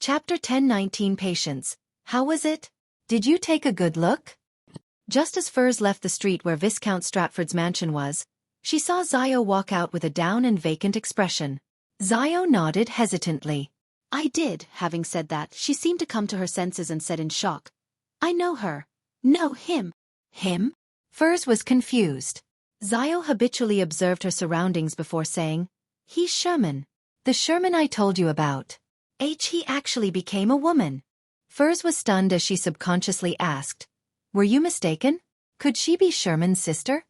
Chapter 10-19 Patience. How was it? Did you take a good look? Just as Furs left the street where Viscount Stratford's mansion was, she saw Zio walk out with a down and vacant expression. Zio nodded hesitantly. I did. Having said that, she seemed to come to her senses and said in shock, I know her. No, him. Him? Furs was confused. Zio habitually observed her surroundings before saying, He's Sherman. The Sherman I told you about. He actually became a woman. Furs was stunned as she subconsciously asked, Were you mistaken? Could she be Sherman's sister?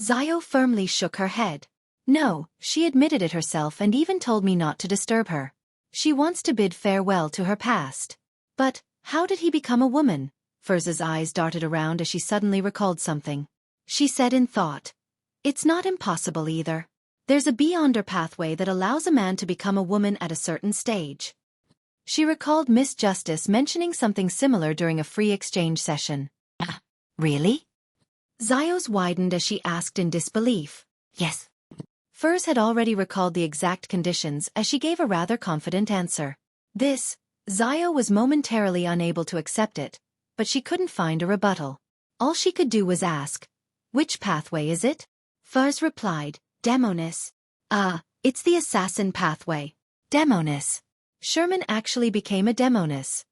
Zio firmly shook her head. No, she admitted it herself and even told me not to disturb her. She wants to bid farewell to her past. But, how did he become a woman? Furs's eyes darted around as she suddenly recalled something. She said in thought, It's not impossible either. There's a beyonder pathway that allows a man to become a woman at a certain stage. She recalled Miss Justice mentioning something similar during a free exchange session. Really? Zio's widened as she asked in disbelief. Yes. Furs had already recalled the exact conditions as she gave a rather confident answer. Zio was momentarily unable to accept it, but she couldn't find a rebuttal. All she could do was ask, Which pathway is it? Furs replied, Demonis. It's the assassin pathway. Demonis. Sherman actually became a Demonis.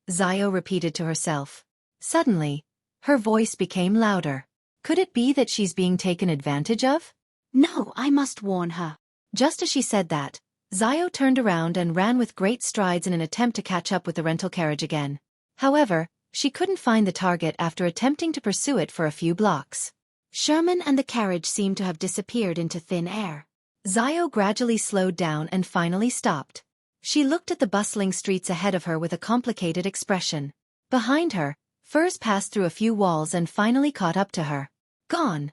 Zio repeated to herself. Suddenly, her voice became louder. Could it be that she's being taken advantage of? No, I must warn her. Just as she said that, Zio turned around and ran with great strides in an attempt to catch up with the rental carriage again. However, she couldn't find the target after attempting to pursue it for a few blocks. Sherman and the carriage seemed to have disappeared into thin air. Zio gradually slowed down and finally stopped. She looked at the bustling streets ahead of her with a complicated expression. Behind her, Furs passed through a few walls and finally caught up to her. Gone.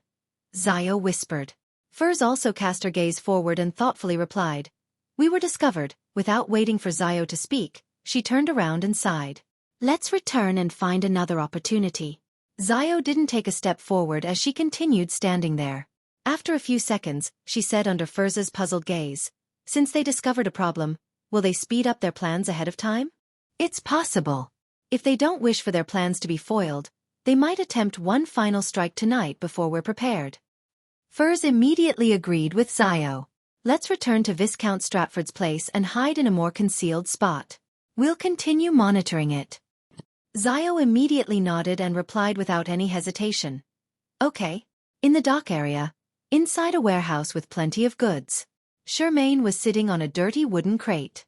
Zio whispered. Furs also cast her gaze forward and thoughtfully replied. We were discovered. Without waiting for Zio to speak, she turned around and sighed. Let's return and find another opportunity. Zio didn't take a step forward as she continued standing there. After a few seconds, she said under Furs's puzzled gaze, Since they discovered a problem, will they speed up their plans ahead of time? It's possible. If they don't wish for their plans to be foiled, they might attempt one final strike tonight before we're prepared. Furs immediately agreed with Zio. Let's return to Viscount Stratford's place and hide in a more concealed spot. We'll continue monitoring it. Zio immediately nodded and replied without any hesitation. Okay. In the dock area, inside a warehouse with plenty of goods. Shermaine was sitting on a dirty wooden crate.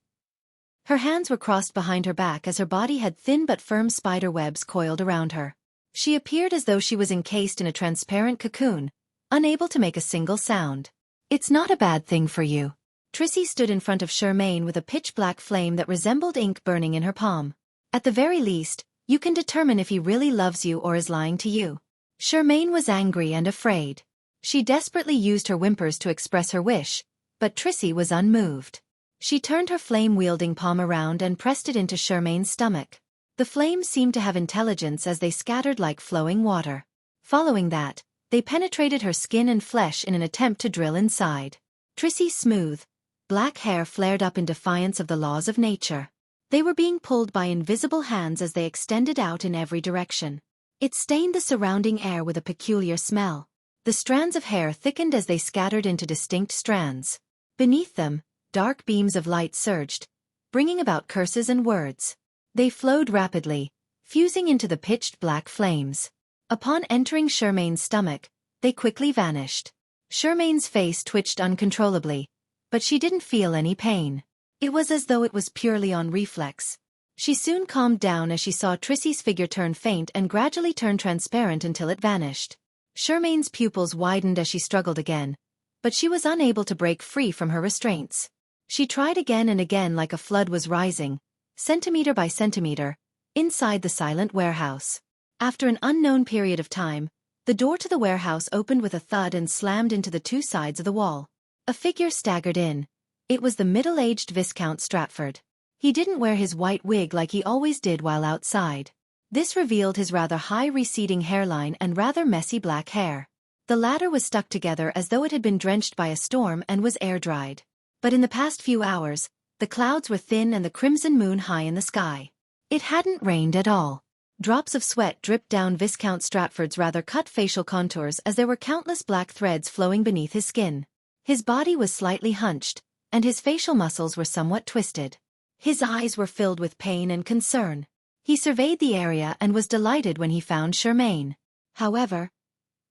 Her hands were crossed behind her back as her body had thin but firm spider webs coiled around her. She appeared as though she was encased in a transparent cocoon, unable to make a single sound. It's not a bad thing for you. Trissy stood in front of Shermaine with a pitch-black flame that resembled ink burning in her palm. At the very least, you can determine if he really loves you or is lying to you. Shermaine was angry and afraid. She desperately used her whimpers to express her wish, but Trissy was unmoved. She turned her flame-wielding palm around and pressed it into Shermaine's stomach. The flames seemed to have intelligence as they scattered like flowing water. Following that, they penetrated her skin and flesh in an attempt to drill inside. Trissy's smooth, black hair flared up in defiance of the laws of nature. They were being pulled by invisible hands as they extended out in every direction. It stained the surrounding air with a peculiar smell. The strands of hair thickened as they scattered into distinct strands. Beneath them, dark beams of light surged, bringing about curses and words. They flowed rapidly, fusing into the pitched black flames. Upon entering Shermaine's stomach, they quickly vanished. Shermaine's face twitched uncontrollably, but she didn't feel any pain. It was as though it was purely on reflex. She soon calmed down as she saw Trissy's figure turn faint and gradually turn transparent until it vanished. Shermaine's pupils widened as she struggled again, but she was unable to break free from her restraints. She tried again and again like a flood was rising, centimeter by centimeter, inside the silent warehouse. After an unknown period of time, the door to the warehouse opened with a thud and slammed into the two sides of the wall. A figure staggered in. It was the middle-aged Viscount Stratford. He didn't wear his white wig like he always did while outside. This revealed his rather high receding hairline and rather messy black hair. The latter was stuck together as though it had been drenched by a storm and was air-dried. But in the past few hours, The clouds were thin and the crimson moon high in the sky. It hadn't rained at all. Drops of sweat dripped down Viscount Stratford's rather cut facial contours as there were countless black threads flowing beneath his skin. His body was slightly hunched, and his facial muscles were somewhat twisted. His eyes were filled with pain and concern. He surveyed the area and was delighted when he found Charmaine. However,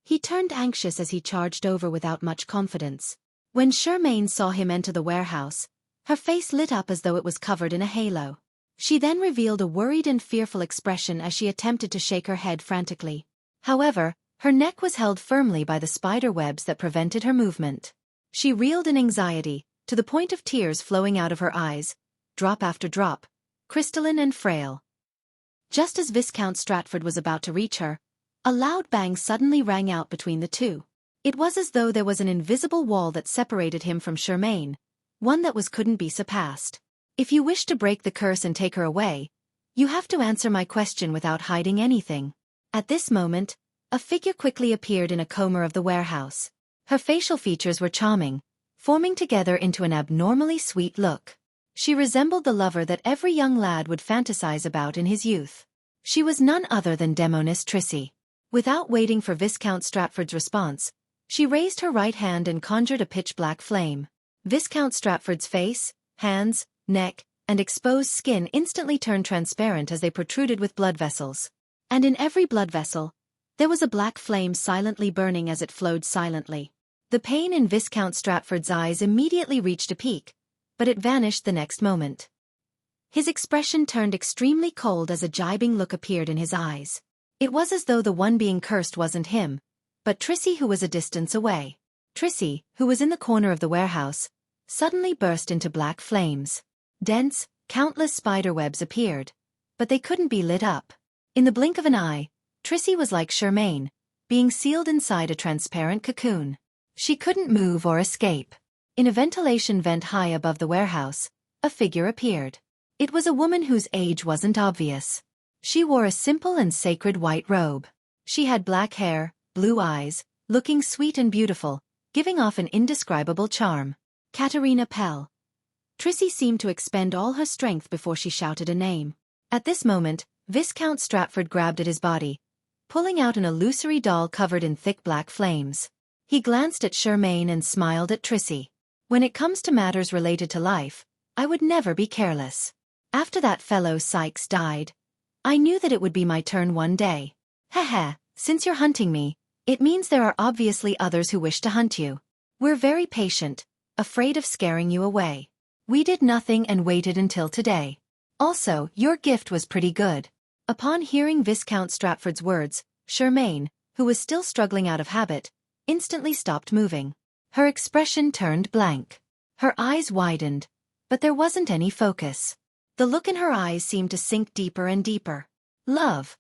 he turned anxious as he charged over without much confidence. When Charmaine saw him enter the warehouse, her face lit up as though it was covered in a halo. She then revealed a worried and fearful expression as she attempted to shake her head frantically. However, her neck was held firmly by the spider webs that prevented her movement. She reeled in anxiety, to the point of tears flowing out of her eyes, drop after drop, crystalline and frail. Just as Viscount Stratford was about to reach her, a loud bang suddenly rang out between the two. It was as though there was an invisible wall that separated him from Charmaine, one that couldn't be surpassed. If you wish to break the curse and take her away, you have to answer my question without hiding anything. At this moment, a figure quickly appeared in a corner of the warehouse. Her facial features were charming, forming together into an abnormally sweet look. She resembled the lover that every young lad would fantasize about in his youth. She was none other than Demoness Trissy. Without waiting for Viscount Stratford's response, she raised her right hand and conjured a pitch-black flame. Viscount Stratford's face, hands, neck, and exposed skin instantly turned transparent as they protruded with blood vessels. And in every blood vessel, there was a black flame silently burning as it flowed silently. The pain in Viscount Stratford's eyes immediately reached a peak, but it vanished the next moment. His expression turned extremely cold as a gibing look appeared in his eyes. It was as though the one being cursed wasn't him, but Trissy, who was a distance away. Trissy, who was in the corner of the warehouse, suddenly burst into black flames. Dense, countless spiderwebs appeared, but they couldn't be lit up. In the blink of an eye, Trissy was like Charmaine, being sealed inside a transparent cocoon. She couldn't move or escape. In a ventilation vent high above the warehouse, a figure appeared. It was a woman whose age wasn't obvious. She wore a simple and sacred white robe. She had black hair, blue eyes, looking sweet and beautiful, giving off an indescribable charm. Katerina Pell. Trissy seemed to expend all her strength before she shouted a name. At this moment, Viscount Stratford grabbed at his body, pulling out an illusory doll covered in thick black flames. He glanced at Charmaine and smiled at Trissy. When it comes to matters related to life, I would never be careless. After that fellow Sykes died, I knew that it would be my turn one day. Heh, since you're hunting me, it means there are obviously others who wish to hunt you. We're very patient, afraid of scaring you away. We did nothing and waited until today. Also, your gift was pretty good. Upon hearing Viscount Stratford's words, Charmaine, who was still struggling out of habit, instantly stopped moving. Her expression turned blank. Her eyes widened, but there wasn't any focus. The look in her eyes seemed to sink deeper and deeper. Love.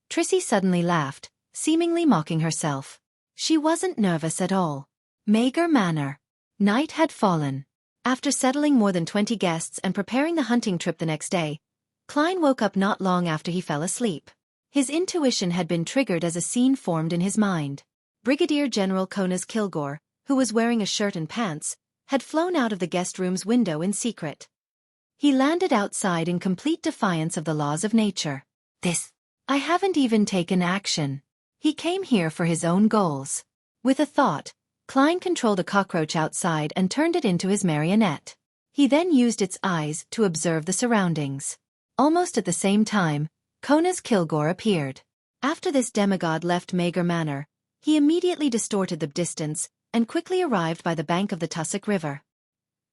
Trissy suddenly laughed, seemingly mocking herself. She wasn't nervous at all. Mager Manor. Night had fallen. After settling more than 20 guests and preparing the hunting trip the next day, Klein woke up not long after he fell asleep. His intuition had been triggered as a scene formed in his mind. Brigadier General Konas Kilgore, who was wearing a shirt and pants, had flown out of the guest room's window in secret. He landed outside in complete defiance of the laws of nature. I haven't even taken action. He came here for his own goals. With a thought, Klein controlled a cockroach outside and turned it into his marionette. He then used its eyes to observe the surroundings. Almost at the same time, Konas Kilgore appeared. After this demigod left Mager Manor, he immediately distorted the distance and quickly arrived by the bank of the Tussock River.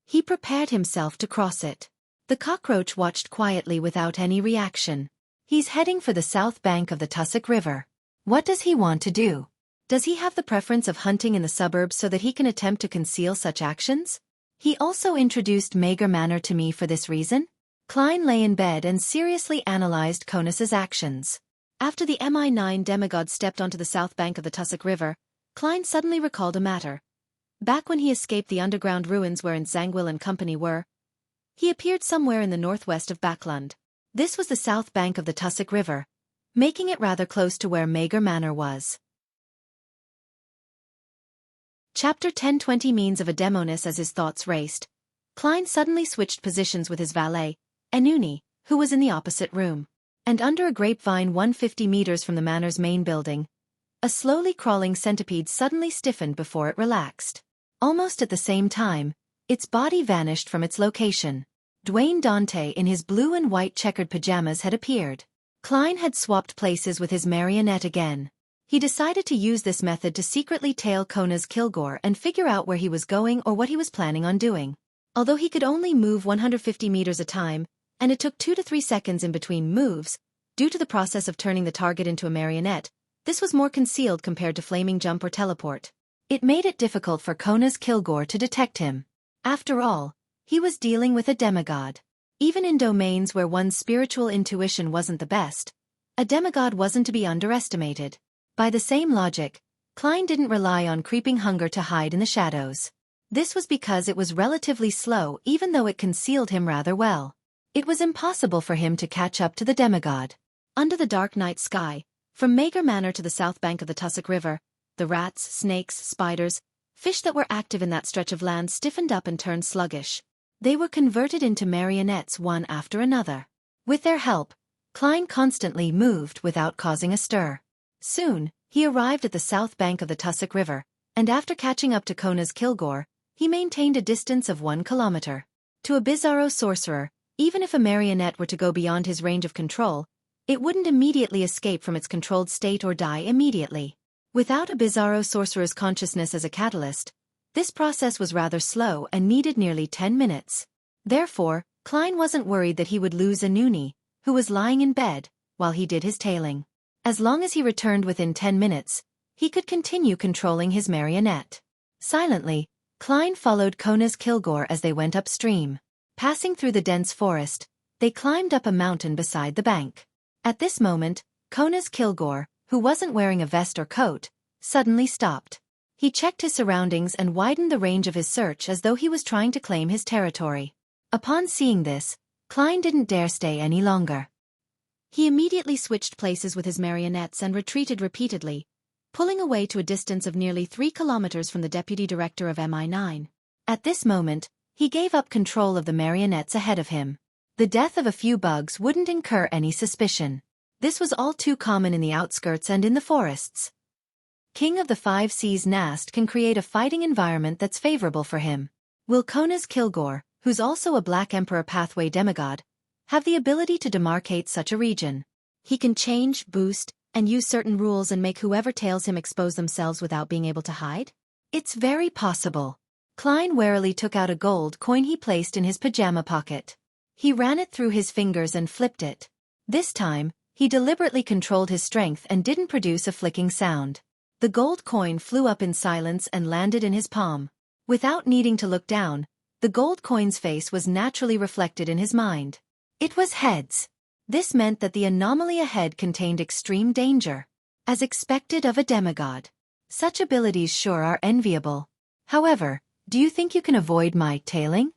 He prepared himself to cross it. The cockroach watched quietly without any reaction. He's heading for the south bank of the Tussock River. What does he want to do? Does he have the preference of hunting in the suburbs so that he can attempt to conceal such actions? He also introduced Mager Manor to me for this reason? Klein lay in bed and seriously analyzed Konas's actions. After the Mi-9 demigod stepped onto the south bank of the Tussock River, Klein suddenly recalled a matter. Back when he escaped the underground ruins wherein Zangwill and company were, he appeared somewhere in the northwest of Backlund. This was the south bank of the Tussock River, making it rather close to where Mager Manor was. Chapter 10. 20 Means of a Demoness. As his thoughts raced, Klein suddenly switched positions with his valet, Enuni, who was in the opposite room. And under a grapevine 150 meters from the manor's main building, a slowly crawling centipede suddenly stiffened before it relaxed. Almost at the same time, its body vanished from its location. Dwayne Dante in his blue and white checkered pajamas had appeared. Klein had swapped places with his marionette again. He decided to use this method to secretly tail Kona's Kilgore and figure out where he was going or what he was planning on doing. Although he could only move 150 meters a time, and it took 2 to 3 seconds in between moves, due to the process of turning the target into a marionette, this was more concealed compared to flaming jump or teleport. It made it difficult for Kona's Kilgore to detect him. After all, he was dealing with a demigod. Even in domains where one's spiritual intuition wasn't the best, a demigod wasn't to be underestimated. By the same logic, Klein didn't rely on creeping hunger to hide in the shadows. This was because it was relatively slow even though it concealed him rather well. It was impossible for him to catch up to the demigod. Under the dark night sky, from Mager Manor to the south bank of the Tussock River, the rats, snakes, spiders, fish that were active in that stretch of land stiffened up and turned sluggish. They were converted into marionettes one after another. With their help, Klein constantly moved without causing a stir. Soon, he arrived at the south bank of the Tussock River, and after catching up to Kona's Kilgore, he maintained a distance of 1 kilometer. To a Bizarro sorcerer, even if a marionette were to go beyond his range of control, it wouldn't immediately escape from its controlled state or die immediately. Without a Bizarro sorcerer's consciousness as a catalyst, this process was rather slow and needed nearly 10 minutes. Therefore, Klein wasn't worried that he would lose Enuni, who was lying in bed, while he did his tailing. As long as he returned within 10 minutes, he could continue controlling his marionette. Silently, Klein followed Kona's Kilgore as they went upstream. Passing through the dense forest, they climbed up a mountain beside the bank. At this moment, Kona's Kilgore, who wasn't wearing a vest or coat, suddenly stopped. He checked his surroundings and widened the range of his search as though he was trying to claim his territory. Upon seeing this, Klein didn't dare stay any longer. He immediately switched places with his marionettes and retreated repeatedly, pulling away to a distance of nearly 3 kilometers from the deputy director of MI9. At this moment, he gave up control of the marionettes ahead of him. The death of a few bugs wouldn't incur any suspicion. This was all too common in the outskirts and in the forests. King of the Five Seas Nast can create a fighting environment that's favorable for him. Will Kona's Kilgore, who's also a Black Emperor pathway demigod, have the ability to demarcate such a region? He can change, boost, and use certain rules and make whoever tails him expose themselves without being able to hide? It's very possible. Klein warily took out a gold coin he placed in his pajama pocket. He ran it through his fingers and flipped it. This time, he deliberately controlled his strength and didn't produce a flicking sound. The gold coin flew up in silence and landed in his palm. Without needing to look down, the gold coin's face was naturally reflected in his mind. It was heads. This meant that the anomaly ahead contained extreme danger. As expected of a demigod. Such abilities sure are enviable. However, do you think you can avoid my tailing?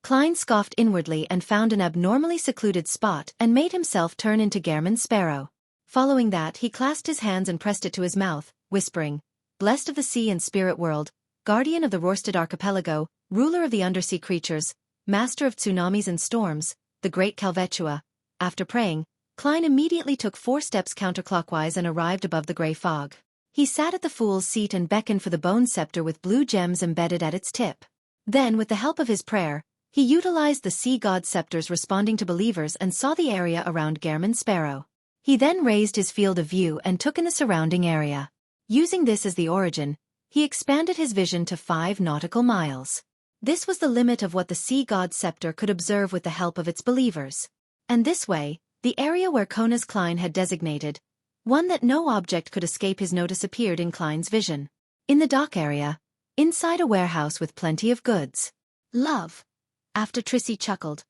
Klein scoffed inwardly and found an abnormally secluded spot and made himself turn into Gehrman Sparrow. Following that, he clasped his hands and pressed it to his mouth, whispering, "Blessed of the sea and spirit world, guardian of the Rorstad archipelago, ruler of the undersea creatures, master of tsunamis and storms, the great Calvetua." After praying, Klein immediately took 4 steps counterclockwise and arrived above the gray fog. He sat at the fool's seat and beckoned for the bone scepter with blue gems embedded at its tip. Then, with the help of his prayer, he utilized the sea god scepters responding to believers and saw the area around Gehrman Sparrow. He then raised his field of view and took in the surrounding area. Using this as the origin, he expanded his vision to 5 nautical miles. This was the limit of what the sea god scepter could observe with the help of its believers. And this way, the area where Kona's Klein had designated, one that no object could escape his notice, appeared in Klein's vision. In the dock area, inside a warehouse with plenty of goods. "Love." After Trissy chuckled.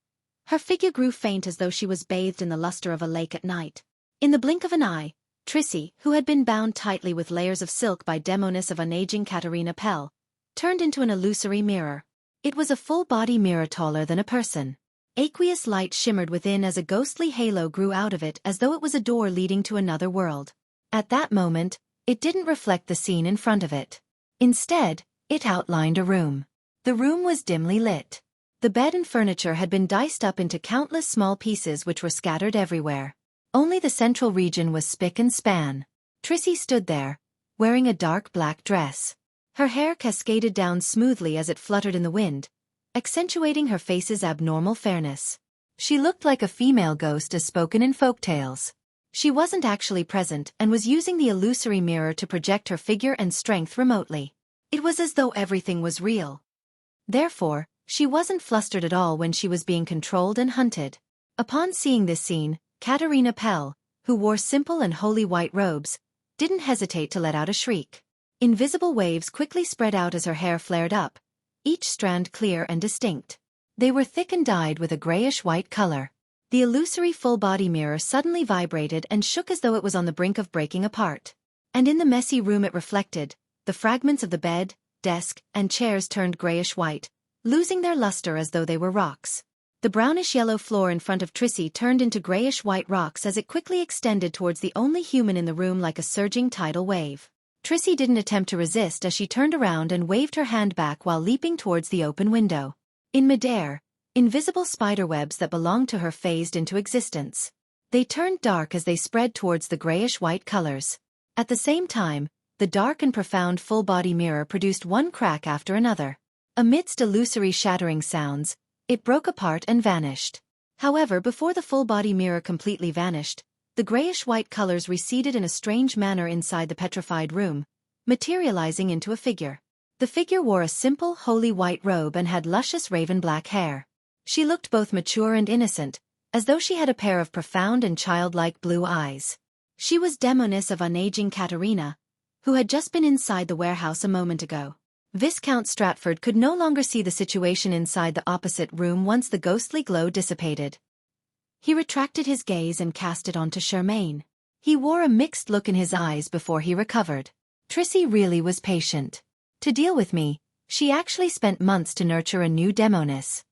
Her figure grew faint as though she was bathed in the luster of a lake at night. In the blink of an eye, Trissy, who had been bound tightly with layers of silk by demoness of unaging Katarina Pell, turned into an illusory mirror. It was a full-body mirror taller than a person. Aqueous light shimmered within as a ghostly halo grew out of it as though it was a door leading to another world. At that moment, it didn't reflect the scene in front of it. Instead, it outlined a room. The room was dimly lit. The bed and furniture had been diced up into countless small pieces which were scattered everywhere. Only the central region was spick and span. Trissy stood there, wearing a dark black dress. Her hair cascaded down smoothly as it fluttered in the wind, accentuating her face's abnormal fairness. She looked like a female ghost as spoken in folktales. She wasn't actually present and was using the illusory mirror to project her figure and strength remotely. It was as though everything was real. Therefore, she wasn't flustered at all when she was being controlled and hunted. Upon seeing this scene, Katerina Pell, who wore simple and holy white robes, didn't hesitate to let out a shriek. Invisible waves quickly spread out as her hair flared up, each strand clear and distinct. They were thick and dyed with a grayish-white color. The illusory full-body mirror suddenly vibrated and shook as though it was on the brink of breaking apart. And in the messy room it reflected, the fragments of the bed, desk, and chairs turned grayish-white, losing their luster as though they were rocks. The brownish-yellow floor in front of Trissy turned into grayish-white rocks as it quickly extended towards the only human in the room like a surging tidal wave. Trissy didn't attempt to resist as she turned around and waved her hand back while leaping towards the open window. In midair, invisible spiderwebs that belonged to her phased into existence. They turned dark as they spread towards the grayish-white colors. At the same time, the dark and profound full-body mirror produced one crack after another. Amidst illusory shattering sounds, it broke apart and vanished. However, before the full-body mirror completely vanished, the grayish-white colors receded in a strange manner inside the petrified room, materializing into a figure. The figure wore a simple, holy white robe and had luscious raven-black hair. She looked both mature and innocent, as though she had a pair of profound and childlike blue eyes. She was Demoness of unaging Katerina, who had just been inside the warehouse a moment ago. Viscount Stratford could no longer see the situation inside the opposite room once the ghostly glow dissipated. He retracted his gaze and cast it onto Charmaine. He wore a mixed look in his eyes before he recovered. Trissy really was patient. To deal with me, she actually spent months to nurture a new Demoness.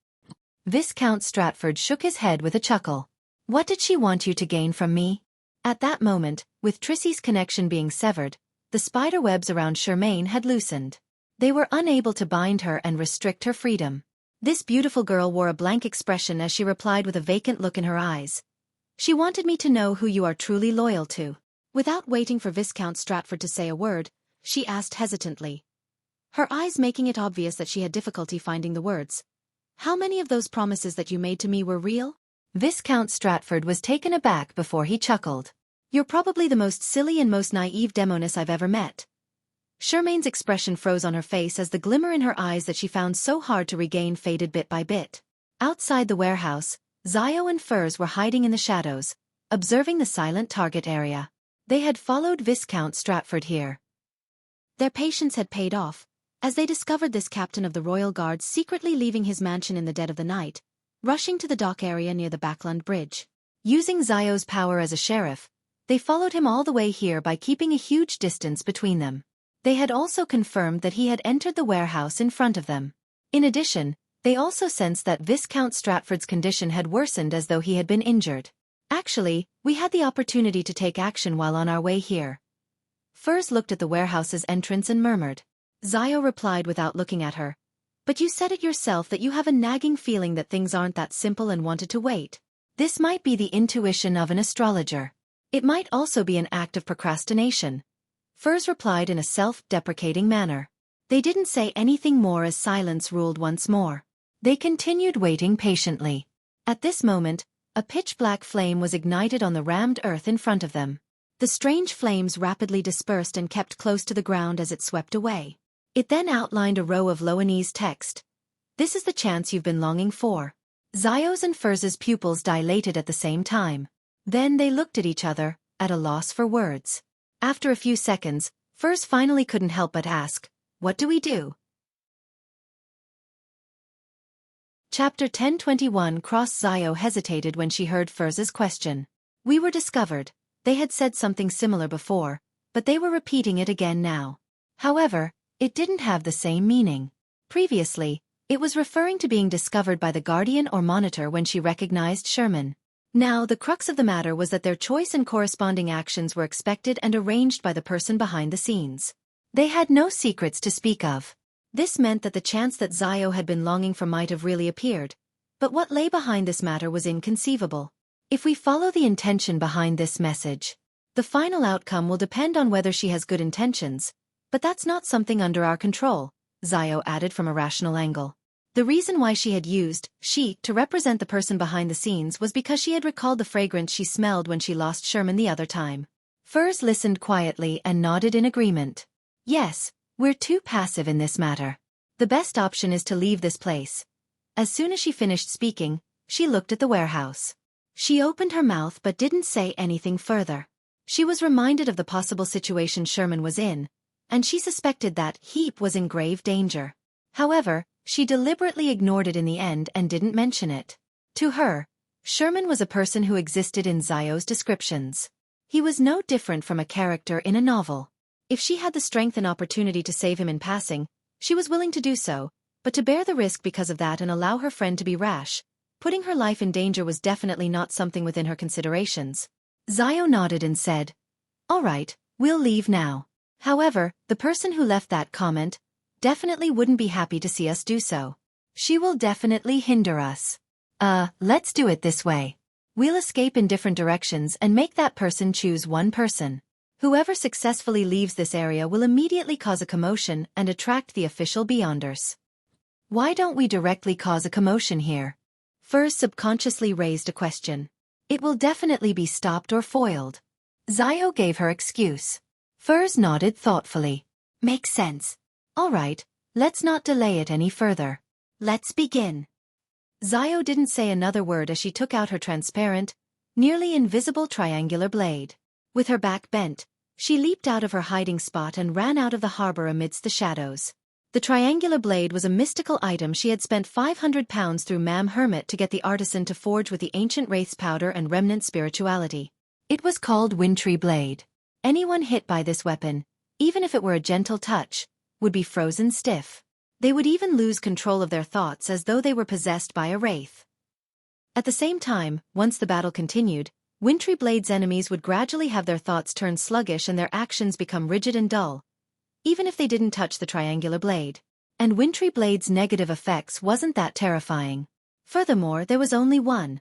Viscount Stratford shook his head with a chuckle. What did she want you to gain from me? At that moment, with Trissy's connection being severed, the spider webs around Charmaine had loosened. They were unable to bind her and restrict her freedom. This beautiful girl wore a blank expression as she replied with a vacant look in her eyes. She wanted me to know who you are truly loyal to. Without waiting for Viscount Stratford to say a word, she asked hesitantly, her eyes making it obvious that she had difficulty finding the words. How many of those promises that you made to me were real? Viscount Stratford was taken aback before he chuckled. You're probably the most silly and most naive Demoness I've ever met. Charmaine's expression froze on her face as the glimmer in her eyes that she found so hard to regain faded bit by bit. Outside the warehouse, Zio and Furs were hiding in the shadows, observing the silent target area. They had followed Viscount Stratford here. Their patience had paid off, as they discovered this captain of the Royal Guard secretly leaving his mansion in the dead of the night, rushing to the dock area near the Backland Bridge. Using Zio's power as a sheriff, they followed him all the way here by keeping a huge distance between them. They had also confirmed that he had entered the warehouse in front of them. In addition, they also sensed that Viscount Stratford's condition had worsened as though he had been injured. Actually, we had the opportunity to take action while on our way here. Furs looked at the warehouse's entrance and murmured. Zio replied without looking at her. But you said it yourself that you have a nagging feeling that things aren't that simple and wanted to wait. This might be the intuition of an astrologer. It might also be an act of procrastination. Furs replied in a self-deprecating manner. They didn't say anything more as silence ruled once more. They continued waiting patiently. At this moment, a pitch-black flame was ignited on the rammed earth in front of them. The strange flames rapidly dispersed and kept close to the ground as it swept away. It then outlined a row of Loanese text. This is the chance you've been longing for. Zio's and Furs's pupils dilated at the same time. Then they looked at each other, at a loss for words. After a few seconds, Furs finally couldn't help but ask, what do we do? Chapter 1021. Cross. Zio hesitated when she heard Furs's question. We were discovered. They had said something similar before, but they were repeating it again now. However, it didn't have the same meaning. Previously, it was referring to being discovered by the guardian or monitor when she recognized Sherman. Now, the crux of the matter was that their choice and corresponding actions were expected and arranged by the person behind the scenes. They had no secrets to speak of. This meant that the chance that Xiao had been longing for might have really appeared. But what lay behind this matter was inconceivable. If we follow the intention behind this message, the final outcome will depend on whether she has good intentions, but that's not something under our control, Xiao added from a rational angle. The reason why she had used she to represent the person behind the scenes was because she had recalled the fragrance she smelled when she lost Sherman the other time. Furs listened quietly and nodded in agreement. Yes, we're too passive in this matter. The best option is to leave this place. As soon as she finished speaking, she looked at the warehouse. She opened her mouth but didn't say anything further. She was reminded of the possible situation Sherman was in, and she suspected that Heap was in grave danger. However, she deliberately ignored it in the end and didn't mention it. To her, Sherman was a person who existed in Xiao's descriptions. He was no different from a character in a novel. If she had the strength and opportunity to save him in passing, she was willing to do so, but to bear the risk because of that and allow her friend to be rash, putting her life in danger was definitely not something within her considerations. Xiao nodded and said, "All right, we'll leave now." However, the person who left that comment definitely wouldn't be happy to see us do so. She will definitely hinder us. Let's do it this way. We'll escape in different directions and make that person choose one person. Whoever successfully leaves this area will immediately cause a commotion and attract the official Beyonders. Why don't we directly cause a commotion here? Furs subconsciously raised a question. It will definitely be stopped or foiled. Xiao gave her excuse. Furs nodded thoughtfully. Makes sense. All right, let's not delay it any further. Let's begin. Xiao didn't say another word as she took out her transparent, nearly invisible triangular blade. With her back bent, she leaped out of her hiding spot and ran out of the harbor amidst the shadows. The triangular blade was a mystical item she had spent 500 pounds through Mam Hermit to get the artisan to forge with the ancient wraith's powder and remnant spirituality. It was called Wintry Blade. Anyone hit by this weapon, even if it were a gentle touch, would be frozen stiff. They would even lose control of their thoughts as though they were possessed by a wraith. At the same time, once the battle continued, Wintry Blade's enemies would gradually have their thoughts turn sluggish and their actions become rigid and dull, even if they didn't touch the triangular blade. And Wintry Blade's negative effects wasn't that terrifying. Furthermore, there was only one.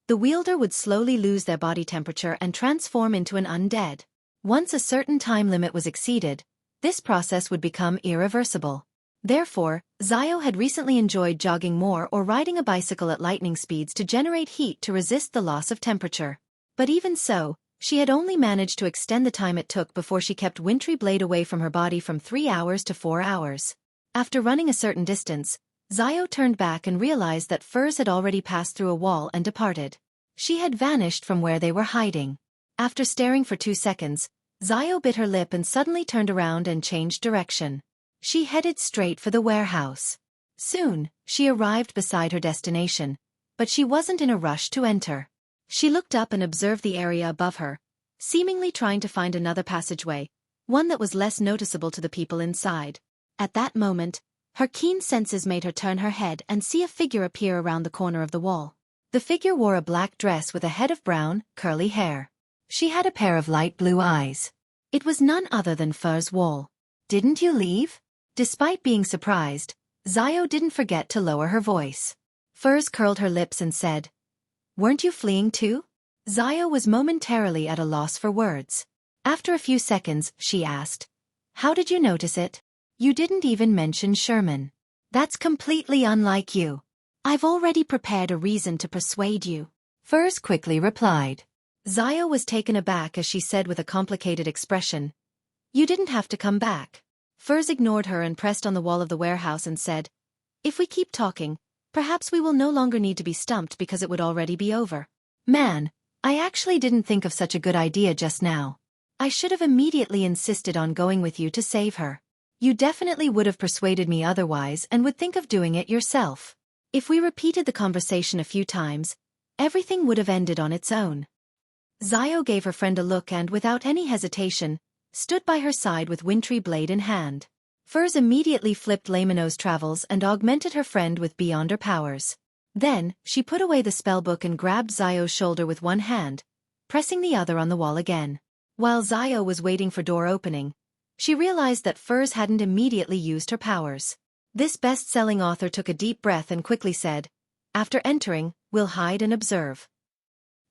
The wielder would slowly lose their body temperature and transform into an undead. Once a certain time limit was exceeded, this process would become irreversible. Therefore, Xiao had recently enjoyed jogging more or riding a bicycle at lightning speeds to generate heat to resist the loss of temperature. But even so, she had only managed to extend the time it took before she kept Wintry Blade away from her body from 3 hours to 4 hours. After running a certain distance, Xiao turned back and realized that Furs had already passed through a wall and departed. She had vanished from where they were hiding. After staring for 2 seconds, Xiao bit her lip and suddenly turned around and changed direction. She headed straight for the warehouse. Soon, she arrived beside her destination, but she wasn't in a rush to enter. She looked up and observed the area above her, seemingly trying to find another passageway, one that was less noticeable to the people inside. At that moment, her keen senses made her turn her head and see a figure appear around the corner of the wall. The figure wore a black dress with a head of brown, curly hair. She had a pair of light blue eyes. It was none other than Furs Wall. "Didn't you leave?" Despite being surprised, Xiao didn't forget to lower her voice. Furs curled her lips and said, "Weren't you fleeing too?" Xiao was momentarily at a loss for words. After a few seconds, she asked, "How did you notice it? You didn't even mention Sherman." "That's completely unlike you. I've already prepared a reason to persuade you," Furs quickly replied. Xiao was taken aback as she said with a complicated expression, "You didn't have to come back." Furs ignored her and pressed on the wall of the warehouse and said, "If we keep talking, perhaps we will no longer need to be stumped because it would already be over." "Man, I actually didn't think of such a good idea just now. I should have immediately insisted on going with you to save her. You definitely would have persuaded me otherwise and would think of doing it yourself. If we repeated the conversation a few times, everything would have ended on its own." Xiao gave her friend a look and, without any hesitation, stood by her side with Wintry Blade in hand. Furs immediately flipped Lamino's travels and augmented her friend with Beyonder powers. Then, she put away the spellbook and grabbed Xiao's shoulder with one hand, pressing the other on the wall again. While Xiao was waiting for door opening, she realized that Furs hadn't immediately used her powers. This best-selling author took a deep breath and quickly said, "After entering, we'll hide and observe.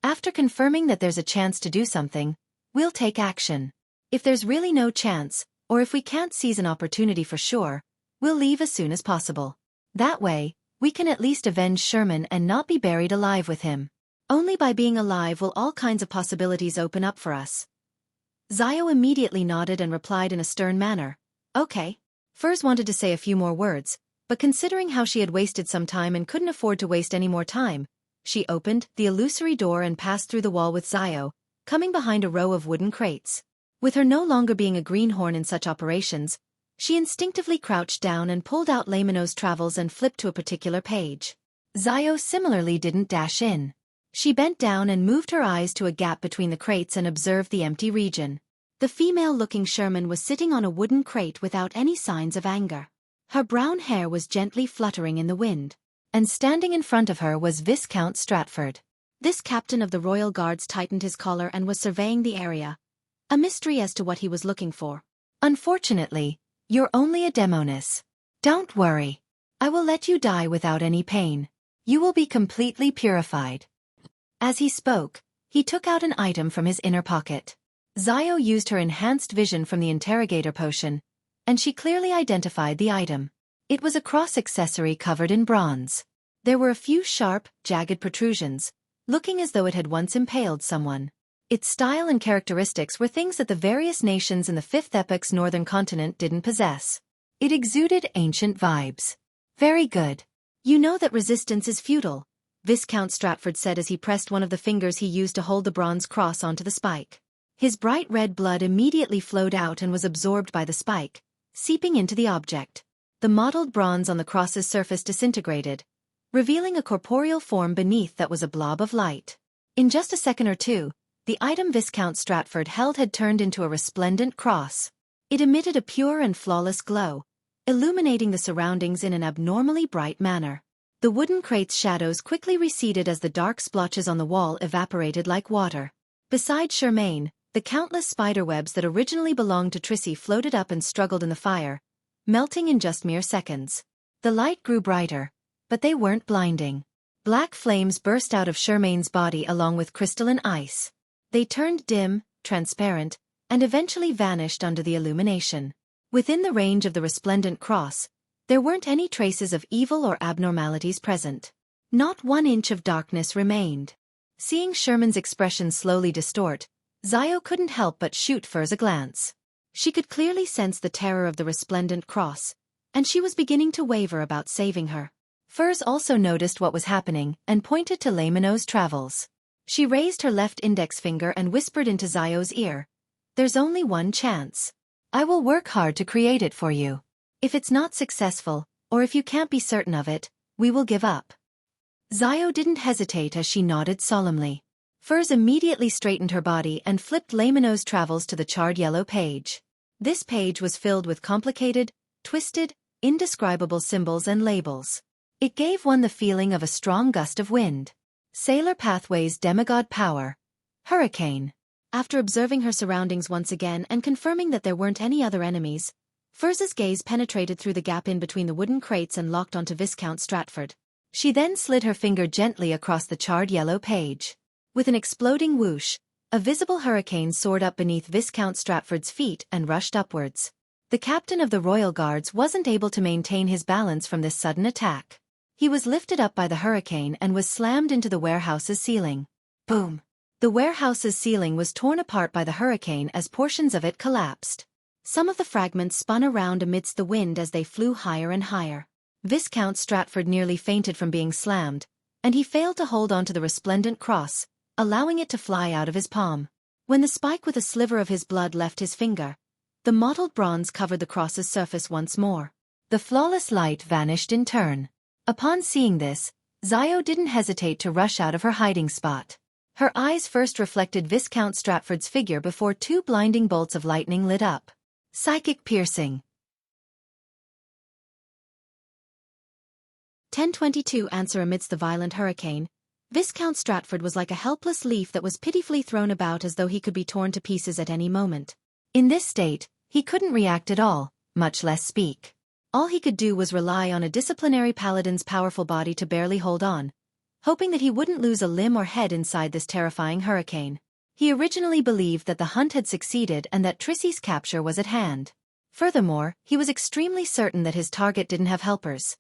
After confirming that there's a chance to do something, we'll take action. If there's really no chance, or if we can't seize an opportunity for sure, we'll leave as soon as possible. That way, we can at least avenge Sherman and not be buried alive with him. Only by being alive will all kinds of possibilities open up for us." Zio immediately nodded and replied in a stern manner, "Okay." Furs wanted to say a few more words, but considering how she had wasted some time and couldn't afford to waste any more time, she opened the illusory door and passed through the wall with Zio, coming behind a row of wooden crates. With her no longer being a greenhorn in such operations, she instinctively crouched down and pulled out Lamino's travels and flipped to a particular page. Zio similarly didn't dash in. She bent down and moved her eyes to a gap between the crates and observed the empty region. The female-looking Sherman was sitting on a wooden crate without any signs of anger. Her brown hair was gently fluttering in the wind, and standing in front of her was Viscount Stratford. This captain of the Royal Guards tightened his collar and was surveying the area, a mystery as to what he was looking for. "Unfortunately, you're only a demoness. Don't worry. I will let you die without any pain. You will be completely purified." As he spoke, he took out an item from his inner pocket. Zio used her enhanced vision from the interrogator potion, and she clearly identified the item. It was a cross accessory covered in bronze. There were a few sharp, jagged protrusions, looking as though it had once impaled someone. Its style and characteristics were things that the various nations in the Fifth Epoch's northern continent didn't possess. It exuded ancient vibes. "Very good. You know that resistance is futile," Viscount Stratford said as he pressed one of the fingers he used to hold the bronze cross onto the spike. His bright red blood immediately flowed out and was absorbed by the spike, seeping into the object. The mottled bronze on the cross's surface disintegrated, revealing a corporeal form beneath that was a blob of light. In just a second or two, the item Viscount Stratford held had turned into a resplendent cross. It emitted a pure and flawless glow, illuminating the surroundings in an abnormally bright manner. The wooden crate's shadows quickly receded as the dark splotches on the wall evaporated like water. Beside Charmaine, the countless spiderwebs that originally belonged to Trissy floated up and struggled in the fire, melting in just mere seconds. The light grew brighter, but they weren't blinding. Black flames burst out of Charmaine's body along with crystalline ice. They turned dim, transparent, and eventually vanished under the illumination. Within the range of the resplendent cross, there weren't any traces of evil or abnormalities present. Not 1 inch of darkness remained. Seeing Sherman's expression slowly distort, Zio couldn't help but shoot Furs a glance. She could clearly sense the terror of the resplendent cross, and she was beginning to waver about saving her. Furs also noticed what was happening and pointed to Lamino's travels. She raised her left index finger and whispered into Zio's ear, "There's only one chance. I will work hard to create it for you. If it's not successful, or if you can't be certain of it, we will give up." Zio didn't hesitate as she nodded solemnly. Furs immediately straightened her body and flipped Lamino's travels to the charred yellow page. This page was filled with complicated, twisted, indescribable symbols and labels. It gave one the feeling of a strong gust of wind. Sailor Pathway's demigod power. Hurricane. After observing her surroundings once again and confirming that there weren't any other enemies, Furs's gaze penetrated through the gap in between the wooden crates and locked onto Viscount Stratford. She then slid her finger gently across the charred yellow page. With an exploding whoosh, a visible hurricane soared up beneath Viscount Stratford's feet and rushed upwards. The captain of the Royal Guards wasn't able to maintain his balance from this sudden attack. He was lifted up by the hurricane and was slammed into the warehouse's ceiling. Boom! The warehouse's ceiling was torn apart by the hurricane as portions of it collapsed. Some of the fragments spun around amidst the wind as they flew higher and higher. Viscount Stratford nearly fainted from being slammed, and he failed to hold onto the resplendent cross, allowing it to fly out of his palm. When the spike with a sliver of his blood left his finger, the mottled bronze covered the cross's surface once more. The flawless light vanished in turn. Upon seeing this, Zio didn't hesitate to rush out of her hiding spot. Her eyes first reflected Viscount Stratford's figure before 2 blinding bolts of lightning lit up. Psychic piercing. 10:22 Answer. Amidst the violent hurricane, Viscount Stratford was like a helpless leaf that was pitifully thrown about as though he could be torn to pieces at any moment. In this state, he couldn't react at all, much less speak. All he could do was rely on a disciplinary paladin's powerful body to barely hold on, hoping that he wouldn't lose a limb or head inside this terrifying hurricane. He originally believed that the hunt had succeeded and that Trissy's capture was at hand. Furthermore, he was extremely certain that his target didn't have helpers.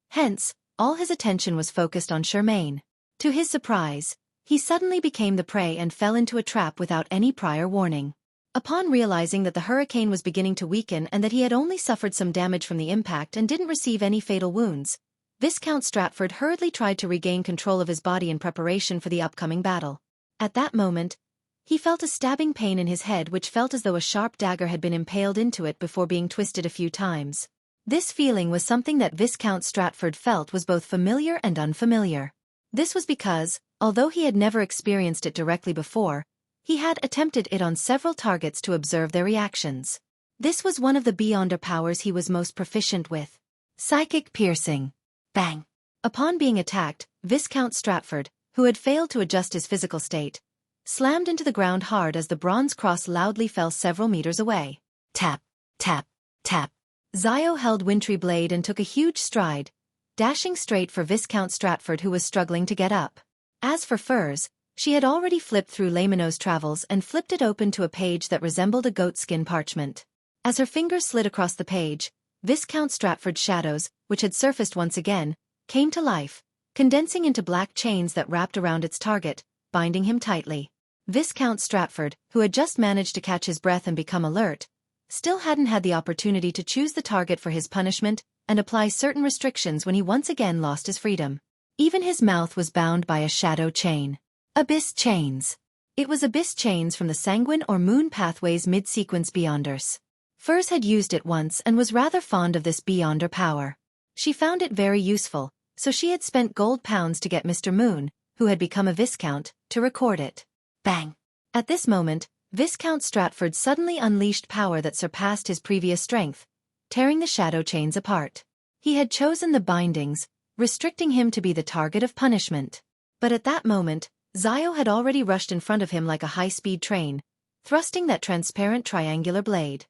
Hence, all his attention was focused on Xueqi. To his surprise, he suddenly became the prey and fell into a trap without any prior warning. Upon realizing that the hurricane was beginning to weaken and that he had only suffered some damage from the impact and didn't receive any fatal wounds, Viscount Stratford hurriedly tried to regain control of his body in preparation for the upcoming battle. At that moment, he felt a stabbing pain in his head which felt as though a sharp dagger had been impaled into it before being twisted a few times. This feeling was something that Viscount Stratford felt was both familiar and unfamiliar. This was because, although he had never experienced it directly before, he had attempted it on several targets to observe their reactions. This was one of the Beyonder powers he was most proficient with. Psychic piercing. Bang! Upon being attacked, Viscount Stratford, who had failed to adjust his physical state, slammed into the ground hard as the bronze cross loudly fell several meters away. Tap, tap, tap. Zio held Wintry Blade and took a huge stride, dashing straight for Viscount Stratford who was struggling to get up. As for Furs, she had already flipped through Lamino's travels and flipped it open to a page that resembled a goatskin parchment. As her fingers slid across the page, Viscount Stratford's shadows, which had surfaced once again, came to life, condensing into black chains that wrapped around its target, binding him tightly. Viscount Stratford, who had just managed to catch his breath and become alert, still hadn't had the opportunity to choose the target for his punishment and apply certain restrictions when he once again lost his freedom. Even his mouth was bound by a shadow chain. Abyss chains. It was abyss chains from the Sanguine or Moon Pathways mid-sequence Beyonders. Furs had used it once and was rather fond of this Beyonder power. She found it very useful, so she had spent gold pounds to get Mr. Moon, who had become a Viscount, to record it. Bang! At this moment, Viscount Stratford suddenly unleashed power that surpassed his previous strength, tearing the shadow chains apart. He had chosen the bindings, restricting him to be the target of punishment. But at that moment, Zio had already rushed in front of him like a high-speed train, thrusting that transparent triangular blade.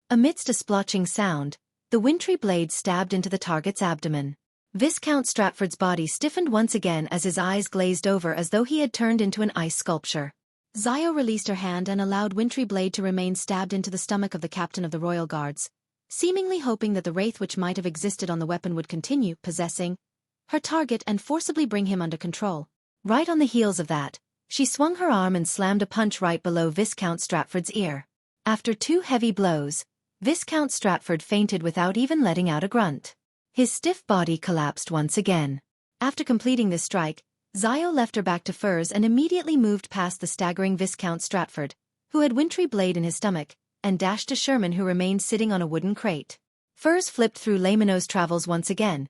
Amidst a splotching sound, the wintry blade stabbed into the target's abdomen. Viscount Stratford's body stiffened once again as his eyes glazed over as though he had turned into an ice sculpture. Zio released her hand and allowed Wintry Blade to remain stabbed into the stomach of the captain of the Royal Guards, seemingly hoping that the wraith which might have existed on the weapon would continue possessing her target and forcibly bring him under control. Right on the heels of that, she swung her arm and slammed a punch right below Viscount Stratford's ear. After 2 heavy blows, Viscount Stratford fainted without even letting out a grunt. His stiff body collapsed once again. After completing this strike, Zio left her back to Furs and immediately moved past the staggering Viscount Stratford, who had Wintry Blade in his stomach, and dashed to Sherman who remained sitting on a wooden crate. Furs flipped through Lamino's travels once again,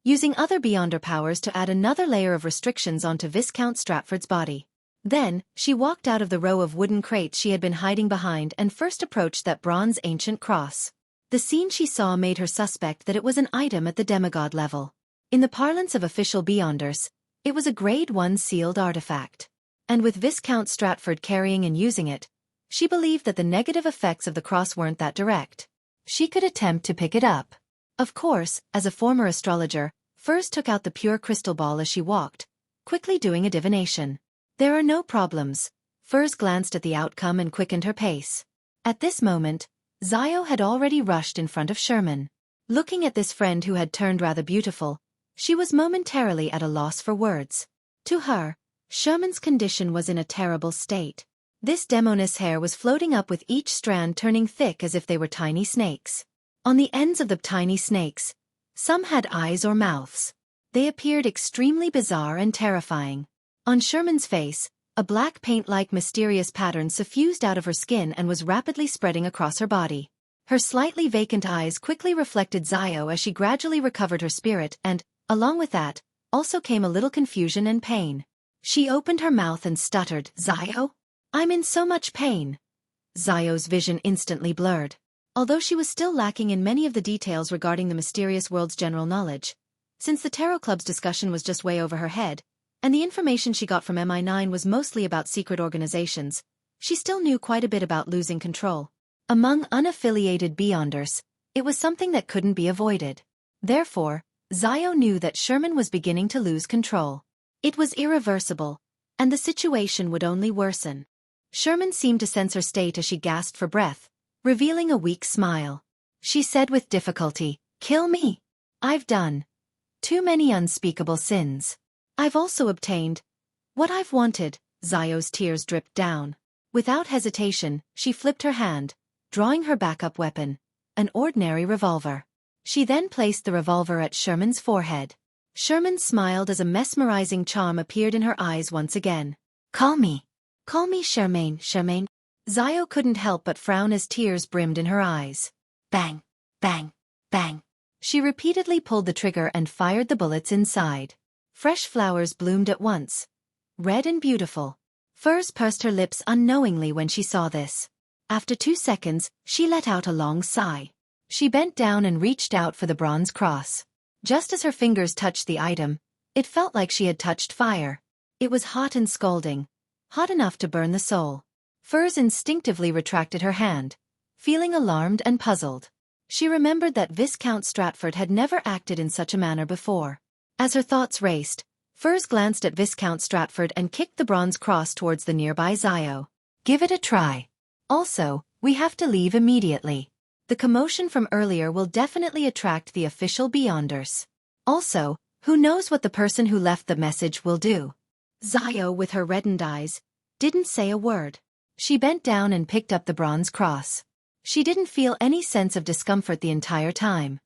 using other Beyonder powers to add another layer of restrictions onto Viscount Stratford's body. Then, she walked out of the row of wooden crates she had been hiding behind and first approached that bronze ancient cross. The scene she saw made her suspect that it was an item at the demigod level. In the parlance of official Beyonders, it was a Grade 1 sealed artifact. And with Viscount Stratford carrying and using it, she believed that the negative effects of the cross weren't that direct. She could attempt to pick it up. Of course, as a former astrologer, Furs took out the pure crystal ball as she walked, quickly doing a divination. There are no problems. Furs glanced at the outcome and quickened her pace. At this moment, Zio had already rushed in front of Sherman. Looking at this friend who had turned rather beautiful, she was momentarily at a loss for words. To her, Sherman's condition was in a terrible state. This demoness hair was floating up with each strand turning thick as if they were tiny snakes. On the ends of the tiny snakes, some had eyes or mouths. They appeared extremely bizarre and terrifying. On Sherman's face, a black paint-like mysterious pattern suffused out of her skin and was rapidly spreading across her body. Her slightly vacant eyes quickly reflected Zio as she gradually recovered her spirit and, along with that, also came a little confusion and pain. She opened her mouth and stuttered, "Zio? I'm in so much pain." Zio's vision instantly blurred. Although she was still lacking in many of the details regarding the mysterious world's general knowledge, since the Tarot Club's discussion was just way over her head, and the information she got from MI9 was mostly about secret organizations, she still knew quite a bit about losing control. Among unaffiliated Beyonders, It was something that couldn't be avoided. Therefore, Zio knew that Sherman was beginning to lose control. It was irreversible, and the situation would only worsen. Sherman seemed to sense her state as she gasped for breath, revealing a weak smile. She said with difficulty, "Kill me. I've done too many unspeakable sins. I've also obtained what I've wanted." Zio's tears dripped down. Without hesitation, she flipped her hand, drawing her backup weapon, an ordinary revolver. She then placed the revolver at Sherman's forehead. Sherman smiled as a mesmerizing charm appeared in her eyes once again. Call me, Charmaine, Charmaine." Zio couldn't help but frown as tears brimmed in her eyes. Bang, bang, bang. She repeatedly pulled the trigger and fired the bullets inside. Fresh flowers bloomed at once, red and beautiful. Furs pursed her lips unknowingly when she saw this. After 2 seconds, she let out a long sigh. She bent down and reached out for the bronze cross. Just as her fingers touched the item, it felt like she had touched fire. It was hot and scalding, hot enough to burn the soul. Furs instinctively retracted her hand, feeling alarmed and puzzled. She remembered that Viscount Stratford had never acted in such a manner before. As her thoughts raced, Furs glanced at Viscount Stratford and kicked the bronze cross towards the nearby Zio. "Give it a try. Also, we have to leave immediately. The commotion from earlier will definitely attract the official Beyonders. Also, who knows what the person who left the message will do." Zio, with her reddened eyes, didn't say a word. She bent down and picked up the bronze cross. She didn't feel any sense of discomfort the entire time.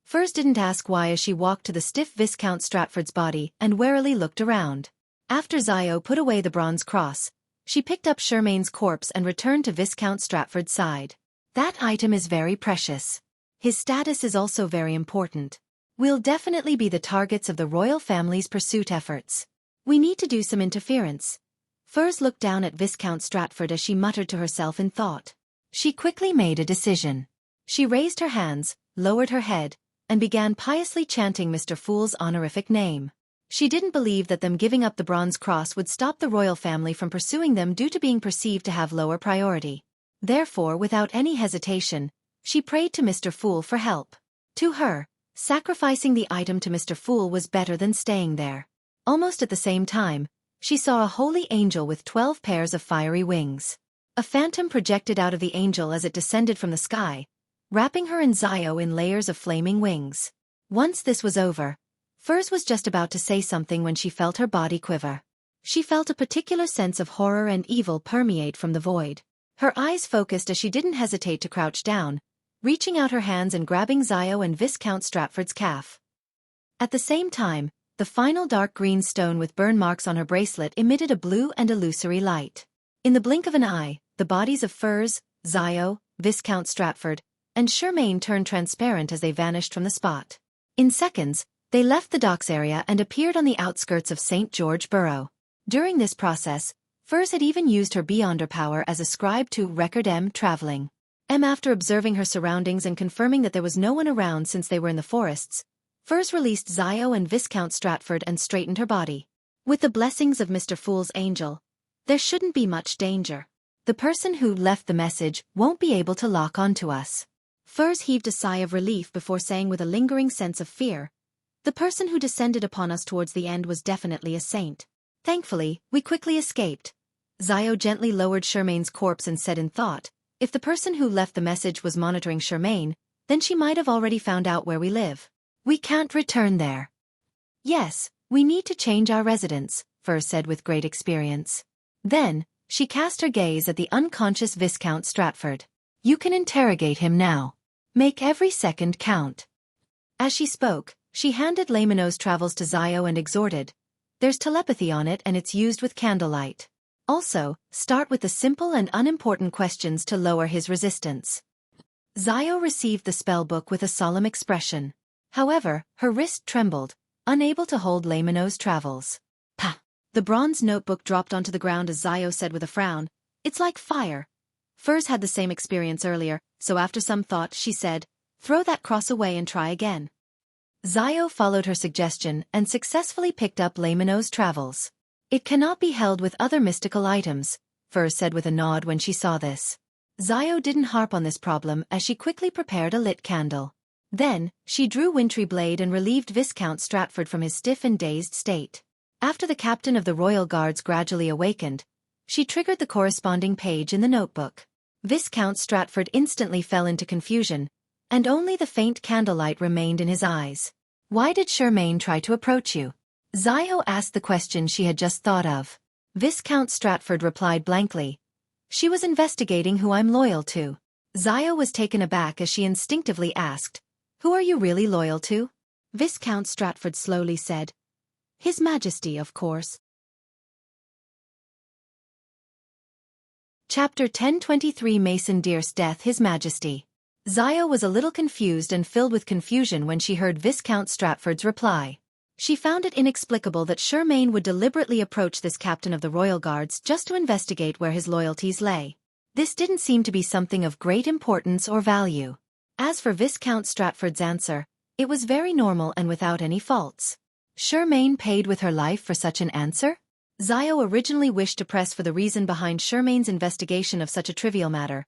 Furs didn't ask why as she walked to the stiff Viscount Stratford's body and warily looked around. After Zio put away the bronze cross, she picked up Charmaine's corpse and returned to Viscount Stratford's side. "That item is very precious. His status is also very important. We'll definitely be the targets of the royal family's pursuit efforts. We need to do some interference." Furs looked down at Viscount Stratford as she muttered to herself in thought. She quickly made a decision. She raised her hands, lowered her head, and began piously chanting Mr. Fool's honorific name. She didn't believe that them giving up the bronze cross would stop the royal family from pursuing them due to being perceived to have lower priority. Therefore, without any hesitation, she prayed to Mr. Fool for help. To her, sacrificing the item to Mr. Fool was better than staying there. Almost at the same time, she saw a holy angel with 12 pairs of fiery wings. A phantom projected out of the angel as it descended from the sky, wrapping her and Zio in layers of flaming wings. Once this was over, Furs was just about to say something when she felt her body quiver. She felt a particular sense of horror and evil permeate from the void. Her eyes focused as she didn't hesitate to crouch down, reaching out her hands and grabbing Zio and Viscount Stratford's calf. At the same time, the final dark green stone with burn marks on her bracelet emitted a blue and illusory light. In the blink of an eye, the bodies of Furs, Zio, Viscount Stratford, and Charmaine turned transparent as they vanished from the spot. In seconds, they left the docks area and appeared on the outskirts of St. George Borough. During this process, Furs had even used her Beyonder power as a scribe to record traveling. After observing her surroundings and confirming that there was no one around since they were in the forests, Furs released Zio and Viscount Stratford and straightened her body. With the blessings of Mr. Fool's angel, there shouldn't be much danger. The person who left the message won't be able to lock onto us. Furs heaved a sigh of relief before saying with a lingering sense of fear, "The person who descended upon us towards the end was definitely a saint. Thankfully, we quickly escaped." Zio gently lowered Charmaine's corpse and said in thought, "If the person who left the message was monitoring Charmaine, then she might have already found out where we live. We can't return there." "Yes, we need to change our residence," Furs said with great experience. Then, she cast her gaze at the unconscious Viscount Stratford. "You can interrogate him now. Make every second count." As she spoke, she handed Laymono's Travels to Zio and exhorted, "There's telepathy on it and it's used with candlelight. Also, start with the simple and unimportant questions to lower his resistance." Zio received the spellbook with a solemn expression. However, her wrist trembled, unable to hold Laymono's Travels. "Pah!" The bronze notebook dropped onto the ground as Zio said with a frown, "It's like fire." Furs had the same experience earlier, so after some thought she said, "Throw that cross away and try again." Zio followed her suggestion and successfully picked up Laymono's Travels. "It cannot be held with other mystical items," Furs said with a nod when she saw this. Zio didn't harp on this problem as she quickly prepared a lit candle. Then, she drew wintry blade and relieved Viscount Stratford from his stiff and dazed state. After the captain of the royal guards gradually awakened, she triggered the corresponding page in the notebook. Viscount Stratford instantly fell into confusion, and only the faint candlelight remained in his eyes. Why did Xueqi try to approach you? Zio asked the question she had just thought of. Viscount Stratford replied blankly. She was investigating who I'm loyal to. Zio was taken aback as she instinctively asked, Who are you really loyal to? Viscount Stratford slowly said, His Majesty, of course. Chapter 1023 Mason Dear's Death His Majesty. Zio was a little confused and filled with confusion when she heard Viscount Stratford's reply. She found it inexplicable that Xueqi would deliberately approach this captain of the royal guards just to investigate where his loyalties lay. This didn't seem to be something of great importance or value. As for Viscount Stratford's answer, it was very normal and without any faults. Xueqi paid with her life for such an answer? Zio originally wished to press for the reason behind Xueqi's investigation of such a trivial matter,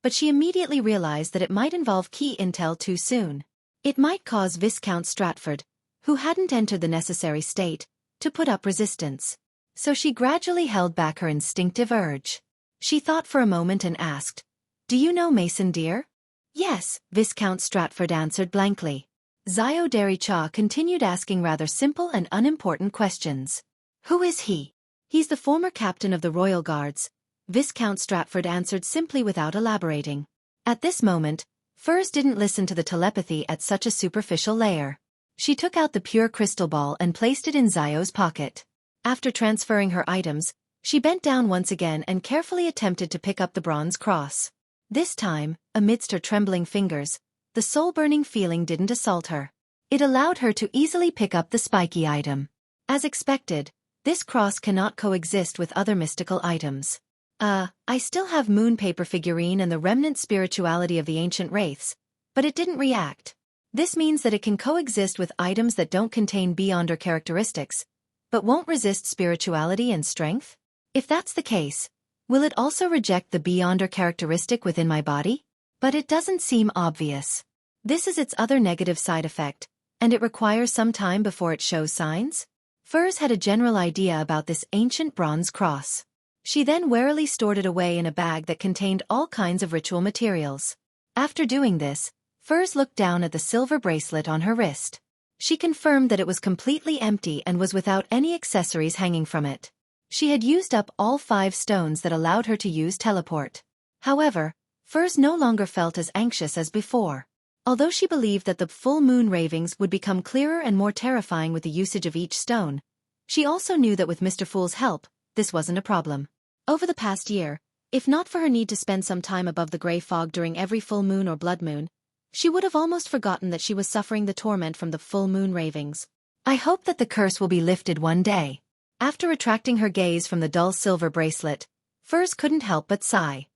but she immediately realized that it might involve key intel too soon. It might cause Viscount Stratford, who hadn't entered the necessary state, to put up resistance. So she gradually held back her instinctive urge. She thought for a moment and asked, Do you know Mason Dear? Yes, Viscount Stratford answered blankly. Zio Cha continued asking rather simple and unimportant questions. Who is he? He's the former captain of the royal guards, Viscount Stratford answered simply without elaborating. At this moment, Furs didn't listen to the telepathy at such a superficial layer. She took out the pure crystal ball and placed it in Zio's pocket. After transferring her items, she bent down once again and carefully attempted to pick up the bronze cross. This time, amidst her trembling fingers, the soul-burning feeling didn't assault her. It allowed her to easily pick up the spiky item. As expected, this cross cannot coexist with other mystical items. I still have moon paper figurine and the remnant spirituality of the ancient wraiths, but it didn't react. This means that it can coexist with items that don't contain Beyonder characteristics, but won't resist spirituality and strength? If that's the case, will it also reject the Beyonder characteristic within my body? But it doesn't seem obvious. This is its other negative side effect, and it requires some time before it shows signs? Furs had a general idea about this ancient bronze cross. She then warily stored it away in a bag that contained all kinds of ritual materials. After doing this, Furs looked down at the silver bracelet on her wrist. She confirmed that it was completely empty and was without any accessories hanging from it. She had used up all 5 stones that allowed her to use teleport. However, Furs no longer felt as anxious as before. Although she believed that the full moon ravings would become clearer and more terrifying with the usage of each stone, she also knew that with Mr. Fool's help, this wasn't a problem. Over the past year, if not for her need to spend some time above the gray fog during every full moon or blood moon, she would have almost forgotten that she was suffering the torment from the full moon ravings. I hope that the curse will be lifted one day. After retracting her gaze from the dull silver bracelet, Furs couldn't help but sigh.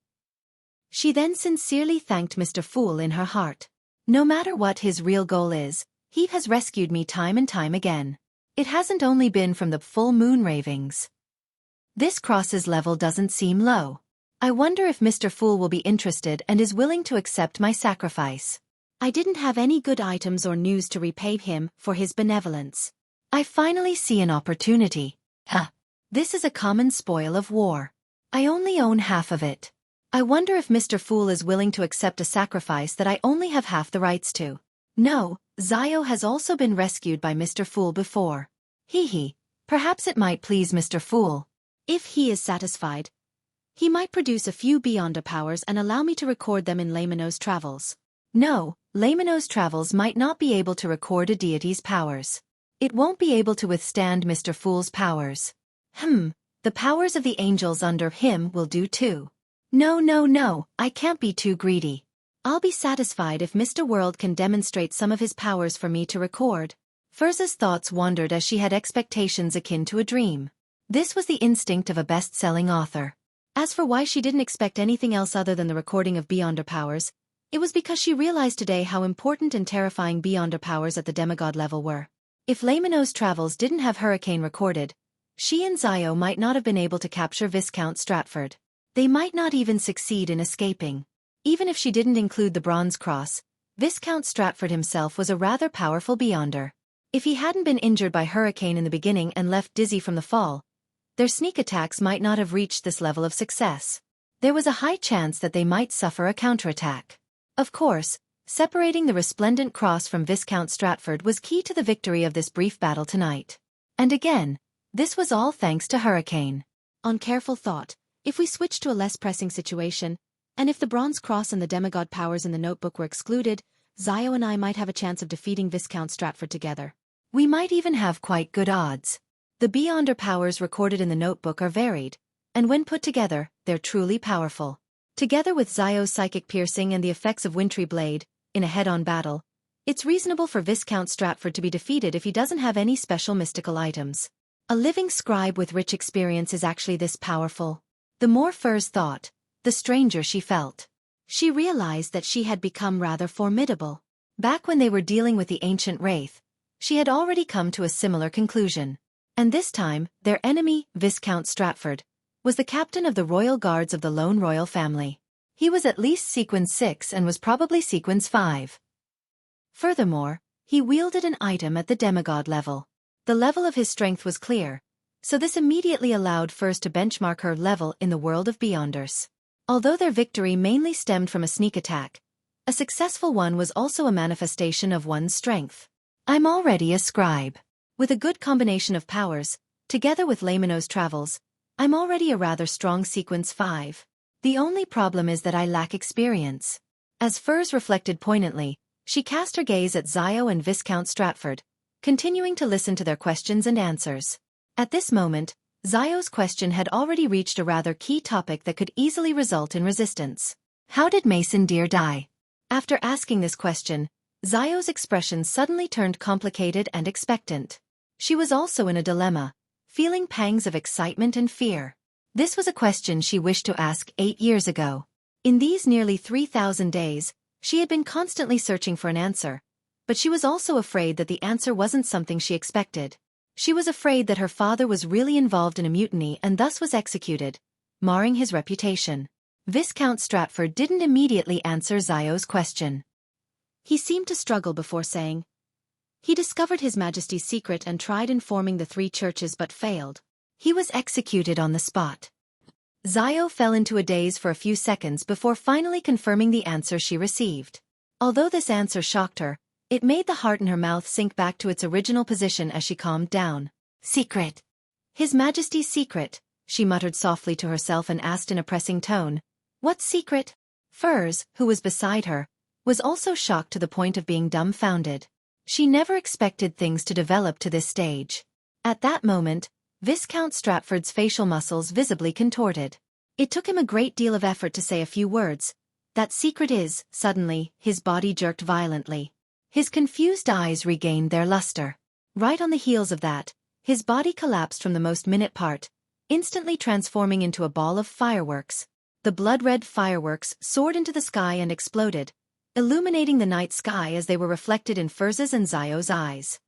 She then sincerely thanked Mr. Fool in her heart. No matter what his real goal is, he has rescued me time and time again. It hasn't only been from the full moon ravings. This cross's level doesn't seem low. I wonder if Mr. Fool will be interested and is willing to accept my sacrifice. I didn't have any good items or news to repay him for his benevolence. I finally see an opportunity. This is a common spoil of war. I only own half of it. I wonder if Mr. Fool is willing to accept a sacrifice that I only have half the rights to. No, Zio has also been rescued by Mr. Fool before. Perhaps it might please Mr. Fool. If he is satisfied, he might produce a few Beyonder powers and allow me to record them in Lamino's travels. No, Lamino's travels might not be able to record a deity's powers. It won't be able to withstand Mr. Fool's powers. The powers of the angels under him will do too. No, I can't be too greedy. I'll be satisfied if Mr. World can demonstrate some of his powers for me to record. Furz's thoughts wandered as she had expectations akin to a dream. This was the instinct of a best-selling author. As for why she didn't expect anything else other than the recording of Beyonder powers, it was because she realized today how important and terrifying Beyonder powers at the demigod level were. If Lamino's travels didn't have Hurricane recorded, she and Zio might not have been able to capture Viscount Stratford. They might not even succeed in escaping. Even if she didn't include the bronze cross, Viscount Stratford himself was a rather powerful beyonder. If he hadn't been injured by hurricane in the beginning and left dizzy from the fall, their sneak attacks might not have reached this level of success. There was a high chance that they might suffer a counterattack. Of course, separating the resplendent cross from Viscount Stratford was key to the victory of this brief battle tonight. And again, this was all thanks to hurricane. On careful thought, if we switch to a less pressing situation, and if the bronze cross and the demigod powers in the notebook were excluded, Zio and I might have a chance of defeating Viscount Stratford together. We might even have quite good odds. The beyonder powers recorded in the notebook are varied, and when put together, they're truly powerful. Together with Zio's psychic piercing and the effects of Wintry Blade, in a head-on battle, it's reasonable for Viscount Stratford to be defeated if he doesn't have any special mystical items. A living scribe with rich experience is actually this powerful. The more Furs thought, the stranger she felt. She realized that she had become rather formidable. Back when they were dealing with the ancient wraith, she had already come to a similar conclusion. And this time, their enemy, Viscount Stratford, was the captain of the royal guards of the lone royal family. He was at least sequence 6 and was probably sequence 5. Furthermore, he wielded an item at the demigod level. The level of his strength was clear, so this immediately allowed Furs to benchmark her level in the world of beyonders. Although their victory mainly stemmed from a sneak attack, a successful one was also a manifestation of one's strength. I'm already a scribe. With a good combination of powers, together with Lamino's travels, I'm already a rather strong sequence 5. The only problem is that I lack experience. As Furs reflected poignantly, she cast her gaze at Zio and Viscount Stratford, continuing to listen to their questions and answers. At this moment, Zio's question had already reached a rather key topic that could easily result in resistance. How did Mason Deer die? After asking this question, Zio's expression suddenly turned complicated and expectant. She was also in a dilemma, feeling pangs of excitement and fear. This was a question she wished to ask 8 years ago. In these nearly 3,000 days, she had been constantly searching for an answer, but she was also afraid that the answer wasn't something she expected. She was afraid that her father was really involved in a mutiny and thus was executed, marring his reputation. Viscount Stratford didn't immediately answer Zio's question. He seemed to struggle before saying, he discovered His Majesty's secret and tried informing the 3 churches but failed. He was executed on the spot. Zio fell into a daze for a few seconds before finally confirming the answer she received. Although this answer shocked her, it made the heart in her mouth sink back to its original position as she calmed down. Secret. His Majesty's secret, she muttered softly to herself and asked in a pressing tone. What secret? Furs, who was beside her, was also shocked to the point of being dumbfounded. She never expected things to develop to this stage. At that moment, Viscount Stratford's facial muscles visibly contorted. It took him a great deal of effort to say a few words. That secret is, suddenly, his body jerked violently. His confused eyes regained their luster. Right on the heels of that, his body collapsed from the most minute part, instantly transforming into a ball of fireworks. The blood-red fireworks soared into the sky and exploded, illuminating the night sky as they were reflected in Furs's and Zio's eyes.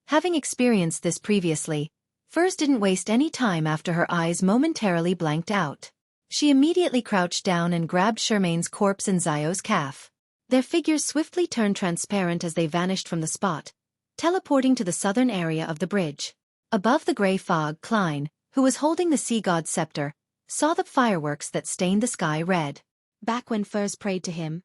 Having experienced this previously, Furs didn't waste any time after her eyes momentarily blanked out. She immediately crouched down and grabbed Charmaine's corpse and Zio's calf. Their figures swiftly turned transparent as they vanished from the spot, teleporting to the southern area of the bridge. Above the gray fog, Klein, who was holding the sea god's scepter, saw the fireworks that stained the sky red. Back when Furs prayed to him,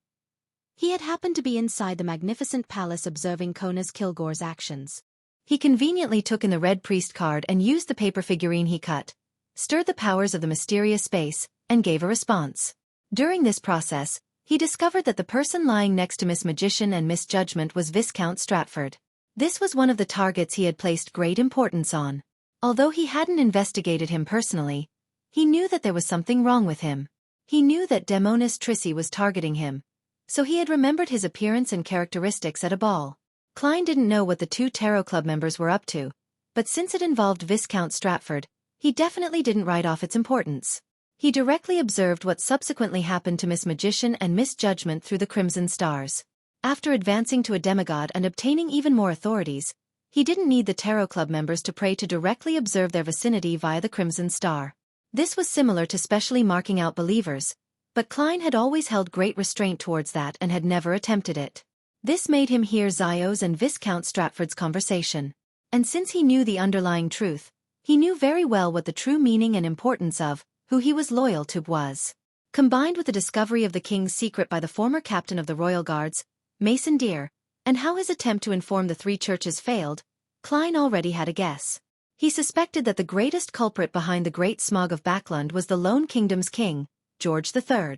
he had happened to be inside the magnificent palace observing Kona's Kilgore's actions. He conveniently took in the red priest card and used the paper figurine he cut, stirred the powers of the mysterious space, and gave a response. During this process, he discovered that the person lying next to Miss Magician and Miss Judgment was Viscount Stratford. This was one of the targets he had placed great importance on. Although he hadn't investigated him personally, he knew that there was something wrong with him. He knew that Demonis Trissy was targeting him, so he had remembered his appearance and characteristics at a ball. Klein didn't know what the 2 Tarot Club members were up to, but since it involved Viscount Stratford, he definitely didn't write off its importance. He directly observed what subsequently happened to Miss Magician and Miss Judgment through the Crimson Stars. After advancing to a demigod and obtaining even more authorities, he didn't need the Tarot Club members to pray to directly observe their vicinity via the Crimson Star. This was similar to specially marking out believers, but Klein had always held great restraint towards that and had never attempted it. This made him hear Zio's and Viscount Stratford's conversation. And since he knew the underlying truth, he knew very well what the true meaning and importance of who he was loyal to was. Combined with the discovery of the king's secret by the former captain of the Royal Guards, Mason Deer, and how his attempt to inform the three churches failed, Klein already had a guess. He suspected that the greatest culprit behind the Great Smog of Backland was the Lone Kingdom's king, George III.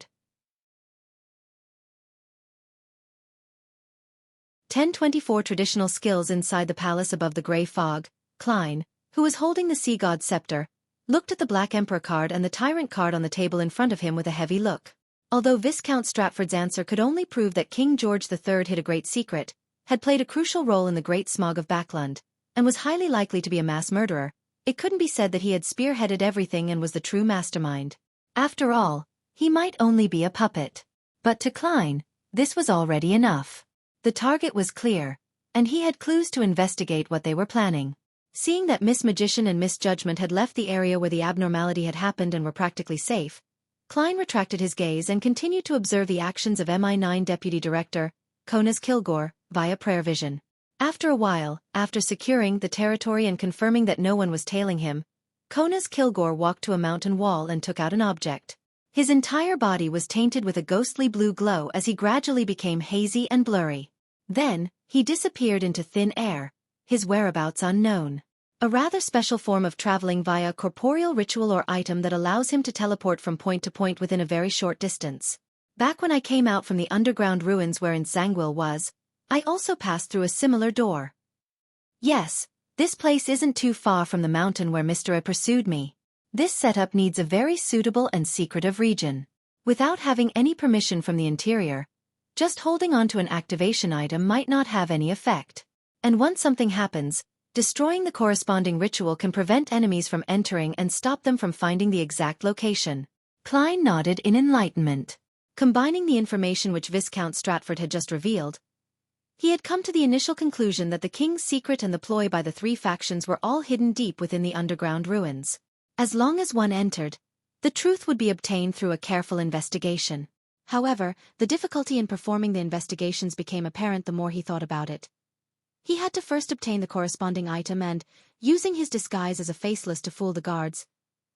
1024 Traditional skills inside the palace above the grey fog. Klein, who was holding the sea god's scepter, looked at the Black Emperor card and the Tyrant card on the table in front of him with a heavy look. Although Viscount Stratford's answer could only prove that King George III hid a great secret, had played a crucial role in the Great Smog of Backland, and was highly likely to be a mass murderer, it couldn't be said that he had spearheaded everything and was the true mastermind. After all, he might only be a puppet. But to Klein, this was already enough. The target was clear, and he had clues to investigate what they were planning. Seeing that Miss Magician and Miss Judgment had left the area where the abnormality had happened and were practically safe, Klein retracted his gaze and continued to observe the actions of MI9 Deputy Director, Konas Kilgore, via prayer vision. After a while, after securing the territory and confirming that no one was tailing him, Konas Kilgore walked to a mountain wall and took out an object. His entire body was tainted with a ghostly blue glow as he gradually became hazy and blurry. Then, he disappeared into thin air, his whereabouts unknown. A rather special form of traveling via corporeal ritual or item that allows him to teleport from point to point within a very short distance. Back when I came out from the underground ruins wherein Zangwill was, I also passed through a similar door. Yes, this place isn't too far from the mountain where Mr. A pursued me. This setup needs a very suitable and secretive region. Without having any permission from the interior, just holding onto an activation item might not have any effect. And once something happens, destroying the corresponding ritual can prevent enemies from entering and stop them from finding the exact location. Klein nodded in enlightenment. Combining the information which Viscount Stratford had just revealed, he had come to the initial conclusion that the king's secret and the ploy by the three factions were all hidden deep within the underground ruins. As long as one entered, the truth would be obtained through a careful investigation. However, the difficulty in performing the investigations became apparent the more he thought about it. He had to first obtain the corresponding item and, using his disguise as a faceless to fool the guards,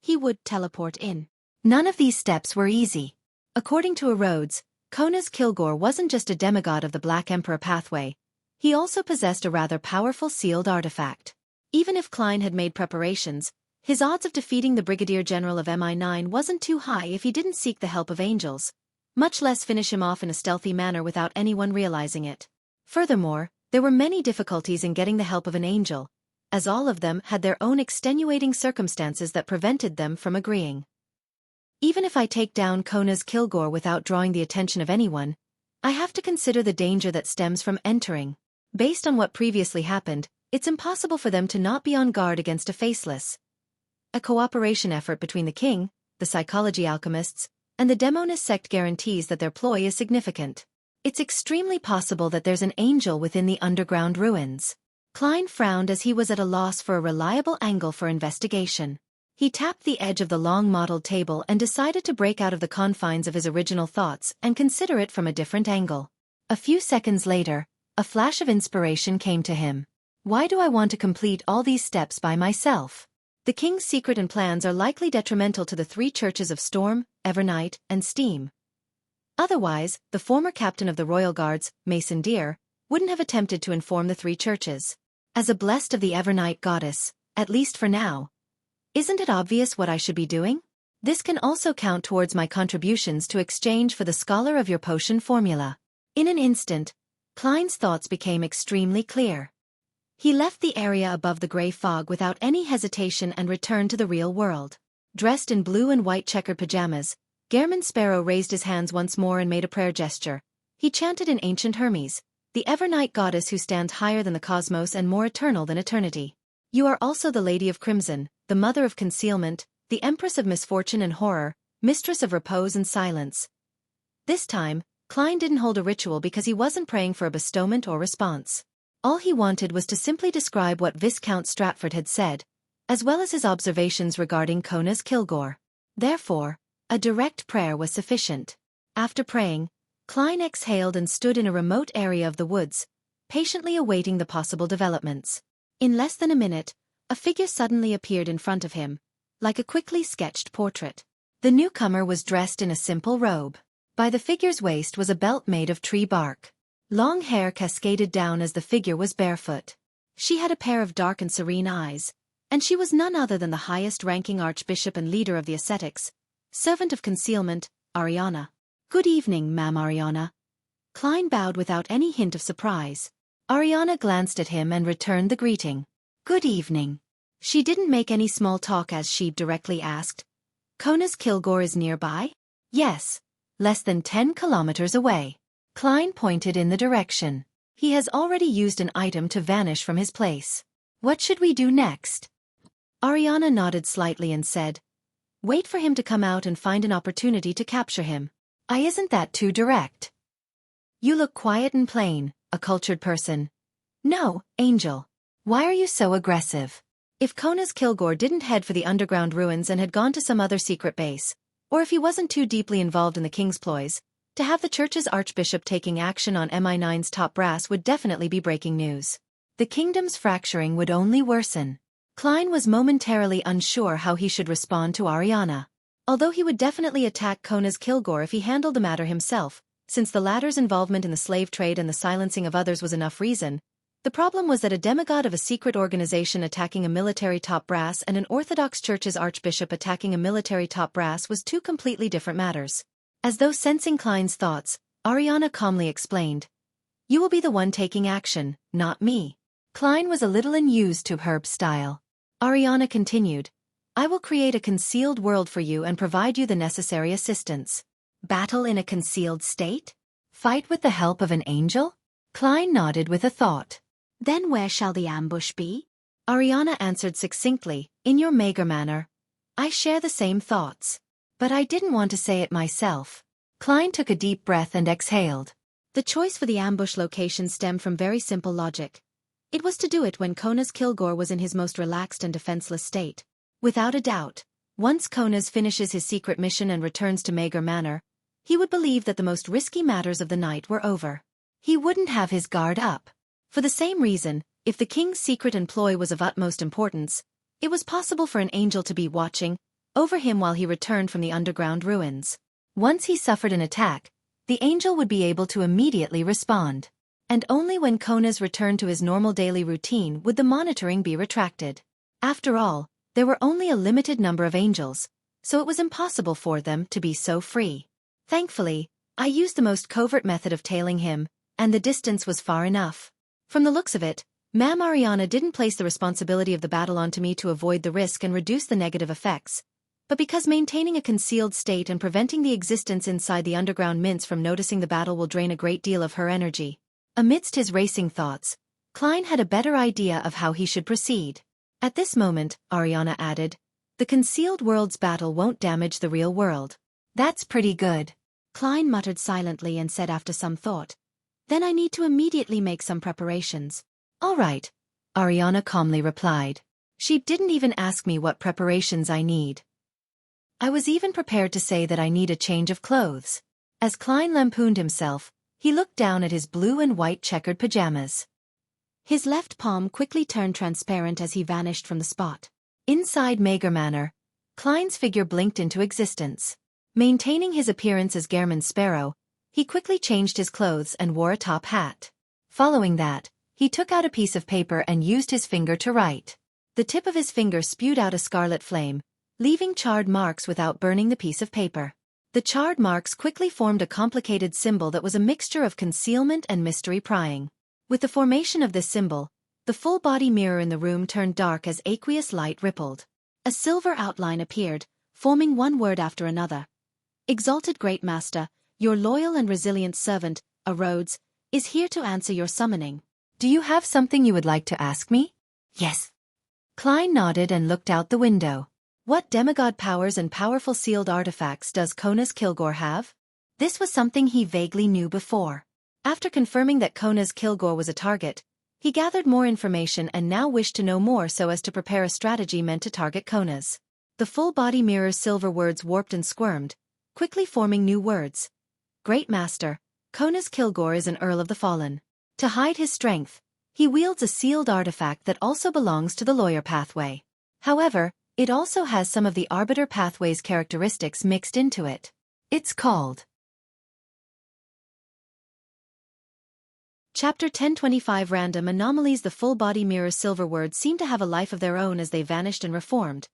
he would teleport in. None of these steps were easy. According to Rhodes, Konas Kilgore wasn't just a demigod of the Black Emperor pathway, he also possessed a rather powerful sealed artifact. Even if Klein had made preparations, his odds of defeating the Brigadier General of MI9 wasn't too high if he didn't seek the help of angels, much less finish him off in a stealthy manner without anyone realizing it. Furthermore, there were many difficulties in getting the help of an angel, as all of them had their own extenuating circumstances that prevented them from agreeing. Even if I take down Konas Kilgore without drawing the attention of anyone, I have to consider the danger that stems from entering. Based on what previously happened, it's impossible for them to not be on guard against a faceless. A cooperation effort between the king, the psychology alchemists, and the Demonist sect guarantees that their ploy is significant. It's extremely possible that there's an angel within the underground ruins. Klein frowned as he was at a loss for a reliable angle for investigation. He tapped the edge of the long mottled table and decided to break out of the confines of his original thoughts and consider it from a different angle. A few seconds later, a flash of inspiration came to him. Why do I want to complete all these steps by myself? The king's secret and plans are likely detrimental to the three churches of Storm, Evernight, and Steam. Otherwise, the former captain of the Royal Guards, Mason Deer, wouldn't have attempted to inform the three churches. As a blessed of the Evernight goddess, at least for now, isn't it obvious what I should be doing? This can also count towards my contributions to exchange for the Scholar of Your Potion formula. In an instant, Klein's thoughts became extremely clear. He left the area above the grey fog without any hesitation and returned to the real world. Dressed in blue and white checkered pajamas, Gehrman Sparrow raised his hands once more and made a prayer gesture. He chanted in ancient Hermes, the Evernight goddess who stands higher than the cosmos and more eternal than eternity. You are also the Lady of Crimson, the Mother of Concealment, the Empress of Misfortune and Horror, Mistress of Repose and Silence. This time, Klein didn't hold a ritual because he wasn't praying for a bestowment or response. All he wanted was to simply describe what Viscount Stratford had said, as well as his observations regarding Konas Kilgore. Therefore, a direct prayer was sufficient. After praying, Klein exhaled and stood in a remote area of the woods, patiently awaiting the possible developments. In less than a minute, a figure suddenly appeared in front of him, like a quickly sketched portrait. The newcomer was dressed in a simple robe. By the figure's waist was a belt made of tree bark. Long hair cascaded down as the figure was barefoot. She had a pair of dark and serene eyes, and she was none other than the highest-ranking archbishop and leader of the ascetics, servant of concealment, Ariana. "Good evening, Ma'am Ariana." Klein bowed without any hint of surprise. Ariana glanced at him and returned the greeting. "Good evening." She didn't make any small talk as she directly asked, "Kona's Kilgore is nearby?" "Yes, less than 10 kilometers away." Klein pointed in the direction. "He has already used an item to vanish from his place. What should we do next?" Ariana nodded slightly and said, "Wait for him to come out and find an opportunity to capture him." Isn't that too direct?" "You look quiet and plain, a cultured person." "No, Angel. Why are you so aggressive? If Kona's Kilgore didn't head for the underground ruins and had gone to some other secret base, or if he wasn't too deeply involved in the king's ploys, to have the church's archbishop taking action on MI9's top brass would definitely be breaking news. The kingdom's fracturing would only worsen." Klein was momentarily unsure how he should respond to Ariana. Although he would definitely attack Kona's Kilgore if he handled the matter himself, since the latter's involvement in the slave trade and the silencing of others was enough reason, the problem was that a demigod of a secret organization attacking a military top brass and an Orthodox church's archbishop attacking a military top brass was two completely different matters. As though sensing Klein's thoughts, Ariana calmly explained, "You will be the one taking action, not me." Klein was a little unused to Herb's style. Ariana continued, "I will create a concealed world for you and provide you the necessary assistance." "Battle in a concealed state? Fight with the help of an angel?" Klein nodded with a thought. "Then where shall the ambush be?" Ariana answered succinctly, "In your mager manner. I share the same thoughts. But I didn't want to say it myself." Klein took a deep breath and exhaled. The choice for the ambush location stemmed from very simple logic. It was to do it when Kona's Kilgore was in his most relaxed and defenseless state. Without a doubt, once Kona's finishes his secret mission and returns to Mager Manor, he would believe that the most risky matters of the night were over. He wouldn't have his guard up. For the same reason, if the king's secret employ was of utmost importance, it was possible for an angel to be watching over him while he returned from the underground ruins. Once he suffered an attack, the angel would be able to immediately respond. And only when Kona's returned to his normal daily routine would the monitoring be retracted. After all, there were only a limited number of angels, so it was impossible for them to be so free. Thankfully, I used the most covert method of tailing him, and the distance was far enough. From the looks of it, Ma'am Ariana didn't place the responsibility of the battle onto me to avoid the risk and reduce the negative effects, but because maintaining a concealed state and preventing the existence inside the underground mints from noticing the battle will drain a great deal of her energy. Amidst his racing thoughts, Klein had a better idea of how he should proceed. "At this moment," Ariana added, "the concealed world's battle won't damage the real world." "That's pretty good." Klein muttered silently and said after some thought, "Then I need to immediately make some preparations." "All right," Ariana calmly replied. She didn't even ask me what preparations I need. I was even prepared to say that I need a change of clothes. As Klein lampooned himself, he looked down at his blue and white checkered pajamas. His left palm quickly turned transparent as he vanished from the spot. Inside Mager Manor, Klein's figure blinked into existence. Maintaining his appearance as Gehrman Sparrow, he quickly changed his clothes and wore a top hat. Following that, he took out a piece of paper and used his finger to write. The tip of his finger spewed out a scarlet flame, leaving charred marks without burning the piece of paper. The charred marks quickly formed a complicated symbol that was a mixture of concealment and mystery prying. With the formation of this symbol, the full-body mirror in the room turned dark as aqueous light rippled. A silver outline appeared, forming one word after another. "Exalted Great Master, your loyal and resilient servant, a Rhodes, is here to answer your summoning." "Do you have something you would like to ask me?" "Yes." Klein nodded and looked out the window. What demigod powers and powerful sealed artifacts does Kona's Kilgore have? This was something he vaguely knew before. After confirming that Kona's Kilgore was a target, he gathered more information and now wished to know more so as to prepare a strategy meant to target Kona's. The full body mirror's silver words warped and squirmed, quickly forming new words. Great Master, Konas Kilgore is an Earl of the Fallen. To hide his strength, he wields a sealed artifact that also belongs to the lawyer pathway. However, it also has some of the arbiter pathway's characteristics mixed into it. It's called Chapter 1025 Random Anomalies. The full-body mirror's silver words seem to have a life of their own as they vanished and reformed.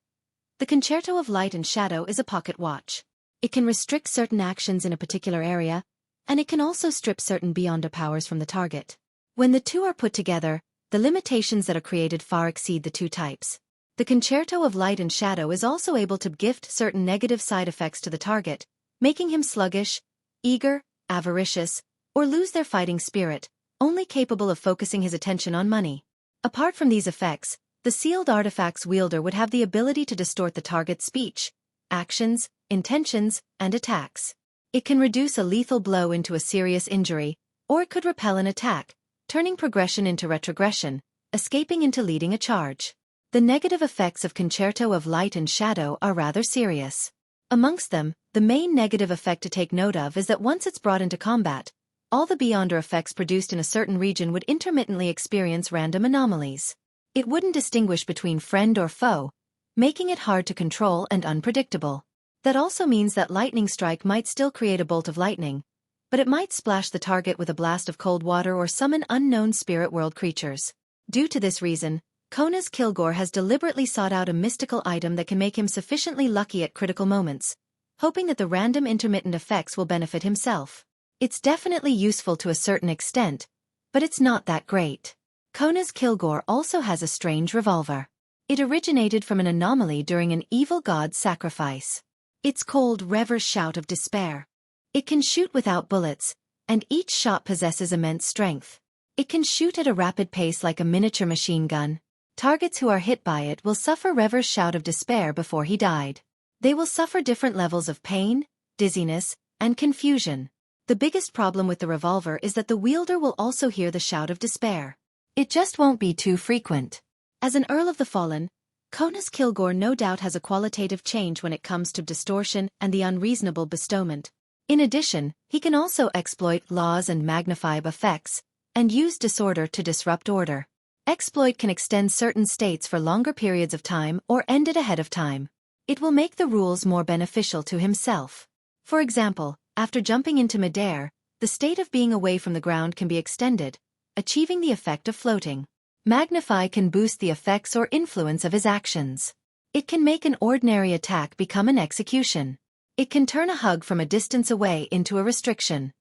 The concerto of light and shadow is a pocket watch. It can restrict certain actions in a particular area, and it can also strip certain beyonder powers from the target. When the two are put together, the limitations that are created far exceed the two types. The concerto of light and shadow is also able to gift certain negative side effects to the target, making him sluggish, eager, avaricious, or lose their fighting spirit, only capable of focusing his attention on money. Apart from these effects, the sealed artifact's wielder would have the ability to distort the target's speech, actions, intentions, and attacks. It can reduce a lethal blow into a serious injury, or it could repel an attack, turning progression into retrogression, escaping into leading a charge. The negative effects of Concerto of Light and Shadow are rather serious. Amongst them, the main negative effect to take note of is that once it's brought into combat, all the beyonder effects produced in a certain region would intermittently experience random anomalies. It wouldn't distinguish between friend or foe, making it hard to control and unpredictable. That also means that lightning strike might still create a bolt of lightning, but it might splash the target with a blast of cold water or summon unknown spirit world creatures. Due to this reason, Konas Kilgore has deliberately sought out a mystical item that can make him sufficiently lucky at critical moments, hoping that the random intermittent effects will benefit himself. It's definitely useful to a certain extent, but it's not that great. Konas Kilgore also has a strange revolver. It originated from an anomaly during an evil god's sacrifice. It's called Rever's Shout of Despair. It can shoot without bullets, and each shot possesses immense strength. It can shoot at a rapid pace like a miniature machine gun. Targets who are hit by it will suffer Rever's Shout of Despair before he died. They will suffer different levels of pain, dizziness, and confusion. The biggest problem with the revolver is that the wielder will also hear the shout of despair. It just won't be too frequent. As an Earl of the Fallen, Konas Kilgore no doubt has a qualitative change when it comes to distortion and the unreasonable bestowment. In addition, he can also exploit laws and magnify effects, and use disorder to disrupt order. Exploit can extend certain states for longer periods of time or end it ahead of time. It will make the rules more beneficial to himself. For example, after jumping into midair, the state of being away from the ground can be extended, achieving the effect of floating. Magnify can boost the effects or influence of his actions. It can make an ordinary attack become an execution. It can turn a hug from a distance away into a restriction.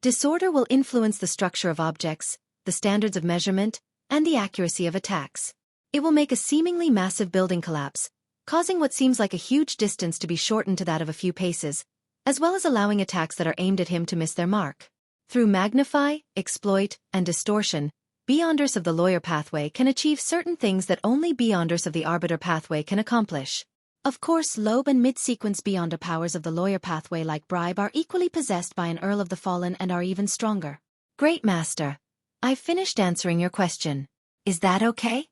Disorder will influence the structure of objects, the standards of measurement, and the accuracy of attacks. It will make a seemingly massive building collapse, causing what seems like a huge distance to be shortened to that of a few paces, as well as allowing attacks that are aimed at him to miss their mark. Through magnify, exploit, and distortion, beyonders of the lawyer pathway can achieve certain things that only beyonders of the arbiter pathway can accomplish. Of course, lobe and mid-sequence beyonder powers of the lawyer pathway like bribe are equally possessed by an Earl of the Fallen and are even stronger. Great Master, I've finished answering your question. Is that okay?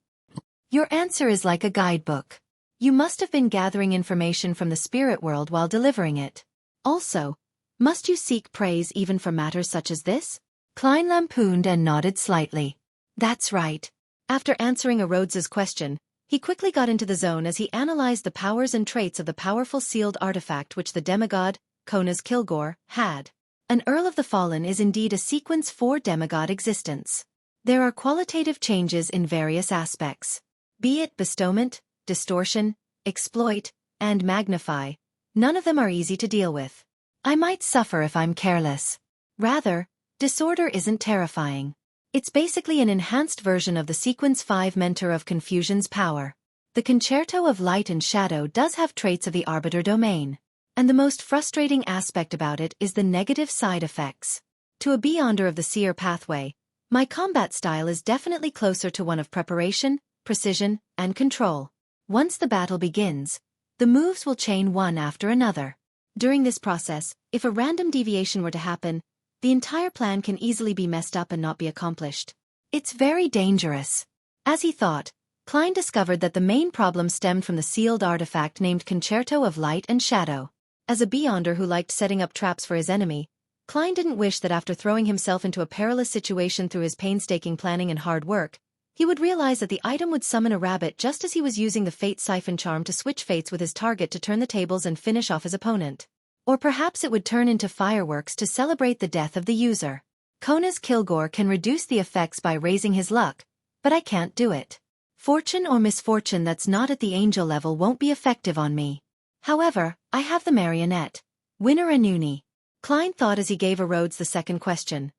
Your answer is like a guidebook. You must have been gathering information from the spirit world while delivering it. Also, must you seek praise even for matters such as this? Klein lampooned and nodded slightly. That's right. After answering Rhodes's question, he quickly got into the zone as he analyzed the powers and traits of the powerful sealed artifact which the demigod, Konas Kilgore, had. An Earl of the Fallen is indeed a sequence 4 demigod existence. There are qualitative changes in various aspects. Be it bestowment, distortion, exploit, and magnify, none of them are easy to deal with. I might suffer if I'm careless. Rather, disorder isn't terrifying. It's basically an enhanced version of the Sequence 5 Mentor of Confusion's power. The Concerto of Light and Shadow does have traits of the Arbiter domain. And the most frustrating aspect about it is the negative side effects. To a beyonder of the Seer pathway, my combat style is definitely closer to one of preparation, precision, and control. Once the battle begins, the moves will chain one after another. During this process, if a random deviation were to happen, the entire plan can easily be messed up and not be accomplished. It's very dangerous. As he thought, Klein discovered that the main problem stemmed from the sealed artifact named Concerto of Light and Shadow. As a beyonder who liked setting up traps for his enemy, Klein didn't wish that after throwing himself into a perilous situation through his painstaking planning and hard work, he would realize that the item would summon a rabbit just as he was using the Fate Siphon charm to switch fates with his target to turn the tables and finish off his opponent. Or perhaps it would turn into fireworks to celebrate the death of the user. Kona's Kilgore can reduce the effects by raising his luck, but I can't do it. Fortune or misfortune that's not at the angel level won't be effective on me. However, I have the marionette. Winner Anuni. Klein thought as he gave a Rhodes the second question.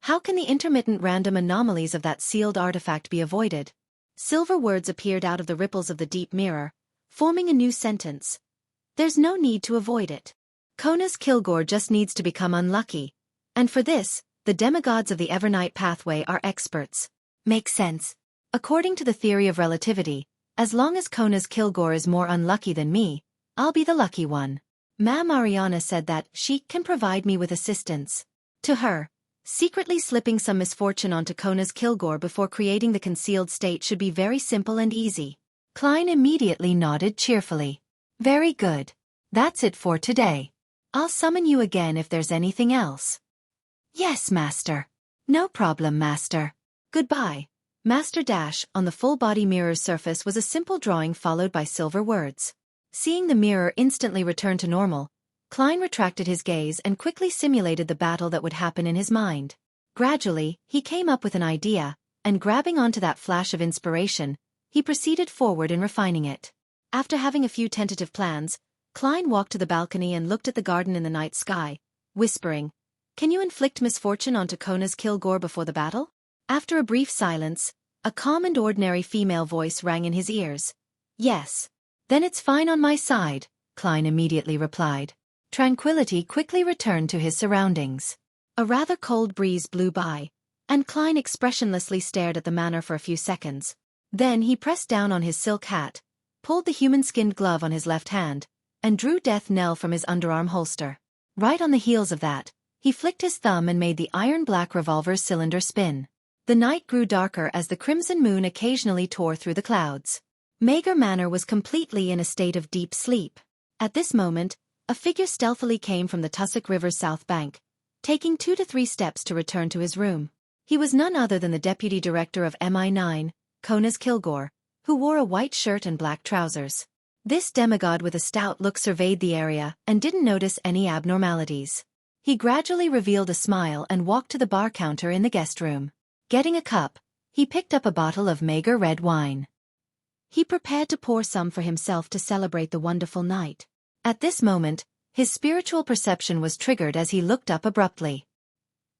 How can the intermittent random anomalies of that sealed artifact be avoided? Silver words appeared out of the ripples of the deep mirror, forming a new sentence. There's no need to avoid it. Kona's Kilgore just needs to become unlucky. And for this, the demigods of the Evernight pathway are experts. Makes sense. According to the theory of relativity, as long as Kona's Kilgore is more unlucky than me, I'll be the lucky one. Ma Mariana said that she can provide me with assistance. To her, secretly slipping some misfortune onto Kona's Kilgore before creating the concealed state should be very simple and easy. Klein immediately nodded cheerfully. Very good. That's it for today. I'll summon you again if there's anything else. Yes, Master. No problem, Master. Goodbye. Master Dash on the full-body mirror's surface was a simple drawing followed by silver words. Seeing the mirror instantly return to normal, Klein retracted his gaze and quickly simulated the battle that would happen in his mind. Gradually, he came up with an idea, and grabbing onto that flash of inspiration, he proceeded forward in refining it. After having a few tentative plans, Klein walked to the balcony and looked at the garden in the night sky, whispering, "Can you inflict misfortune onto Kona's Kilgore before the battle?" After a brief silence, a calm and ordinary female voice rang in his ears. "Yes. Then it's fine on my side," Klein immediately replied. Tranquility quickly returned to his surroundings. A rather cold breeze blew by, and Klein expressionlessly stared at the manor for a few seconds. Then he pressed down on his silk hat, pulled the human-skinned glove on his left hand, and drew Death Knell from his underarm holster. Right on the heels of that, he flicked his thumb and made the iron-black revolver's cylinder spin. The night grew darker as the crimson moon occasionally tore through the clouds. Mager Manor was completely in a state of deep sleep. At this moment, a figure stealthily came from the Tussock River's south bank, taking 2 to 3 steps to return to his room. He was none other than the deputy director of MI9, Kona's Kilgore, who wore a white shirt and black trousers. This demigod with a stout look surveyed the area and didn't notice any abnormalities. He gradually revealed a smile and walked to the bar counter in the guest room. Getting a cup, he picked up a bottle of mager red wine. He prepared to pour some for himself to celebrate the wonderful night. At this moment, his spiritual perception was triggered as he looked up abruptly.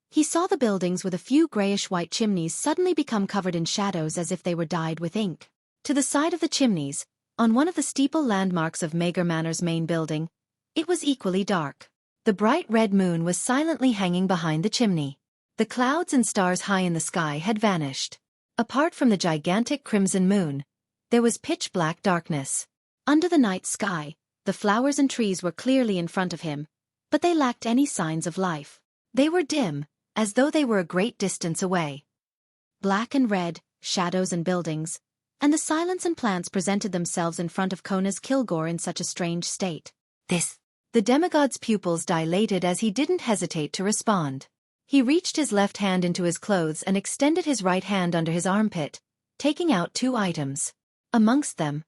He saw the buildings with a few grayish-white chimneys suddenly become covered in shadows as if they were dyed with ink. To the side of the chimneys, on one of the steeple landmarks of Mager Manor's main building, it was equally dark. The bright red moon was silently hanging behind the chimney. The clouds and stars high in the sky had vanished. Apart from the gigantic crimson moon, there was pitch-black darkness. Under the night sky, the flowers and trees were clearly in front of him, but they lacked any signs of life. They were dim, as though they were a great distance away. Black and red, shadows and buildings, and the silence and plants presented themselves in front of Kona's Kilgore in such a strange state. The demigod's pupils dilated as he didn't hesitate to respond. He reached his left hand into his clothes and extended his right hand under his armpit, taking out 2 items. Amongst them,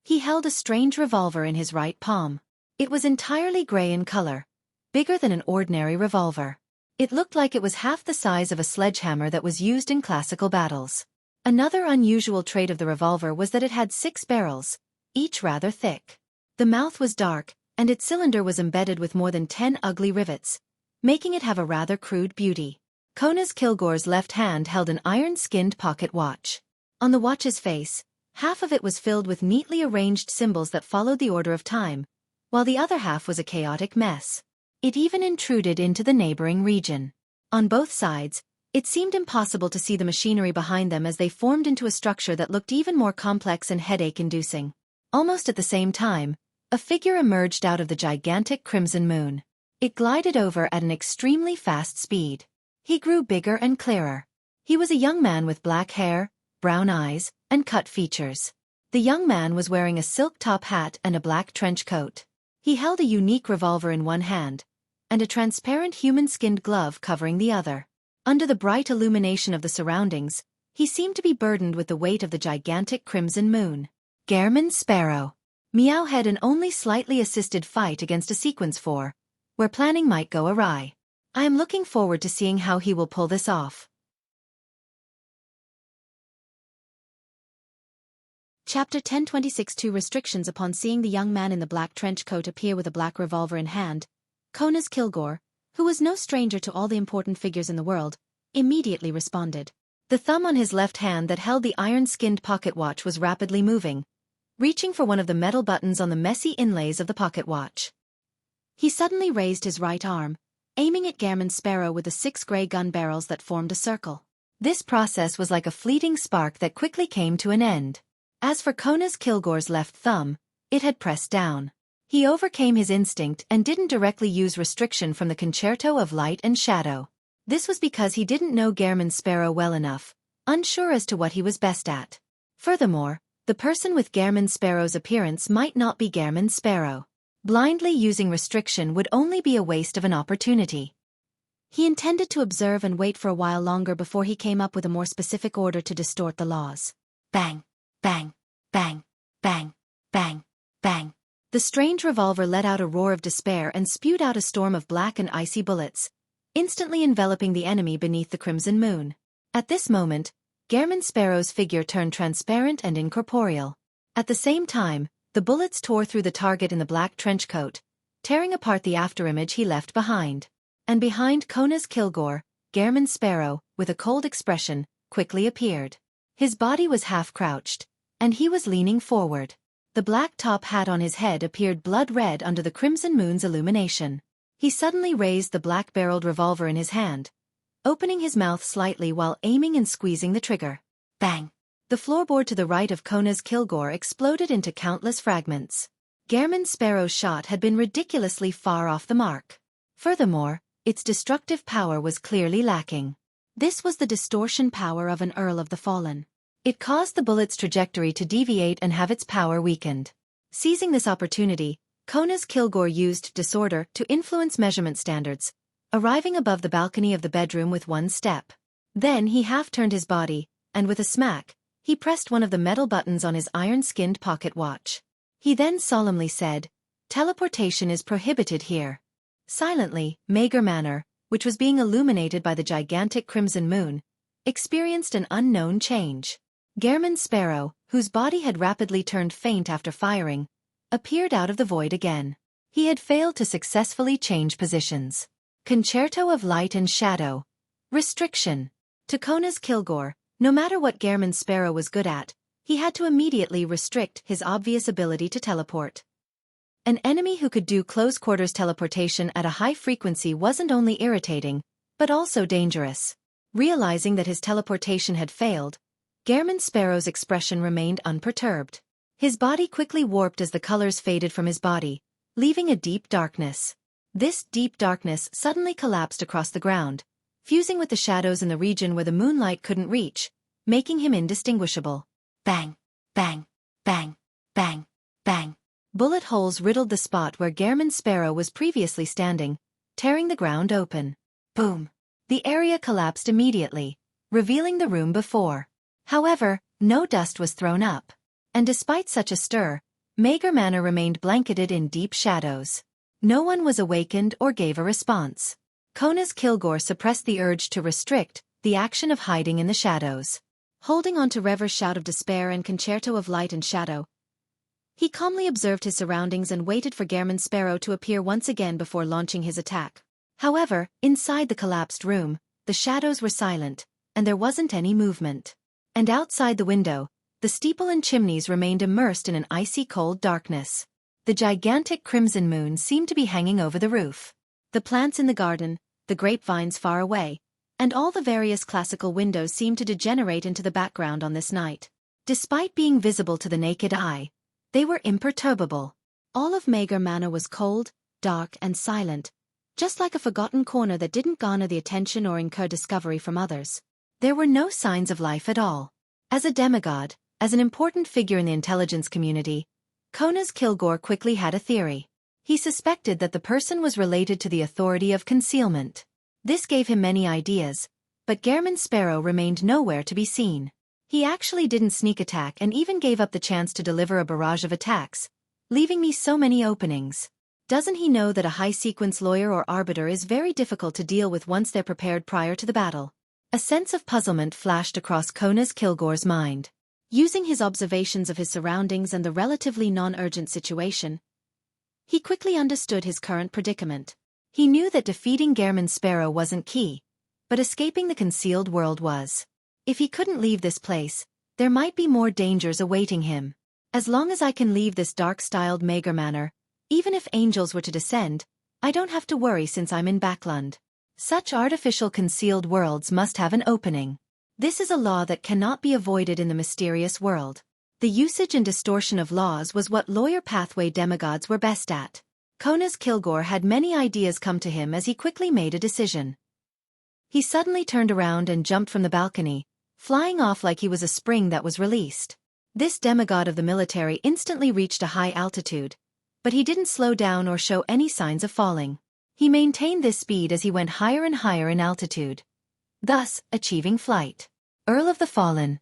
he held a strange revolver in his right palm. It was entirely gray in color, bigger than an ordinary revolver. It looked like it was half the size of a sledgehammer that was used in classical battles. Another unusual trait of the revolver was that it had 6 barrels, each rather thick. The mouth was dark, and its cylinder was embedded with more than 10 ugly rivets, making it have a rather crude beauty. Kona's Kilgore's left hand held an iron-skinned pocket watch. On the watch's face, half of it was filled with neatly arranged symbols that followed the order of time, while the other half was a chaotic mess. It even intruded into the neighboring region. On both sides, it seemed impossible to see the machinery behind them as they formed into a structure that looked even more complex and headache-inducing. Almost at the same time, a figure emerged out of the gigantic crimson moon. It glided over at an extremely fast speed. He grew bigger and clearer. He was a young man with black hair, brown eyes, and cut features. The young man was wearing a silk top hat and a black trench coat. He held a unique revolver in one hand, and a transparent human-skinned glove covering the other. Under the bright illumination of the surroundings, he seemed to be burdened with the weight of the gigantic crimson moon. Gehrman Sparrow. Meow had an only slightly assisted fight against a sequence 4, where planning might go awry. I am looking forward to seeing how he will pull this off. Chapter 1026. 2 Restrictions. Upon seeing the young man in the black trench coat appear with a black revolver in hand, Konas Kilgore, who was no stranger to all the important figures in the world, immediately responded. The thumb on his left hand that held the iron-skinned pocket watch was rapidly moving, reaching for one of the metal buttons on the messy inlays of the pocket watch. He suddenly raised his right arm, aiming at Gehrman Sparrow with the 6 gray gun barrels that formed a circle. This process was like a fleeting spark that quickly came to an end. As for Konas Kilgore's left thumb, it had pressed down. He overcame his instinct and didn't directly use restriction from the Concerto of Light and Shadow. This was because he didn't know Gehrman Sparrow well enough, unsure as to what he was best at. Furthermore, the person with Gehrman Sparrow's appearance might not be Gehrman Sparrow. Blindly using restriction would only be a waste of an opportunity. He intended to observe and wait for a while longer before he came up with a more specific order to distort the laws. Bang! Bang! Bang! Bang! Bang! Bang! The strange revolver let out a roar of despair and spewed out a storm of black and icy bullets, instantly enveloping the enemy beneath the crimson moon. At this moment, Gehrman Sparrow's figure turned transparent and incorporeal. At the same time, the bullets tore through the target in the black trench coat, tearing apart the afterimage he left behind. And behind Konas Kilgore, Gehrman Sparrow, with a cold expression, quickly appeared. His body was half-crouched, and he was leaning forward. The black top hat on his head appeared blood-red under the crimson moon's illumination. He suddenly raised the black-barreled revolver in his hand, opening his mouth slightly while aiming and squeezing the trigger. Bang! The floorboard to the right of Konas Kilgore exploded into countless fragments. Gehrman Sparrow's shot had been ridiculously far off the mark. Furthermore, its destructive power was clearly lacking. This was the distortion power of an Earl of the Fallen. It caused the bullet's trajectory to deviate and have its power weakened. Seizing this opportunity, Konas Kilgore used disorder to influence measurement standards, arriving above the balcony of the bedroom with one step. Then he half-turned his body, and with a smack, he pressed one of the metal buttons on his iron-skinned pocket watch. He then solemnly said, "Teleportation is prohibited here." Silently, Mager Manor, which was being illuminated by the gigantic crimson moon, experienced an unknown change. Gehrman Sparrow, whose body had rapidly turned faint after firing, appeared out of the void again. He had failed to successfully change positions. Concerto of Light and Shadow. Restriction. To Konas Kilgore, no matter what Gehrman Sparrow was good at, he had to immediately restrict his obvious ability to teleport. An enemy who could do close-quarters teleportation at a high frequency wasn't only irritating, but also dangerous. Realizing that his teleportation had failed, Gehrman Sparrow's expression remained unperturbed. His body quickly warped as the colors faded from his body, leaving a deep darkness. This deep darkness suddenly collapsed across the ground, fusing with the shadows in the region where the moonlight couldn't reach, making him indistinguishable. Bang! Bang! Bang! Bang! Bang! Bullet holes riddled the spot where Gehrman Sparrow was previously standing, tearing the ground open. Boom! The area collapsed immediately, revealing the room before. However, no dust was thrown up. And despite such a stir, Mager Manor remained blanketed in deep shadows. No one was awakened or gave a response. Konas Kilgore suppressed the urge to restrict the action of hiding in the shadows. Holding on to Rever's shout of despair and Concerto of Light and Shadow, he calmly observed his surroundings and waited for Gehrman Sparrow to appear once again before launching his attack. However, inside the collapsed room, the shadows were silent, and there wasn't any movement. And outside the window, the steeple and chimneys remained immersed in an icy cold darkness. The gigantic crimson moon seemed to be hanging over the roof. The plants in the garden, the grapevines far away, and all the various classical windows seemed to degenerate into the background on this night. Despite being visible to the naked eye, they were imperturbable. All of Mager Manor was cold, dark, and silent, just like a forgotten corner that didn't garner the attention or incur discovery from others. There were no signs of life at all. As a demigod, As an important figure in the intelligence community, Konas Kilgore quickly had a theory. He suspected that the person was related to the authority of concealment. This gave him many ideas, but Gehrman Sparrow remained nowhere to be seen. He actually didn't sneak attack and even gave up the chance to deliver a barrage of attacks, leaving me so many openings. Doesn't he know that a high-sequence lawyer or arbiter is very difficult to deal with once they're prepared prior to the battle? A sense of puzzlement flashed across Konas Kilgore's mind. Using his observations of his surroundings and the relatively non-urgent situation, he quickly understood his current predicament. He knew that defeating Gehrman Sparrow wasn't key, but escaping the concealed world was. If he couldn't leave this place, there might be more dangers awaiting him. As long as I can leave this dark-styled Mager Manor, even if angels were to descend, I don't have to worry since I'm in Backland. Such artificial concealed worlds must have an opening. This is a law that cannot be avoided in the mysterious world. The usage and distortion of laws was what lawyer pathway demigods were best at. Konas Kilgore had many ideas come to him as he quickly made a decision. He suddenly turned around and jumped from the balcony, flying off like he was a spring that was released. This demigod of the military instantly reached a high altitude, but he didn't slow down or show any signs of falling. He maintained this speed as he went higher and higher in altitude, thus achieving flight. Earl of the Fallen.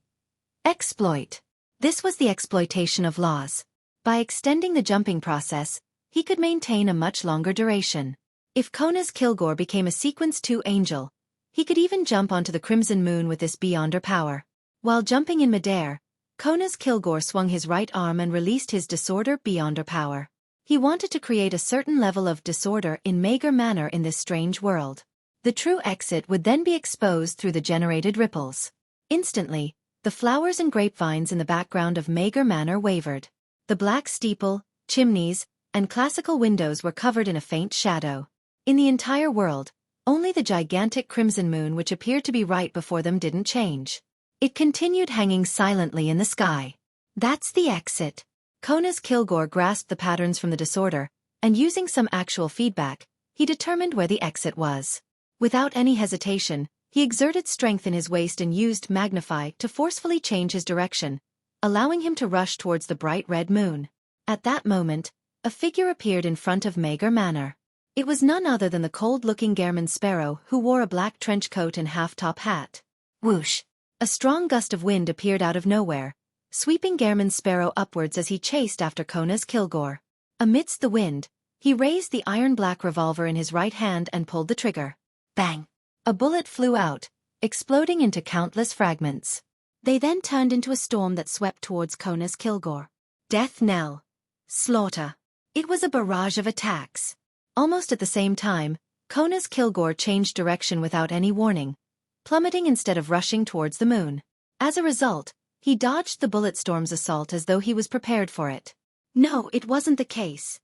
Exploit. This was the exploitation of laws. By extending the jumping process, he could maintain a much longer duration. If Konas Kilgore became a Sequence 2 angel, he could even jump onto the Crimson Moon with this beyonder power. While jumping in midair, Konas Kilgore swung his right arm and released his disorder beyonder power. He wanted to create a certain level of disorder in Mager Manor in this strange world. The true exit would then be exposed through the generated ripples. Instantly, the flowers and grapevines in the background of Mager Manor wavered. The black steeple, chimneys, and classical windows were covered in a faint shadow. In the entire world, only the gigantic Crimson Moon which appeared to be right before them didn't change. It continued hanging silently in the sky. That's the exit. Konas Kilgore grasped the patterns from the disorder, and using some actual feedback, he determined where the exit was. Without any hesitation, he exerted strength in his waist and used Magnify to forcefully change his direction, allowing him to rush towards the bright red moon. At that moment, a figure appeared in front of Mager Manor. It was none other than the cold-looking Gehrman Sparrow who wore a black trench coat and half-top hat. Whoosh! A strong gust of wind appeared out of nowhere, sweeping Gehrman Sparrow upwards as he chased after Konas Kilgore. Amidst the wind, he raised the iron-black revolver in his right hand and pulled the trigger. Bang! A bullet flew out, exploding into countless fragments. They then turned into a storm that swept towards Konas Kilgore. Death knell. Slaughter. It was a barrage of attacks. Almost at the same time, Konas Kilgore changed direction without any warning, plummeting instead of rushing towards the moon. As a result, he dodged the bullet storm's assault as though he was prepared for it. No, it wasn't the case.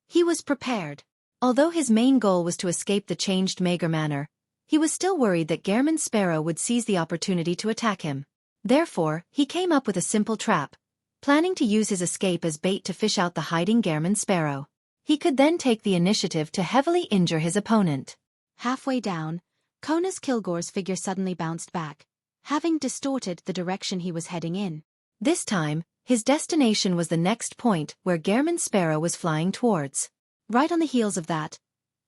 He was prepared. Although his main goal was to escape the changed Mager Manor, he was still worried that Gehrman Sparrow would seize the opportunity to attack him. Therefore, he came up with a simple trap, planning to use his escape as bait to fish out the hiding Gehrman Sparrow. He could then take the initiative to heavily injure his opponent. Halfway down, Konas Kilgore's figure suddenly bounced back, having distorted the direction he was heading in. This time, his destination was the next point where Gehrman Sparrow was flying towards. Right on the heels of that,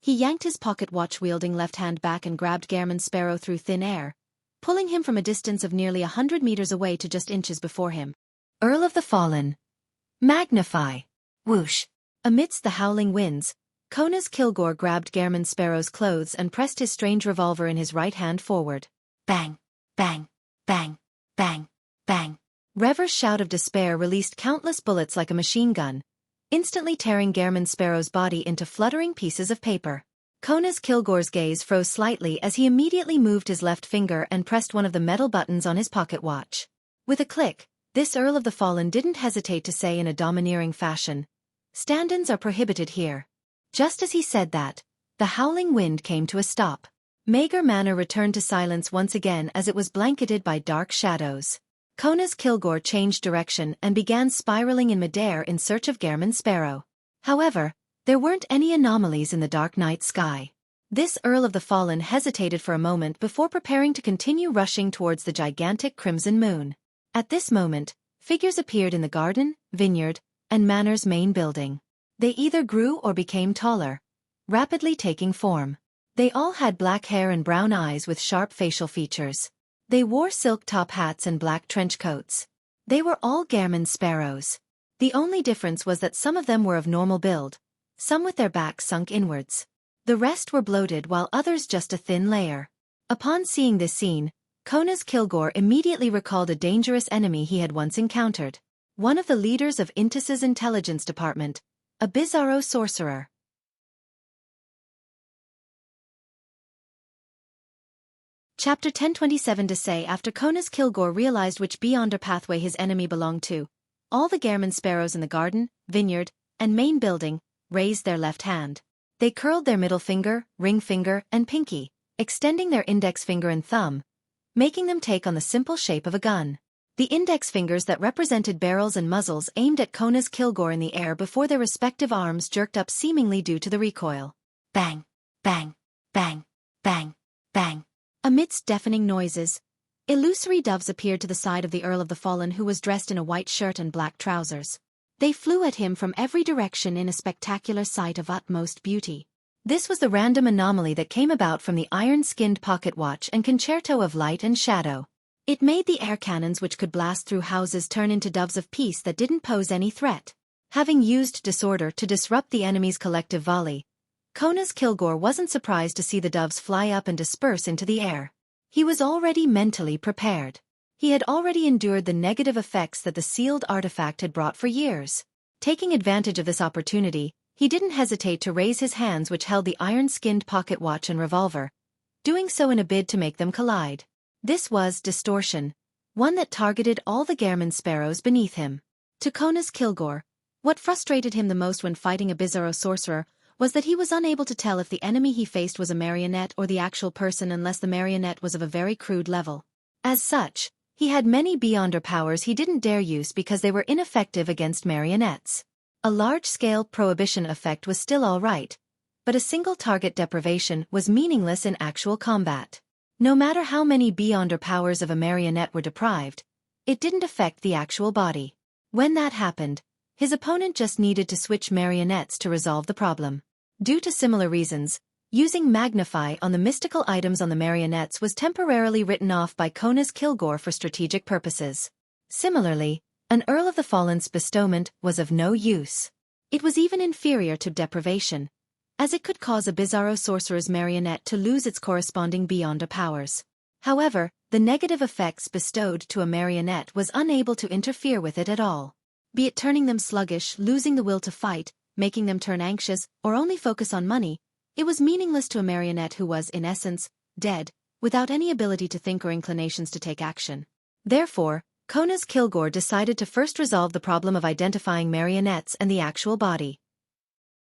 he yanked his pocket watch-wielding left hand back and grabbed Gehrman Sparrow through thin air, pulling him from a distance of nearly 100 meters away to just inches before him. Earl of the Fallen. Magnify. Whoosh. Amidst the howling winds, Konas Kilgore grabbed Gehrman Sparrow's clothes and pressed his strange revolver in his right hand forward. Bang, bang, bang, bang, bang. Rever's shout of despair released countless bullets like a machine gun, instantly tearing Gehrman Sparrow's body into fluttering pieces of paper. Konas Kilgore's gaze froze slightly as he immediately moved his left finger and pressed one of the metal buttons on his pocket watch. With a click, this Earl of the Fallen didn't hesitate to say in a domineering fashion, "Stand-ins are prohibited here." Just as he said that, the howling wind came to a stop. Mager Manor returned to silence once again as it was blanketed by dark shadows. Konas Kilgore changed direction and began spiraling in midair in search of Gehrman Sparrow. However, there weren't any anomalies in the dark night sky. This Earl of the Fallen hesitated for a moment before preparing to continue rushing towards the gigantic Crimson Moon. At this moment, Figures appeared in the garden, vineyard, and manor's main building. They either grew or became taller, rapidly taking form. They all had black hair and brown eyes with sharp facial features. They wore silk top hats and black trench coats. They were all Gairman sparrows. The only difference was that some of them were of normal build, some with their backs sunk inwards. The rest were bloated while others just a thin layer. Upon seeing this scene, Konas Kilgore immediately recalled a dangerous enemy he had once encountered. One of the leaders of Intis's intelligence department, a bizarro sorcerer. Chapter 1027 to say after Konas Kilgore realized which beyonder pathway his enemy belonged to, all the Gairman sparrows in the garden, vineyard, and main building raised their left hand. They curled their middle finger, ring finger, and pinky, extending their index finger and thumb, making them take on the simple shape of a gun. The index fingers that represented barrels and muzzles aimed at Konas Kilgore in the air before their respective arms jerked up seemingly due to the recoil. Bang, bang, bang, bang, bang. Amidst deafening noises, illusory doves appeared to the side of the Earl of the Fallen, who was dressed in a white shirt and black trousers. They flew at him from every direction in a spectacular sight of utmost beauty. This was the random anomaly that came about from the iron-skinned pocket watch and concerto of light and shadow. It made the air cannons which could blast through houses turn into doves of peace that didn't pose any threat. Having used disorder to disrupt the enemy's collective volley, Konas Kilgore wasn't surprised to see the doves fly up and disperse into the air. He was already mentally prepared. He had already endured the negative effects that the sealed artifact had brought for years. Taking advantage of this opportunity, he didn't hesitate to raise his hands which held the iron-skinned pocket watch and revolver, doing so in a bid to make them collide. This was distortion, one that targeted all the Gairman sparrows beneath him. To Konas Kilgore, what frustrated him the most when fighting a bizarro sorcerer was that he was unable to tell if the enemy he faced was a marionette or the actual person unless the marionette was of a very crude level. As such, he had many beyonder powers he didn't dare use because they were ineffective against marionettes. A large-scale prohibition effect was still all right, but a single target deprivation was meaningless in actual combat. No matter how many beyonder powers of a marionette were deprived, it didn't affect the actual body. When that happened, his opponent just needed to switch marionettes to resolve the problem. Due to similar reasons, using Magnify on the mystical items on the marionettes was temporarily written off by Konas Kilgore for strategic purposes. Similarly, an Earl of the Fallen's bestowment was of no use. It was even inferior to deprivation, as it could cause a bizarro sorcerer's marionette to lose its corresponding beyonder powers. However, the negative effects bestowed to a marionette was unable to interfere with it at all. Be it turning them sluggish, losing the will to fight, making them turn anxious, or only focus on money, it was meaningless to a marionette who was, in essence, dead, without any ability to think or inclinations to take action. Therefore, Konas Kilgore decided to first resolve the problem of identifying marionettes and the actual body.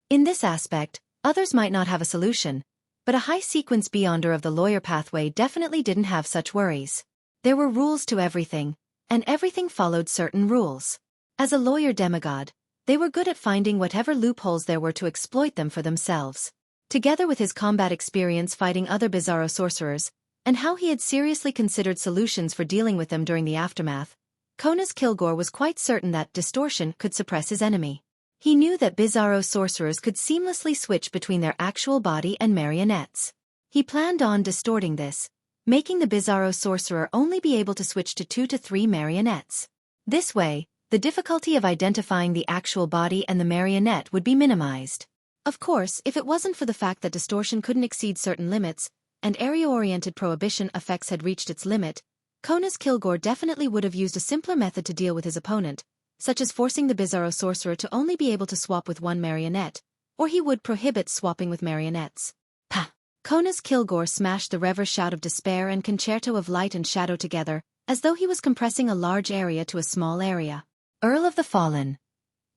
In this aspect, others might not have a solution, but a high-sequence beyonder of the lawyer pathway definitely didn't have such worries. There were rules to everything, and everything followed certain rules. As a lawyer demigod, they were good at finding whatever loopholes there were to exploit them for themselves. Together with his combat experience fighting other bizarro sorcerers, and how he had seriously considered solutions for dealing with them during the aftermath, Konas Kilgore was quite certain that distortion could suppress his enemy. He knew that bizarro sorcerers could seamlessly switch between their actual body and marionettes. He planned on distorting this, making the bizarro sorcerer only be able to switch to 2 to 3 marionettes. This way, the difficulty of identifying the actual body and the marionette would be minimized. Of course, if it wasn't for the fact that distortion couldn't exceed certain limits, and area-oriented prohibition effects had reached its limit, Konas Kilgore definitely would have used a simpler method to deal with his opponent, such as forcing the bizarro sorcerer to only be able to swap with one marionette, or he would prohibit swapping with marionettes. Pah! Konas Kilgore smashed the Rever shout of despair and concerto of light and shadow together, as though he was compressing a large area to a small area. Earl of the Fallen.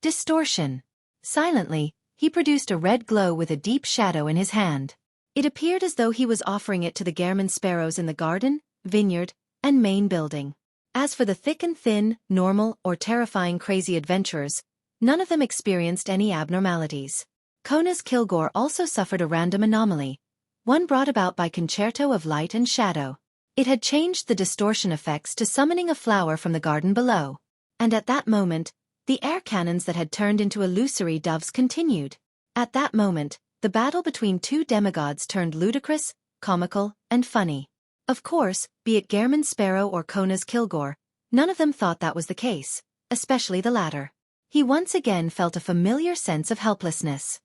Distortion. Silently, he produced a red glow with a deep shadow in his hand. It appeared as though he was offering it to the Gairman sparrows in the garden, vineyard, and main building. As for the thick and thin, normal, or terrifying crazy adventurers, none of them experienced any abnormalities. Konas Kilgore also suffered a random anomaly, one brought about by concerto of light and shadow. It had changed the distortion effects to summoning a flower from the garden below. And at that moment, the air cannons that had turned into illusory doves continued. At that moment, the battle between two demigods turned ludicrous, comical, and funny. Of course, be it Gehrman's Sparrow or Kona's Kilgore, none of them thought that was the case, especially the latter. He once again felt a familiar sense of helplessness.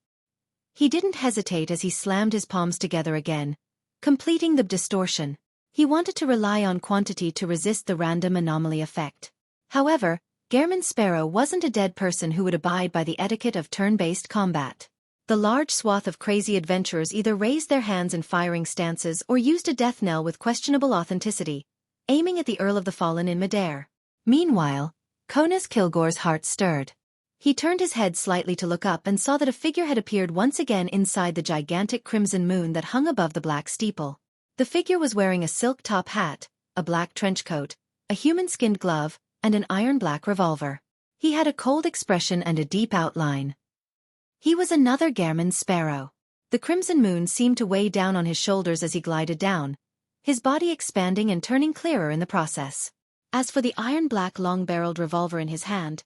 He didn't hesitate as he slammed his palms together again, completing the distortion. He wanted to rely on quantity to resist the random anomaly effect. However, Gehrman's Sparrow wasn't a dead person who would abide by the etiquette of turn-based combat. The large swath of crazy adventurers either raised their hands in firing stances or used a death knell with questionable authenticity, aiming at the Earl of the Fallen in midair. Meanwhile, Kona's Kilgore's heart stirred. He turned his head slightly to look up and saw that a figure had appeared once again inside the gigantic crimson moon that hung above the black steeple. The figure was wearing a silk top hat, a black trench coat, a human-skinned glove, and an iron-black revolver. He had a cold expression and a deep outline. He was another Gehrman's Sparrow. The crimson moon seemed to weigh down on his shoulders as he glided down, his body expanding and turning clearer in the process. As for the iron-black long-barreled revolver in his hand,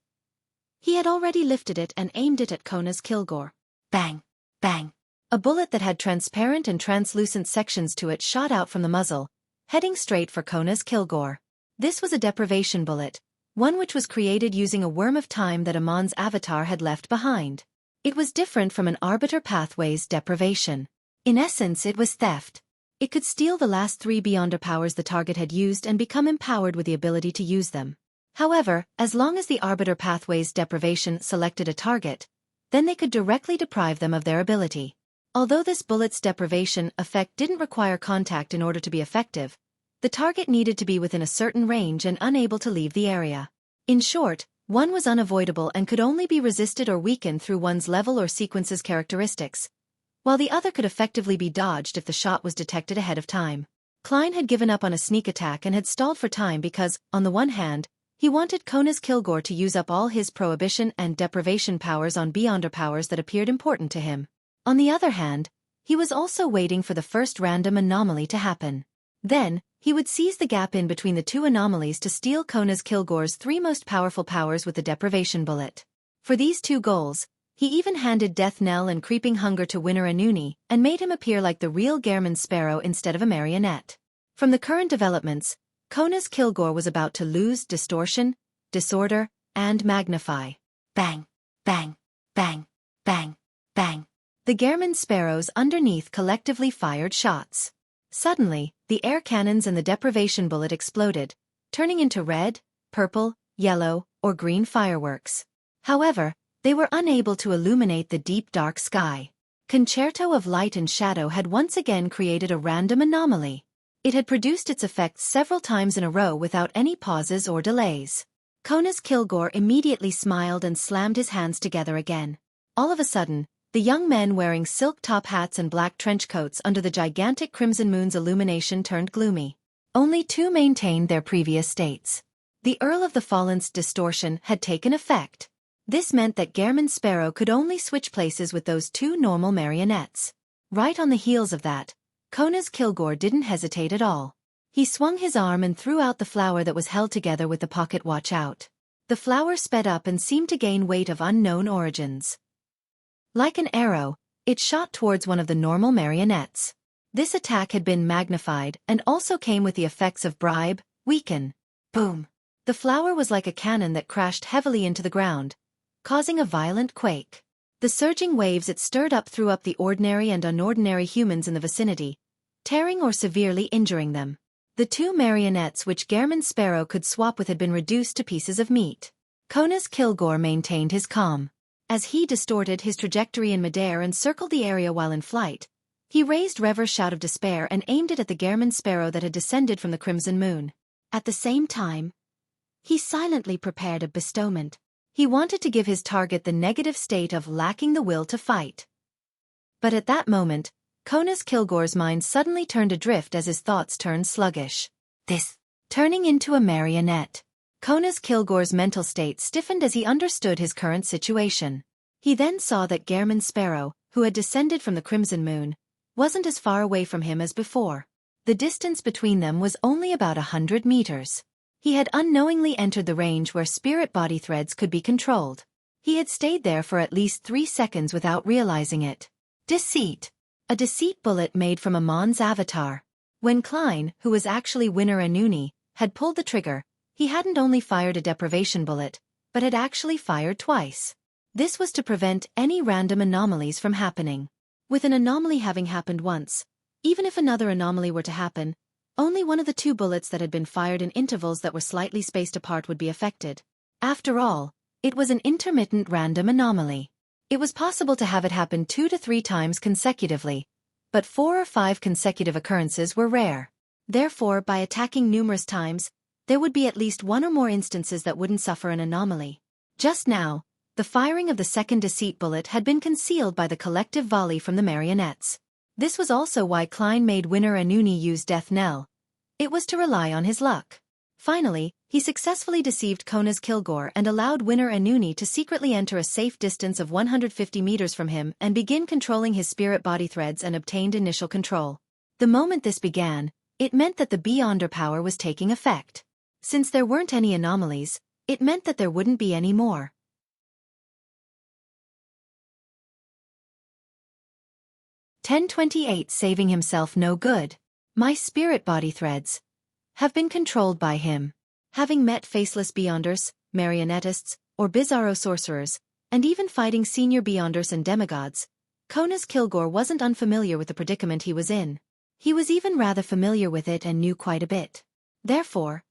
he had already lifted it and aimed it at Kona's Kilgore. Bang! Bang! A bullet that had transparent and translucent sections to it shot out from the muzzle, heading straight for Kona's Kilgore. This was a deprivation bullet, one which was created using a worm of time that Amon's avatar had left behind. It was different from an Arbiter Pathways deprivation. In essence, it was theft. It could steal the last 3 Beyonder powers the target had used and become empowered with the ability to use them. However, as long as the Arbiter Pathways deprivation selected a target, then they could directly deprive them of their ability. Although this bullet's deprivation effect didn't require contact in order to be effective, the target needed to be within a certain range and unable to leave the area. In short, one was unavoidable and could only be resisted or weakened through one's level or sequence's characteristics, while the other could effectively be dodged if the shot was detected ahead of time. Klein had given up on a sneak attack and had stalled for time because, on the one hand, he wanted Kona's Kilgore to use up all his prohibition and deprivation powers on Beyonder powers that appeared important to him. On the other hand, he was also waiting for the first random anomaly to happen. Then, he would seize the gap in between the two anomalies to steal Kona's Kilgore's 3 most powerful powers with the deprivation bullet. For these 2 goals, he even handed Death Knell and Creeping Hunger to Winner Anuni and made him appear like the real Gehrman's Sparrow instead of a marionette. From the current developments, Kona's Kilgore was about to lose distortion, disorder, and magnify. Bang! Bang! Bang! Bang! Bang! The Gehrman's Sparrows underneath collectively fired shots. Suddenly, the air cannons and the deprivation bullet exploded, turning into red, purple, yellow, or green fireworks. However, they were unable to illuminate the deep dark sky. Concerto of Light and Shadow had once again created a random anomaly. It had produced its effects several times in a row without any pauses or delays. Kona's Kilgore immediately smiled and slammed his hands together again. All of a sudden, the young men wearing silk top hats and black trench coats under the gigantic crimson moon's illumination turned gloomy. Only 2 maintained their previous states. The Earl of the Fallen's distortion had taken effect. This meant that Gehrman's Sparrow could only switch places with those 2 normal marionettes. Right on the heels of that, Kona's Kilgore didn't hesitate at all. He swung his arm and threw out the flower that was held together with the pocket watch out. The flower sped up and seemed to gain weight of unknown origins. Like an arrow, it shot towards one of the normal marionettes. This attack had been magnified and also came with the effects of bribe, weaken. Boom! The flower was like a cannon that crashed heavily into the ground, causing a violent quake. The surging waves it stirred up threw up the ordinary and unordinary humans in the vicinity, tearing or severely injuring them. The 2 marionettes which Gehrman's Sparrow could swap with had been reduced to pieces of meat. Kona's Kilgore maintained his calm. As he distorted his trajectory in midair and circled the area while in flight, he raised Rever's shout of despair and aimed it at the Gehrman's Sparrow that had descended from the crimson moon. At the same time, he silently prepared a bestowment. He wanted to give his target the negative state of lacking the will to fight. But at that moment, Kona's Kilgore's mind suddenly turned adrift as his thoughts turned sluggish. This, turning into a marionette. Kona's Kilgore's mental state stiffened as he understood his current situation. He then saw that Gehrman's Sparrow, who had descended from the crimson moon, wasn't as far away from him as before. The distance between them was only about 100 meters. He had unknowingly entered the range where spirit body threads could be controlled. He had stayed there for at least 3 seconds without realizing it. Deceit. A deceit bullet made from Amon's avatar. When Klein, who was actually Winner Anuni, had pulled the trigger, he hadn't only fired a deprivation bullet, but had actually fired twice. This was to prevent any random anomalies from happening. With an anomaly having happened once, even if another anomaly were to happen, only one of the 2 bullets that had been fired in intervals that were slightly spaced apart would be affected. After all, it was an intermittent random anomaly. It was possible to have it happen 2 to 3 times consecutively, but 4 or 5 consecutive occurrences were rare. Therefore, by attacking numerous times, there would be at least 1 or more instances that wouldn't suffer an anomaly. Just now, the firing of the second deceit bullet had been concealed by the collective volley from the marionettes. This was also why Klein made Winner Anuni use Death Knell. It was to rely on his luck. Finally, he successfully deceived Kona's Kilgore and allowed Winner Anuni to secretly enter a safe distance of 150 meters from him and begin controlling his spirit body threads and obtained initial control. The moment this began, it meant that the Beyonder power was taking effect. Since there weren't any anomalies, it meant that there wouldn't be any more. 1028 Saving himself no good. My spirit body threads have been controlled by him. Having met faceless Beyonders, marionettists, or bizarro sorcerers, and even fighting senior Beyonders and demigods, Kona's Kilgore wasn't unfamiliar with the predicament he was in. He was even rather familiar with it and knew quite a bit. Therefore,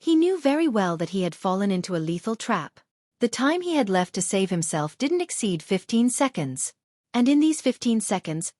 he knew very well that he had fallen into a lethal trap. The time he had left to save himself didn't exceed 15 seconds. And in these 15 seconds,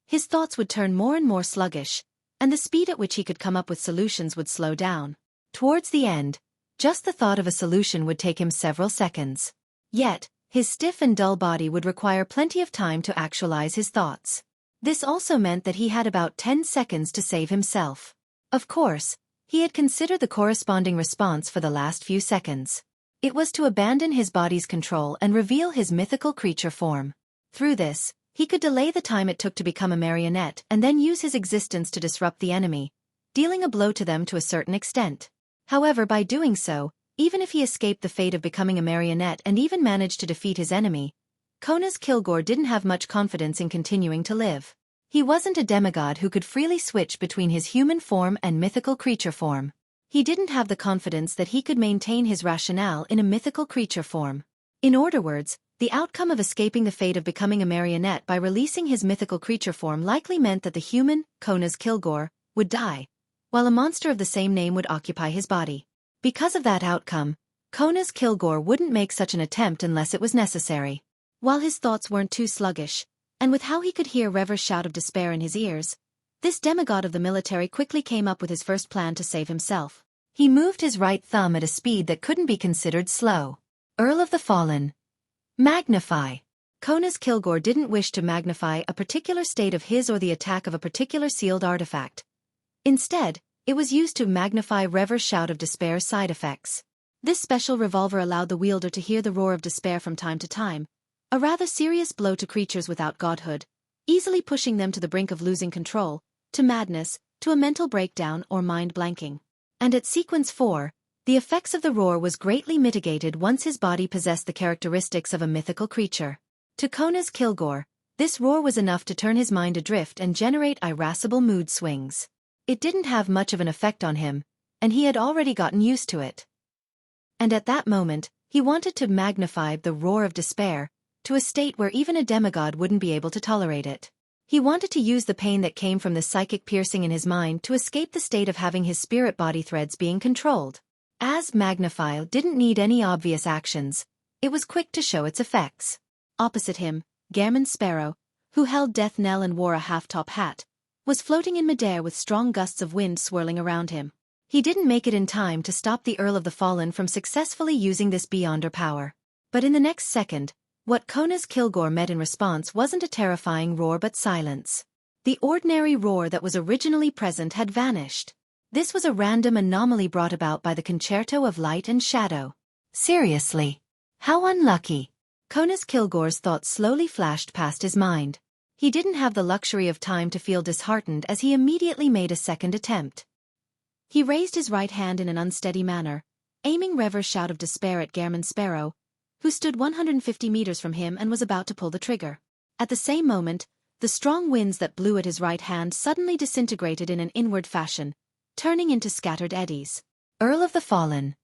his thoughts would turn more and more sluggish, and the speed at which he could come up with solutions would slow down. Towards the end, just the thought of a solution would take him several seconds. Yet, his stiff and dull body would require plenty of time to actualize his thoughts. This also meant that he had about 10 seconds to save himself. Of course, he had considered the corresponding response for the last few seconds. It was to abandon his body's control and reveal his mythical creature form. Through this, he could delay the time it took to become a marionette and then use his existence to disrupt the enemy, dealing a blow to them to a certain extent. However, by doing so, even if he escaped the fate of becoming a marionette and even managed to defeat his enemy, Kona's Kilgore didn't have much confidence in continuing to live. He wasn't a demigod who could freely switch between his human form and mythical creature form. He didn't have the confidence that he could maintain his rationale in a mythical creature form. In other words, the outcome of escaping the fate of becoming a marionette by releasing his mythical creature form likely meant that the human, Kona's Kilgore, would die, while a monster of the same name would occupy his body. Because of that outcome, Kona's Kilgore wouldn't make such an attempt unless it was necessary. While his thoughts weren't too sluggish, and with how he could hear Rever's shout of despair in his ears, this demigod of the military quickly came up with his first plan to save himself. He moved his right thumb at a speed that couldn't be considered slow. Earl of the Fallen. Magnify. Kona's Kilgore didn't wish to magnify a particular state of his or the attack of a particular sealed artifact. Instead, it was used to magnify Rever's shout of despair's side effects. This special revolver allowed the wielder to hear the roar of despair from time to time, a rather serious blow to creatures without godhood, easily pushing them to the brink of losing control, to madness, to a mental breakdown or mind blanking. And at sequence 4, the effects of the roar was greatly mitigated once his body possessed the characteristics of a mythical creature. To Kona's Kilgore, this roar was enough to turn his mind adrift and generate irascible mood swings. It didn't have much of an effect on him, and he had already gotten used to it. And at that moment, he wanted to magnify the roar of despair to a state where even a demigod wouldn't be able to tolerate it. He wanted to use the pain that came from the psychic piercing in his mind to escape the state of having his spirit body threads being controlled. As Magnify didn't need any obvious actions, it was quick to show its effects. Opposite him, Gairman Sparrow, who held Death Knell and wore a half-top hat, was floating in midair with strong gusts of wind swirling around him. He didn't make it in time to stop the Earl of the Fallen from successfully using this Beyonder power. But in the next second, what Kona's Kilgore met in response wasn't a terrifying roar but silence. The ordinary roar that was originally present had vanished. This was a random anomaly brought about by the concerto of light and shadow. Seriously. How unlucky. Kona's Kilgore's thoughts slowly flashed past his mind. He didn't have the luxury of time to feel disheartened as he immediately made a second attempt. He raised his right hand in an unsteady manner, aiming Rever's shout of despair at Gehrman Sparrow, who stood 150 meters from him and was about to pull the trigger. At the same moment, the strong winds that blew at his right hand suddenly disintegrated in an inward fashion, turning into scattered eddies. Earl of the Fallen.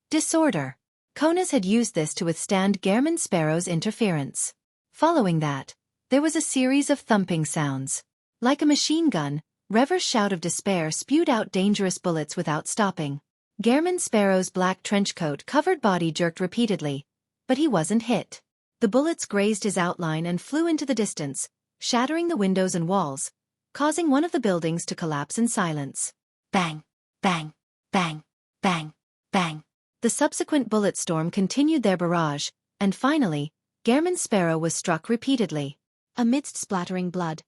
Disorder. Konas had used this to withstand Gehrman Sparrow's interference. Following that, there was a series of thumping sounds. Like a machine gun, Rever's shout of despair spewed out dangerous bullets without stopping. Gehrman Sparrow's black trenchcoat covered body jerked repeatedly, but he wasn't hit. The bullets grazed his outline and flew into the distance, shattering the windows and walls, causing one of the buildings to collapse in silence. Bang, bang, bang, bang, bang. The subsequent bullet storm continued their barrage, and finally, Gehrman Sparrow was struck repeatedly. Amidst splattering blood,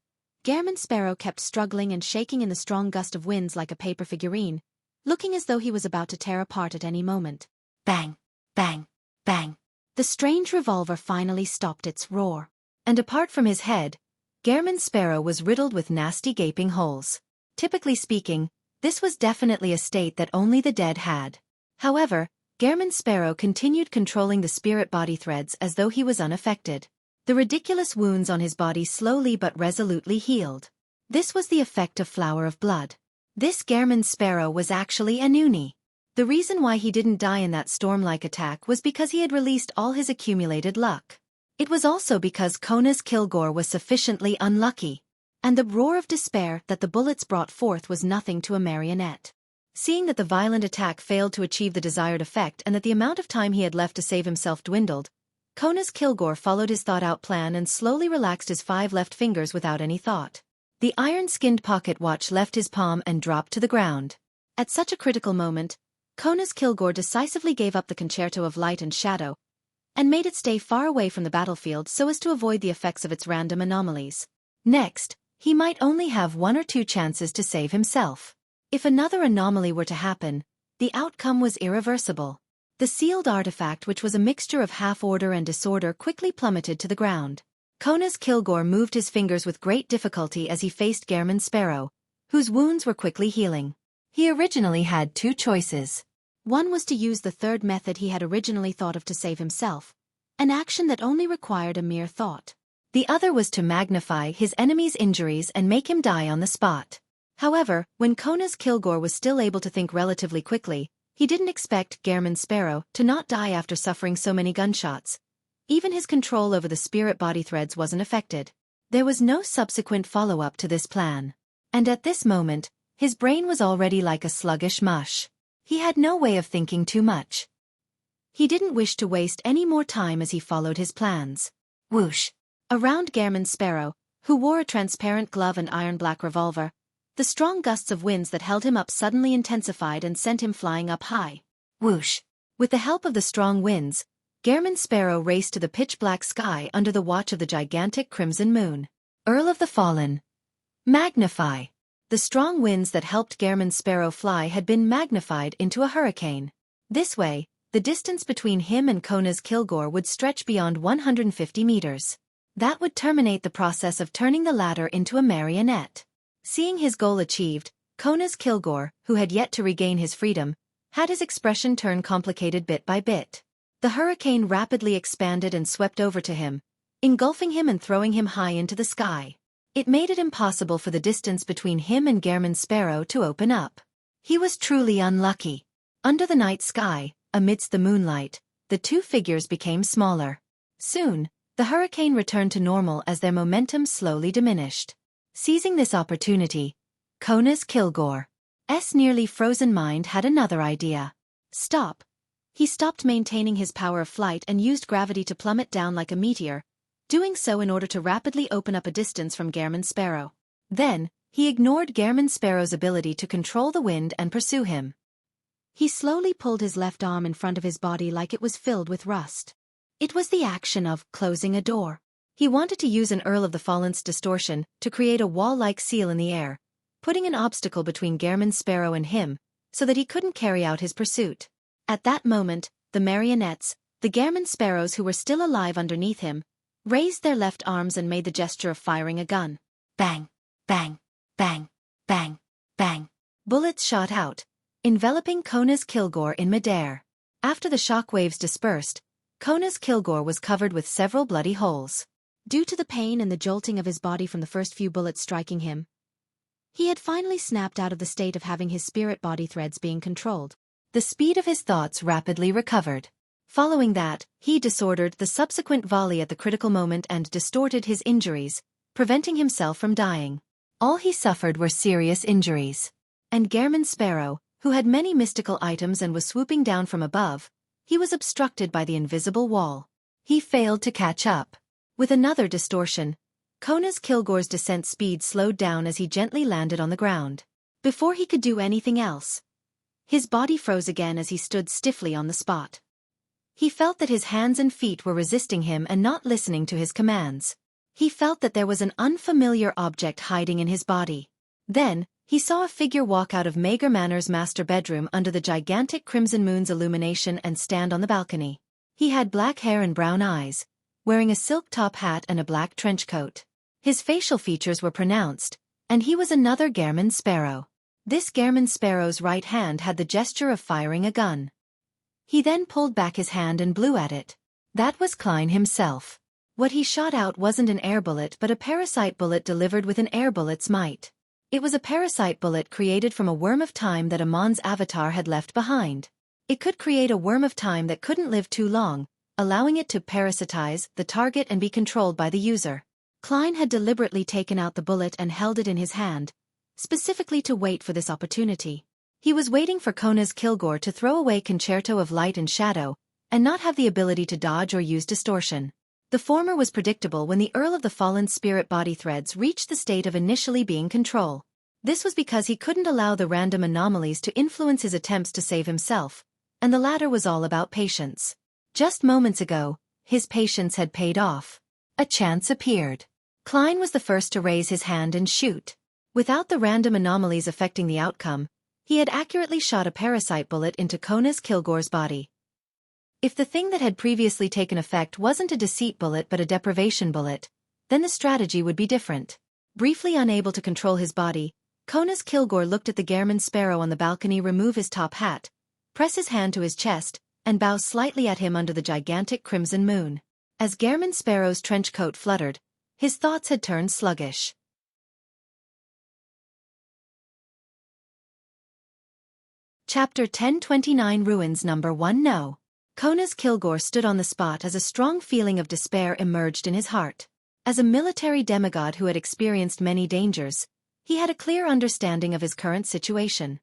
Gehrman Sparrow kept struggling and shaking in the strong gust of winds like a paper figurine, looking as though he was about to tear apart at any moment. Bang, bang, bang. The strange revolver finally stopped its roar. And apart from his head, Gehrman Sparrow was riddled with nasty gaping holes. Typically speaking, this was definitely a state that only the dead had. However, Gehrman Sparrow continued controlling the spirit body threads as though he was unaffected. The ridiculous wounds on his body slowly but resolutely healed. This was the effect of Flower of Blood. This Gehrman Sparrow was actually a Noonie. The reason why he didn't die in that storm-like attack was because he had released all his accumulated luck. It was also because Kona's Kilgore was sufficiently unlucky, and the roar of despair that the bullets brought forth was nothing to a marionette. Seeing that the violent attack failed to achieve the desired effect and that the amount of time he had left to save himself dwindled, Kona's Kilgore followed his thought-out plan and slowly relaxed his 5 left fingers without any thought. The iron-skinned pocket watch left his palm and dropped to the ground. At such a critical moment, Kona's Kilgore decisively gave up the concerto of light and shadow, and made it stay far away from the battlefield so as to avoid the effects of its random anomalies. Next, he might only have 1 or 2 chances to save himself. If another anomaly were to happen, the outcome was irreversible. The sealed artifact, which was a mixture of half-order and disorder, quickly plummeted to the ground. Kona's Kilgore moved his fingers with great difficulty as he faced Gehrman Sparrow, whose wounds were quickly healing. He originally had 2 choices. One was to use the third method he had originally thought of to save himself, an action that only required a mere thought. The other was to magnify his enemy's injuries and make him die on the spot. However, when Kona's Kilgore was still able to think relatively quickly, he didn't expect Gehrman Sparrow to not die after suffering so many gunshots. Even his control over the spirit body threads wasn't affected. There was no subsequent follow-up to this plan. And at this moment, his brain was already like a sluggish mush. He had no way of thinking too much. He didn't wish to waste any more time as he followed his plans. Whoosh! Around Gehrman Sparrow, who wore a transparent glove and iron-black revolver, the strong gusts of winds that held him up suddenly intensified and sent him flying up high. Whoosh! With the help of the strong winds, Gehrman Sparrow raced to the pitch-black sky under the watch of the gigantic crimson moon. Earl of the Fallen. Magnify. The strong winds that helped Gehrman Sparrow fly had been magnified into a hurricane. This way, the distance between him and Kona's Kilgore would stretch beyond 150 meters. That would terminate the process of turning the latter into a marionette. Seeing his goal achieved, Kona's Kilgore, who had yet to regain his freedom, had his expression turn complicated bit by bit. The hurricane rapidly expanded and swept over to him, engulfing him and throwing him high into the sky. It made it impossible for the distance between him and Gehrman Sparrow to open up. He was truly unlucky. Under the night sky, amidst the moonlight, the 2 figures became smaller. Soon, the hurricane returned to normal as their momentum slowly diminished. Seizing this opportunity, Kona's Kilgore's nearly frozen mind had another idea. Stop. He stopped maintaining his power of flight and used gravity to plummet down like a meteor, doing so in order to rapidly open up a distance from Gehrman Sparrow. Then, he ignored Gehrman Sparrow's ability to control the wind and pursue him. He slowly pulled his left arm in front of his body like it was filled with rust. It was the action of closing a door. He wanted to use an Earl of the Fallen's distortion to create a wall-like seal in the air, putting an obstacle between Gehrman Sparrow and him, so that he couldn't carry out his pursuit. At that moment, the marionettes, the Gehrman Sparrows who were still alive underneath him, raised their left arms and made the gesture of firing a gun. Bang, bang, bang, bang, bang. Bullets shot out, enveloping Kona's Kilgore in midair. After the shockwaves dispersed, Kona's Kilgore was covered with several bloody holes. Due to the pain and the jolting of his body from the first few bullets striking him, he had finally snapped out of the state of having his spirit body threads being controlled. The speed of his thoughts rapidly recovered. Following that, he disordered the subsequent volley at the critical moment and distorted his injuries, preventing himself from dying. All he suffered were serious injuries. And Gehrman Sparrow, who had many mystical items and was swooping down from above, he was obstructed by the invisible wall. He failed to catch up. With another distortion, Kona's Kilgore's descent speed slowed down as he gently landed on the ground. Before he could do anything else, his body froze again as he stood stiffly on the spot. He felt that his hands and feet were resisting him and not listening to his commands. He felt that there was an unfamiliar object hiding in his body. Then, he saw a figure walk out of Mager Manor's master bedroom under the gigantic crimson moon's illumination and stand on the balcony. He had black hair and brown eyes, wearing a silk top hat and a black trench coat. His facial features were pronounced, and he was another Gehrman Sparrow. This Gehrman Sparrow's right hand had the gesture of firing a gun. He then pulled back his hand and blew at it. That was Klein himself. What he shot out wasn't an air bullet but a parasite bullet delivered with an air bullet's might. It was a parasite bullet created from a worm of time that Amon's avatar had left behind. It could create a worm of time that couldn't live too long, allowing it to parasitize the target and be controlled by the user. Klein had deliberately taken out the bullet and held it in his hand, specifically to wait for this opportunity. He was waiting for Kona's Kilgore to throw away Concerto of Light and Shadow, and not have the ability to dodge or use distortion. The former was predictable when the Earl of the Fallen's spirit body threads reached the state of initially being control. This was because he couldn't allow the random anomalies to influence his attempts to save himself, and the latter was all about patience. Just moments ago, his patience had paid off. A chance appeared. Klein was the first to raise his hand and shoot. Without the random anomalies affecting the outcome, he had accurately shot a parasite bullet into Kona's Kilgore's body. If the thing that had previously taken effect wasn't a deceit bullet but a deprivation bullet, then the strategy would be different. Briefly unable to control his body, Kona's Kilgore looked at the Gehrman Sparrow on the balcony remove his top hat, press his hand to his chest, and bow slightly at him under the gigantic crimson moon. As Gehrman Sparrow's trench coat fluttered, his thoughts had turned sluggish. Chapter 1029 Ruins Number 1 No. Kona's Kilgore stood on the spot as a strong feeling of despair emerged in his heart. As a military demigod who had experienced many dangers, he had a clear understanding of his current situation.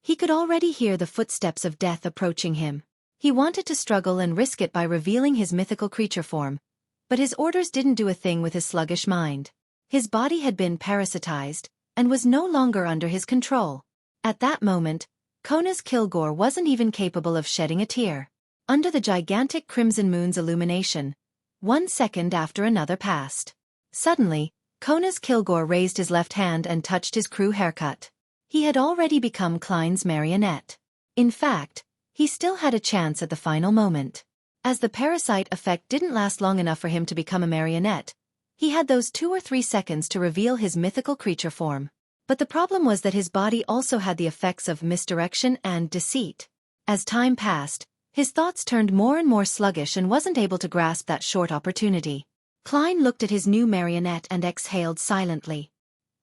He could already hear the footsteps of death approaching him. He wanted to struggle and risk it by revealing his mythical creature form, but his orders didn't do a thing with his sluggish mind. His body had been parasitized, and was no longer under his control. At that moment, Kona's Kilgore wasn't even capable of shedding a tear. Under the gigantic crimson moon's illumination, 1 second after another passed. Suddenly, Kona's Kilgore raised his left hand and touched his crew haircut. He had already become Klein's marionette. In fact, he still had a chance at the final moment. As the parasite effect didn't last long enough for him to become a marionette, he had those 2 or 3 seconds to reveal his mythical creature form. But the problem was that his body also had the effects of misdirection and deceit. As time passed, his thoughts turned more and more sluggish and wasn't able to grasp that short opportunity. Klein looked at his new marionette and exhaled silently.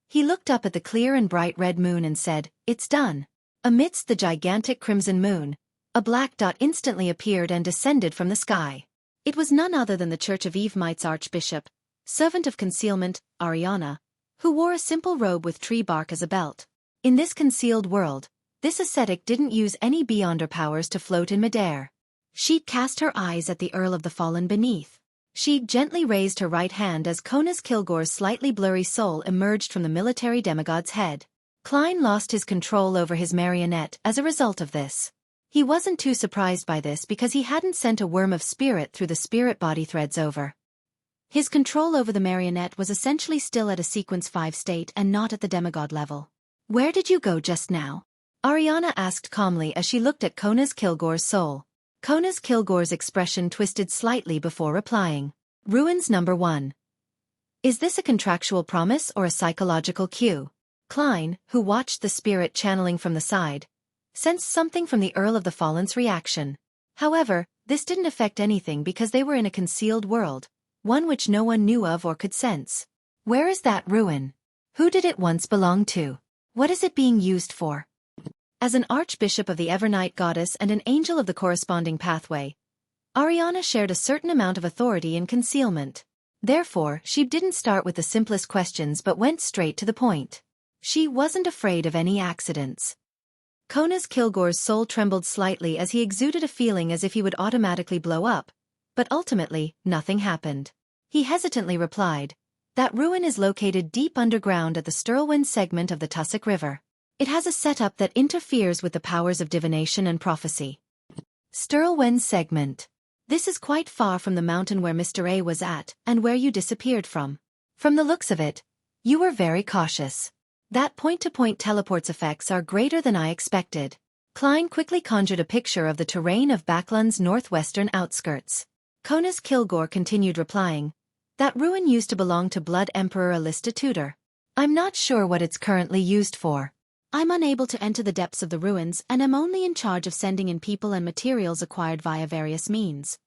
He looked up at the clear and bright red moon and said, "It's done." Amidst the gigantic crimson moon, a black dot instantly appeared and descended from the sky. It was none other than the Church of Evemite's Archbishop, servant of concealment, Ariana, who wore a simple robe with tree bark as a belt. In this concealed world, this ascetic didn't use any beyonder powers to float in midair. She cast her eyes at the Earl of the Fallen beneath. She gently raised her right hand as Kona's Kilgore's slightly blurry soul emerged from the military demigod's head. Klein lost his control over his marionette as a result of this. He wasn't too surprised by this because he hadn't sent a worm of spirit through the spirit body threads over. His control over the marionette was essentially still at a sequence 5 state and not at the demigod level. "Where did you go just now?" Ariana asked calmly as she looked at Kona's Kilgore's soul. Kona's Kilgore's expression twisted slightly before replying. Ruins number 1. Is this a contractual promise or a psychological cue? Klein, who watched the spirit channeling from the side, sensed something from the Earl of the Fallen's reaction. However, this didn't affect anything because they were in a concealed world, one which no one knew of or could sense. Where is that ruin? Who did it once belong to? What is it being used for? As an archbishop of the Evernight goddess and an angel of the corresponding pathway, Ariana shared a certain amount of authority in concealment. Therefore, she didn't start with the simplest questions but went straight to the point. She wasn't afraid of any accidents. Konas Kilgore's soul trembled slightly as he exuded a feeling as if he would automatically blow up, but ultimately, nothing happened. He hesitantly replied, "That ruin is located deep underground at the Sturlwind segment of the Tussock River. It has a setup that interferes with the powers of divination and prophecy." Sturlwind segment. This is quite far from the mountain where Mr. A was at and where you disappeared from. From the looks of it, you were very cautious. That point-to-point teleport's effects are greater than I expected. Klein quickly conjured a picture of the terrain of Backlund's northwestern outskirts. Konas Kilgore continued replying, "That ruin used to belong to Blood Emperor Alista Tudor. I'm not sure what it's currently used for. I'm unable to enter the depths of the ruins and am only in charge of sending in people and materials acquired via various means."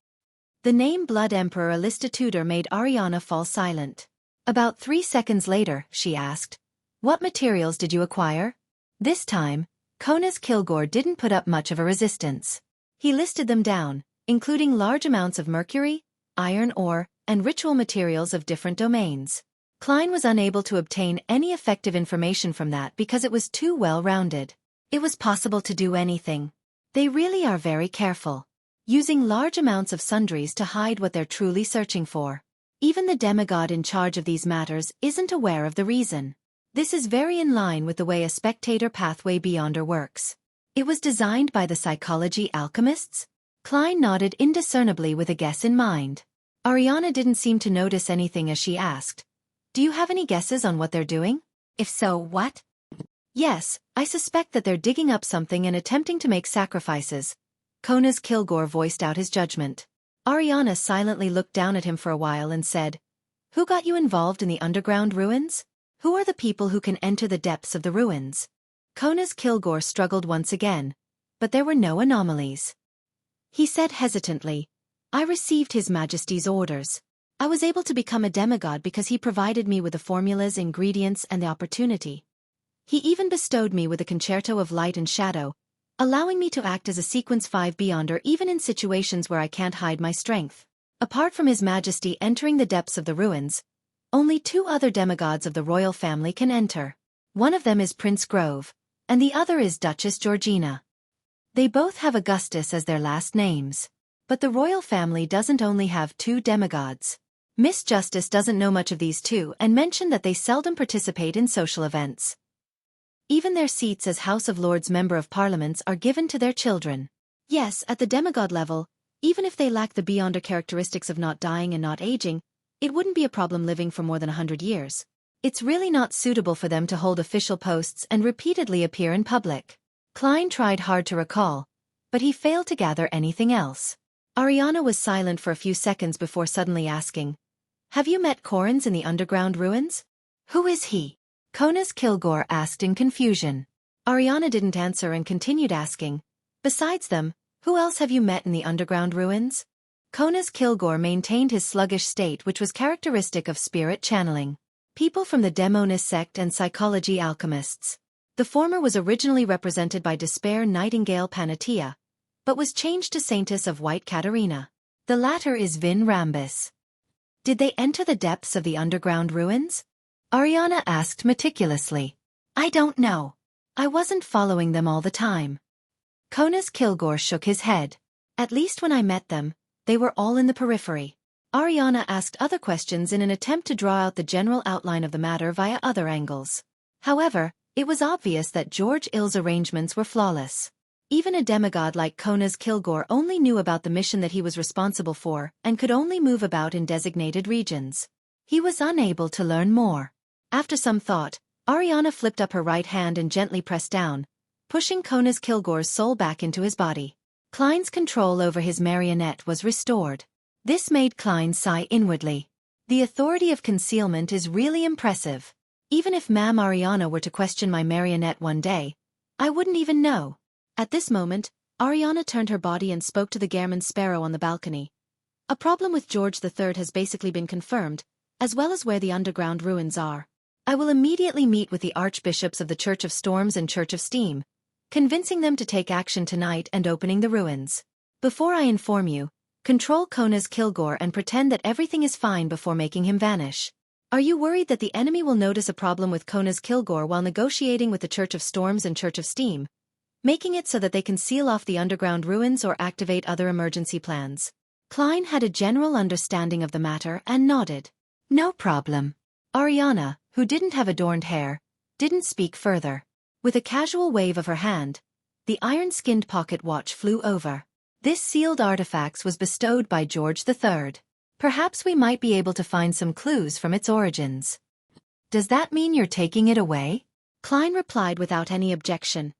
The name Blood Emperor Alista Tudor made Ariana fall silent. About 3 seconds later, she asked, "What materials did you acquire?" This time, Konas Kilgore didn't put up much of a resistance. He listed them down, including large amounts of mercury, iron ore, and ritual materials of different domains. Klein was unable to obtain any effective information from that because it was too well-rounded. It was possible to do anything. They really are very careful, using large amounts of sundries to hide what they're truly searching for. Even the demigod in charge of these matters isn't aware of the reason. This is very in line with the way a spectator pathway beyonder works. It was designed by the psychology alchemists? Klein nodded indiscernibly with a guess in mind. Ariana didn't seem to notice anything as she asked, "Do you have any guesses on what they're doing? If so, what?" "Yes, I suspect that they're digging up something and attempting to make sacrifices." Konas Kilgore voiced out his judgment. Ariana silently looked down at him for a while and said, "Who got you involved in the underground ruins? Who are the people who can enter the depths of the ruins?" Konas Kilgore struggled once again, but there were no anomalies. He said hesitantly, "I received His Majesty's orders. I was able to become a demigod because he provided me with the formulas, ingredients, and the opportunity. He even bestowed me with a concerto of light and shadow, allowing me to act as a sequence 5 beyonder even in situations where I can't hide my strength. Apart from His Majesty entering the depths of the ruins, only 2 other demigods of the royal family can enter. One of them is Prince Grove, and the other is Duchess Georgina. They both have Augustus as their last names. But the royal family doesn't only have 2 demigods. Miss Justice doesn't know much of these 2 and mentioned that they seldom participate in social events. Even their seats as House of Lords Member of Parliaments are given to their children. Yes, at the demigod level, even if they lack the beyonder characteristics of not dying and not aging, it wouldn't be a problem living for more than 100 years. It's really not suitable for them to hold official posts and repeatedly appear in public. Klein tried hard to recall, but he failed to gather anything else. Ariana was silent for a few seconds before suddenly asking, "Have you met Corrins in the underground ruins?" "Who is he?" Konas Kilgore asked in confusion. Ariana didn't answer and continued asking, "Besides them, who else have you met in the underground ruins?" Konas Kilgore maintained his sluggish state, which was characteristic of spirit channeling. People from the Demonis sect and psychology alchemists. The former was originally represented by Despair Nightingale Panatia, but was changed to Saintess of White Katarina. The latter is Vin Rambus. "Did they enter the depths of the underground ruins?" Ariana asked meticulously. "I don't know. I wasn't following them all the time." Konas Kilgore shook his head. "At least when I met them, they were all in the periphery." Ariana asked other questions in an attempt to draw out the general outline of the matter via other angles. However, it was obvious that George Ill's arrangements were flawless. Even a demigod like Konas Kilgore only knew about the mission that he was responsible for and could only move about in designated regions. He was unable to learn more. After some thought, Ariana flipped up her right hand and gently pressed down, pushing Konas Kilgore's soul back into his body. Klein's control over his marionette was restored. This made Klein sigh inwardly. The authority of concealment is really impressive. Even if Ma'am Ariana were to question my marionette one day, I wouldn't even know. At this moment, Ariana turned her body and spoke to the Gairman sparrow on the balcony. A problem with George III has basically been confirmed, as well as where the underground ruins are. I will immediately meet with the archbishops of the Church of Storms and Church of Steam, convincing them to take action tonight and opening the ruins. Before I inform you, control Kona's Kilgore and pretend that everything is fine before making him vanish. Are you worried that the enemy will notice a problem with Kona's Kilgore while negotiating with the Church of Storms and Church of Steam, making it so that they can seal off the underground ruins or activate other emergency plans? Klein had a general understanding of the matter and nodded. No problem. Ariana, who didn't have adorned hair, didn't speak further. With a casual wave of her hand, the iron-skinned pocket watch flew over. This sealed artifact was bestowed by George III. Perhaps we might be able to find some clues from its origins. Does that mean you're taking it away? Klein replied without any objection.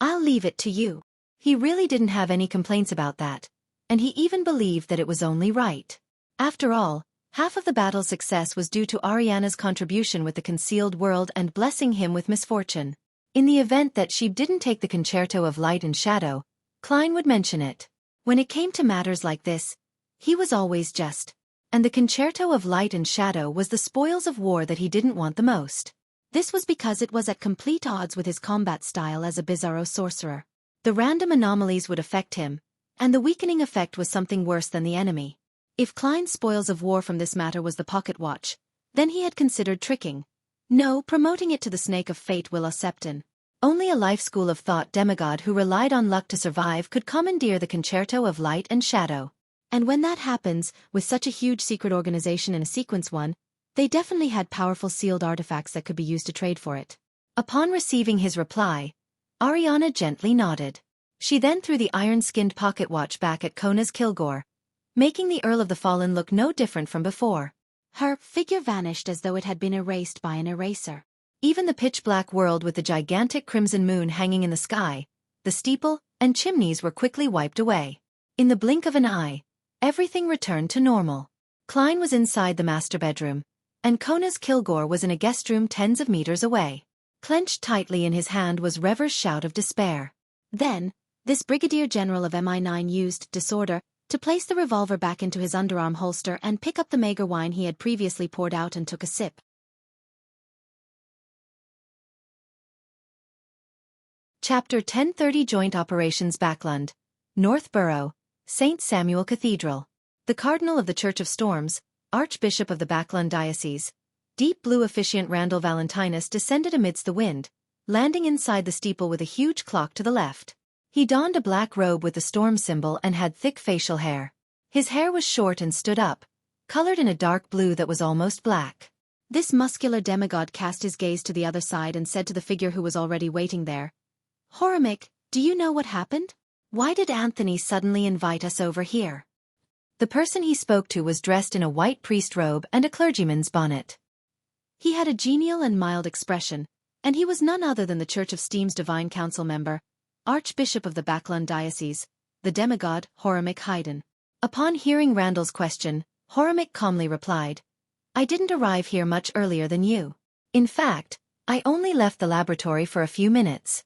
I'll leave it to you. He really didn't have any complaints about that, and he even believed that it was only right. After all, half of the battle's success was due to Ariana's contribution with the concealed world and blessing him with misfortune. In the event that she didn't take the Concerto of Light and Shadow, Klein would mention it. When it came to matters like this, he was always just. And the Concerto of Light and Shadow was the spoils of war that he didn't want the most. This was because it was at complete odds with his combat style as a bizarro sorcerer. The random anomalies would affect him, and the weakening effect was something worse than the enemy. If Klein's spoils of war from this matter was the pocket watch, then he had considered tricking. No, promoting it to the Snake of Fate Willa Septon. Only a life school of thought demigod who relied on luck to survive could commandeer the Concerto of Light and Shadow. And when that happens, with such a huge secret organization in a sequence one, they definitely had powerful sealed artifacts that could be used to trade for it. Upon receiving his reply, Ariana gently nodded. She then threw the iron-skinned pocket watch back at Kona's Kilgore, making the Earl of the Fallen look no different from before. Her figure vanished as though it had been erased by an eraser. Even the pitch-black world with the gigantic crimson moon hanging in the sky, the steeple, and chimneys were quickly wiped away. In the blink of an eye, everything returned to normal. Klein was inside the master bedroom, and Kona's Kilgore was in a guest room tens of meters away. Clenched tightly in his hand was Rever's shout of despair. Then, this Brigadier General of MI9 used disorder to place the revolver back into his underarm holster and pick up the mager wine he had previously poured out and took a sip. Chapter 1030 Joint Operations Backlund, North Borough, St. Samuel Cathedral. The Cardinal of the Church of Storms, Archbishop of the Backlund Diocese, deep blue officiant Randall Valentinus descended amidst the wind, landing inside the steeple with a huge clock to the left. He donned a black robe with the storm symbol and had thick facial hair. His hair was short and stood up, colored in a dark blue that was almost black. This muscular demigod cast his gaze to the other side and said to the figure who was already waiting there, "Horimic, do you know what happened? Why did Anthony suddenly invite us over here?" The person he spoke to was dressed in a white priest robe and a clergyman's bonnet. He had a genial and mild expression, and he was none other than the Church of Steam's Divine Council member, Archbishop of the Backlund Diocese, the demigod Horimic Haydn. Upon hearing Randall's question, Horimic calmly replied, "I didn't arrive here much earlier than you. In fact, I only left the laboratory for a few minutes."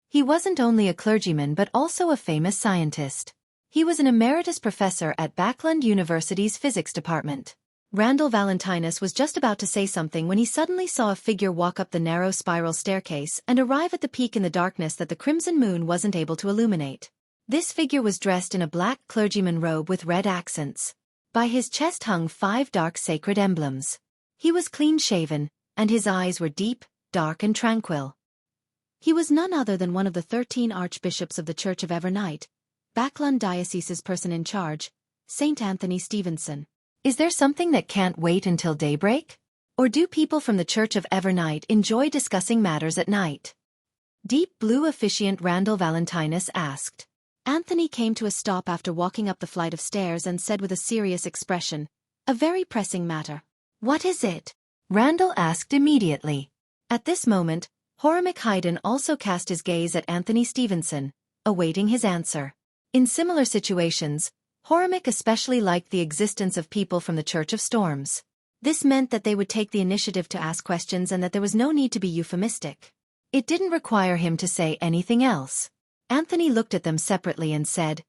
He wasn't only a clergyman but also a famous scientist. He was an emeritus professor at Backlund University's physics department. Randall Valentinus was just about to say something when he suddenly saw a figure walk up the narrow spiral staircase and arrive at the peak in the darkness that the crimson moon wasn't able to illuminate. This figure was dressed in a black clergyman robe with red accents. By his chest hung 5 dark sacred emblems. He was clean-shaven, and his eyes were deep, dark and tranquil. He was none other than one of the 13 archbishops of the Church of Evernight, Backlund Diocese's person in charge, St. Anthony Stevenson. Is there something that can't wait until daybreak? Or do people from the Church of Evernight enjoy discussing matters at night? Deep blue officiant Randall Valentinus asked. Anthony came to a stop after walking up the flight of stairs and said with a serious expression, "A very pressing matter." "What is it?" Randall asked immediately. At this moment, Horimic Haydn also cast his gaze at Anthony Stevenson, awaiting his answer. In similar situations, Horimic especially liked the existence of people from the Church of Storms. This meant that they would take the initiative to ask questions and that there was no need to be euphemistic. It didn't require him to say anything else. Anthony looked at them separately and said,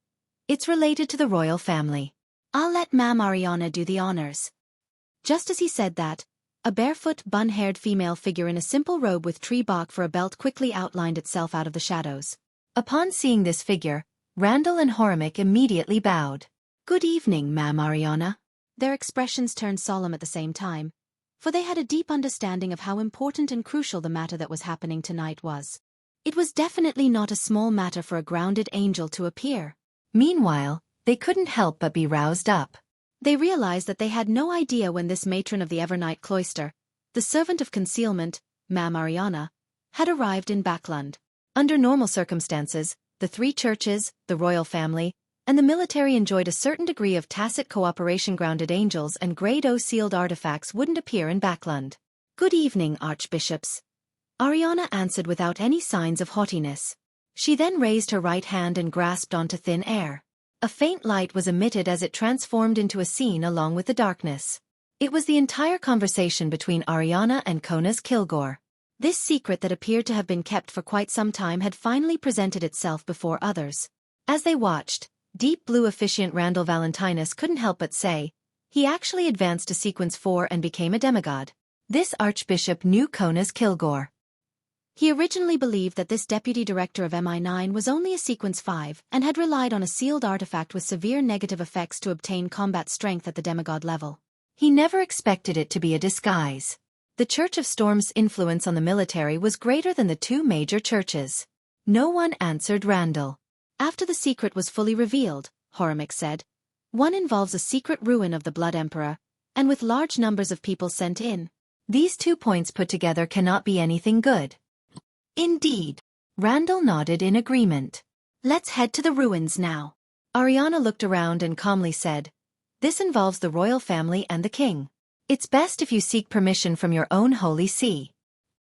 "It's related to the royal family. I'll let Ma'am Ariana do the honors." Just as he said that, a barefoot, bun-haired female figure in a simple robe with tree bark for a belt quickly outlined itself out of the shadows. Upon seeing this figure, Randall and Horimic immediately bowed. "Good evening, Ma'am Ariana." Their expressions turned solemn at the same time, for they had a deep understanding of how important and crucial the matter that was happening tonight was. It was definitely not a small matter for a grounded angel to appear. Meanwhile, they couldn't help but be roused up. They realized that they had no idea when this matron of the Evernight cloister, the servant of concealment, Ma'am Ariana, had arrived in Backland. Under normal circumstances, the three churches, the royal family, and the military enjoyed a certain degree of tacit cooperation. Grounded angels and Grade O sealed artifacts wouldn't appear in Backland. "Good evening, archbishops," Ariana answered without any signs of haughtiness. She then raised her right hand and grasped onto thin air. A faint light was emitted as it transformed into a scene along with the darkness. It was the entire conversation between Ariana and Konas Kilgore. This secret that appeared to have been kept for quite some time had finally presented itself before others. As they watched, Deep Blue officiant Randall Valentinus couldn't help but say, he actually advanced to Sequence 4 and became a demigod. This archbishop knew Konas Kilgore. He originally believed that this deputy director of MI9 was only a Sequence 5 and had relied on a sealed artifact with severe negative effects to obtain combat strength at the demigod level. He never expected it to be a disguise. The Church of Storm's influence on the military was greater than the two major churches. No one answered Randall. After the secret was fully revealed, Horimic said, "One involves a secret ruin of the Blood Emperor, and with large numbers of people sent in. These 2 points put together cannot be anything good." "Indeed." Randall nodded in agreement. "Let's head to the ruins now." Ariana looked around and calmly said, "This involves the royal family and the king. It's best if you seek permission from your own Holy See."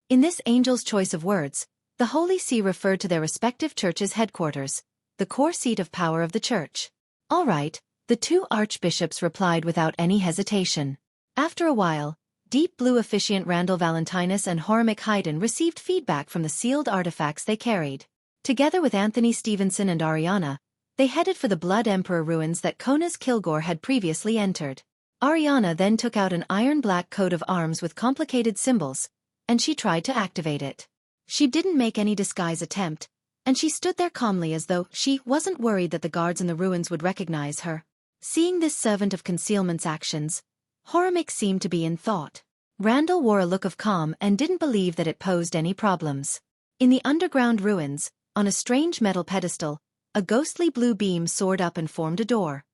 In this angel's choice of words, the Holy See referred to their respective churches' headquarters, the core seat of power of the church. "All right," the two archbishops replied without any hesitation. After a while, Deep Blue officiant Randall Valentinus and Horimic Haydn received feedback from the sealed artifacts they carried. Together with Anthony Stevenson and Ariana, they headed for the Blood Emperor ruins that Konas Kilgore had previously entered. Ariana then took out an iron-black coat of arms with complicated symbols, and she tried to activate it. She didn't make any disguise attempt, and she stood there calmly as though she wasn't worried that the guards in the ruins would recognize her. Seeing this servant of concealment's actions, Horimic seemed to be in thought. Randall wore a look of calm and didn't believe that it posed any problems. In the underground ruins, on a strange metal pedestal, a ghostly blue beam soared up and formed a door.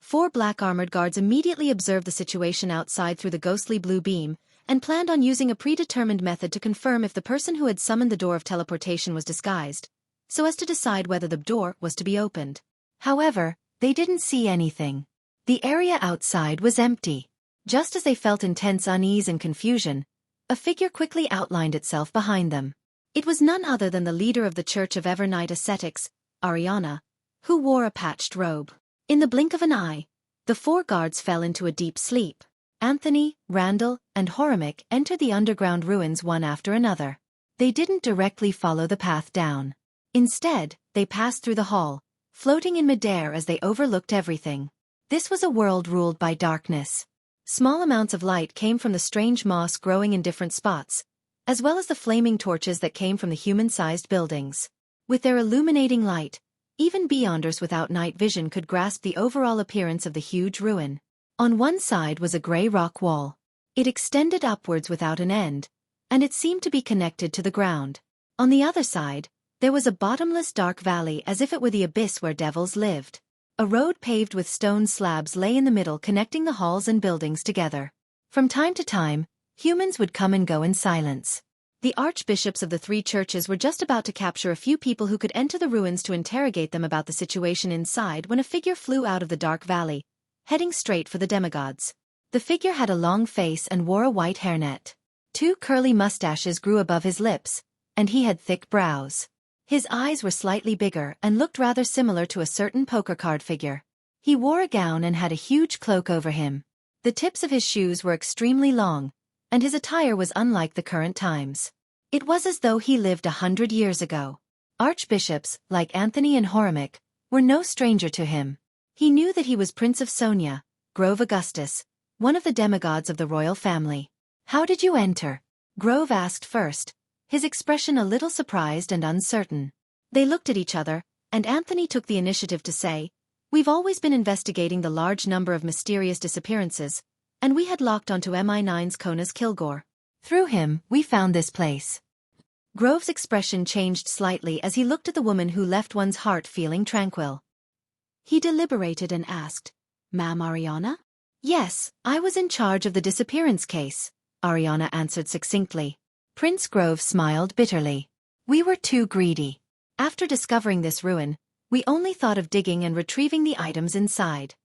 4 black armored guards immediately observed the situation outside through the ghostly blue beam, and planned on using a predetermined method to confirm if the person who had summoned the door of teleportation was disguised, so as to decide whether the door was to be opened. However, they didn't see anything. The area outside was empty. Just as they felt intense unease and confusion, a figure quickly outlined itself behind them. It was none other than the leader of the Church of Evernight Ascetics, Ariana, who wore a patched robe. In the blink of an eye, the 4 guards fell into a deep sleep. Anthony, Randall, and Horimic entered the underground ruins one after another. They didn't directly follow the path down. Instead, they passed through the hall, floating in midair as they overlooked everything. This was a world ruled by darkness. Small amounts of light came from the strange moss growing in different spots, as well as the flaming torches that came from the human-sized buildings. With their illuminating light, even beyonders without night vision could grasp the overall appearance of the huge ruin. On one side was a gray rock wall. It extended upwards without an end, and it seemed to be connected to the ground. On the other side, there was a bottomless dark valley as if it were the abyss where devils lived. A road paved with stone slabs lay in the middle connecting the halls and buildings together. From time to time, humans would come and go in silence. The archbishops of the 3 churches were just about to capture a few people who could enter the ruins to interrogate them about the situation inside when a figure flew out of the dark valley, heading straight for the demigods. The figure had a long face and wore a white hairnet. 2 curly mustaches grew above his lips, and he had thick brows. His eyes were slightly bigger and looked rather similar to a certain poker card figure. He wore a gown and had a huge cloak over him. The tips of his shoes were extremely long, and his attire was unlike the current times. It was as though he lived 100 years ago. Archbishops, like Anthony and Horimic, were no stranger to him. He knew that he was Prince of Sonia, Grove Augustus, one of the demigods of the royal family. "How did you enter?" Grove asked first, his expression a little surprised and uncertain. They looked at each other, and Anthony took the initiative to say, "We've always been investigating the large number of mysterious disappearances, and we had locked onto MI9's Kona's Kilgore. Through him, we found this place." Grove's expression changed slightly as he looked at the woman who left one's heart feeling tranquil. He deliberated and asked, "Ma'am Ariana?" "Yes, I was in charge of the disappearance case," Ariana answered succinctly. Prince Grove smiled bitterly. "We were too greedy. After discovering this ruin, we only thought of digging and retrieving the items inside.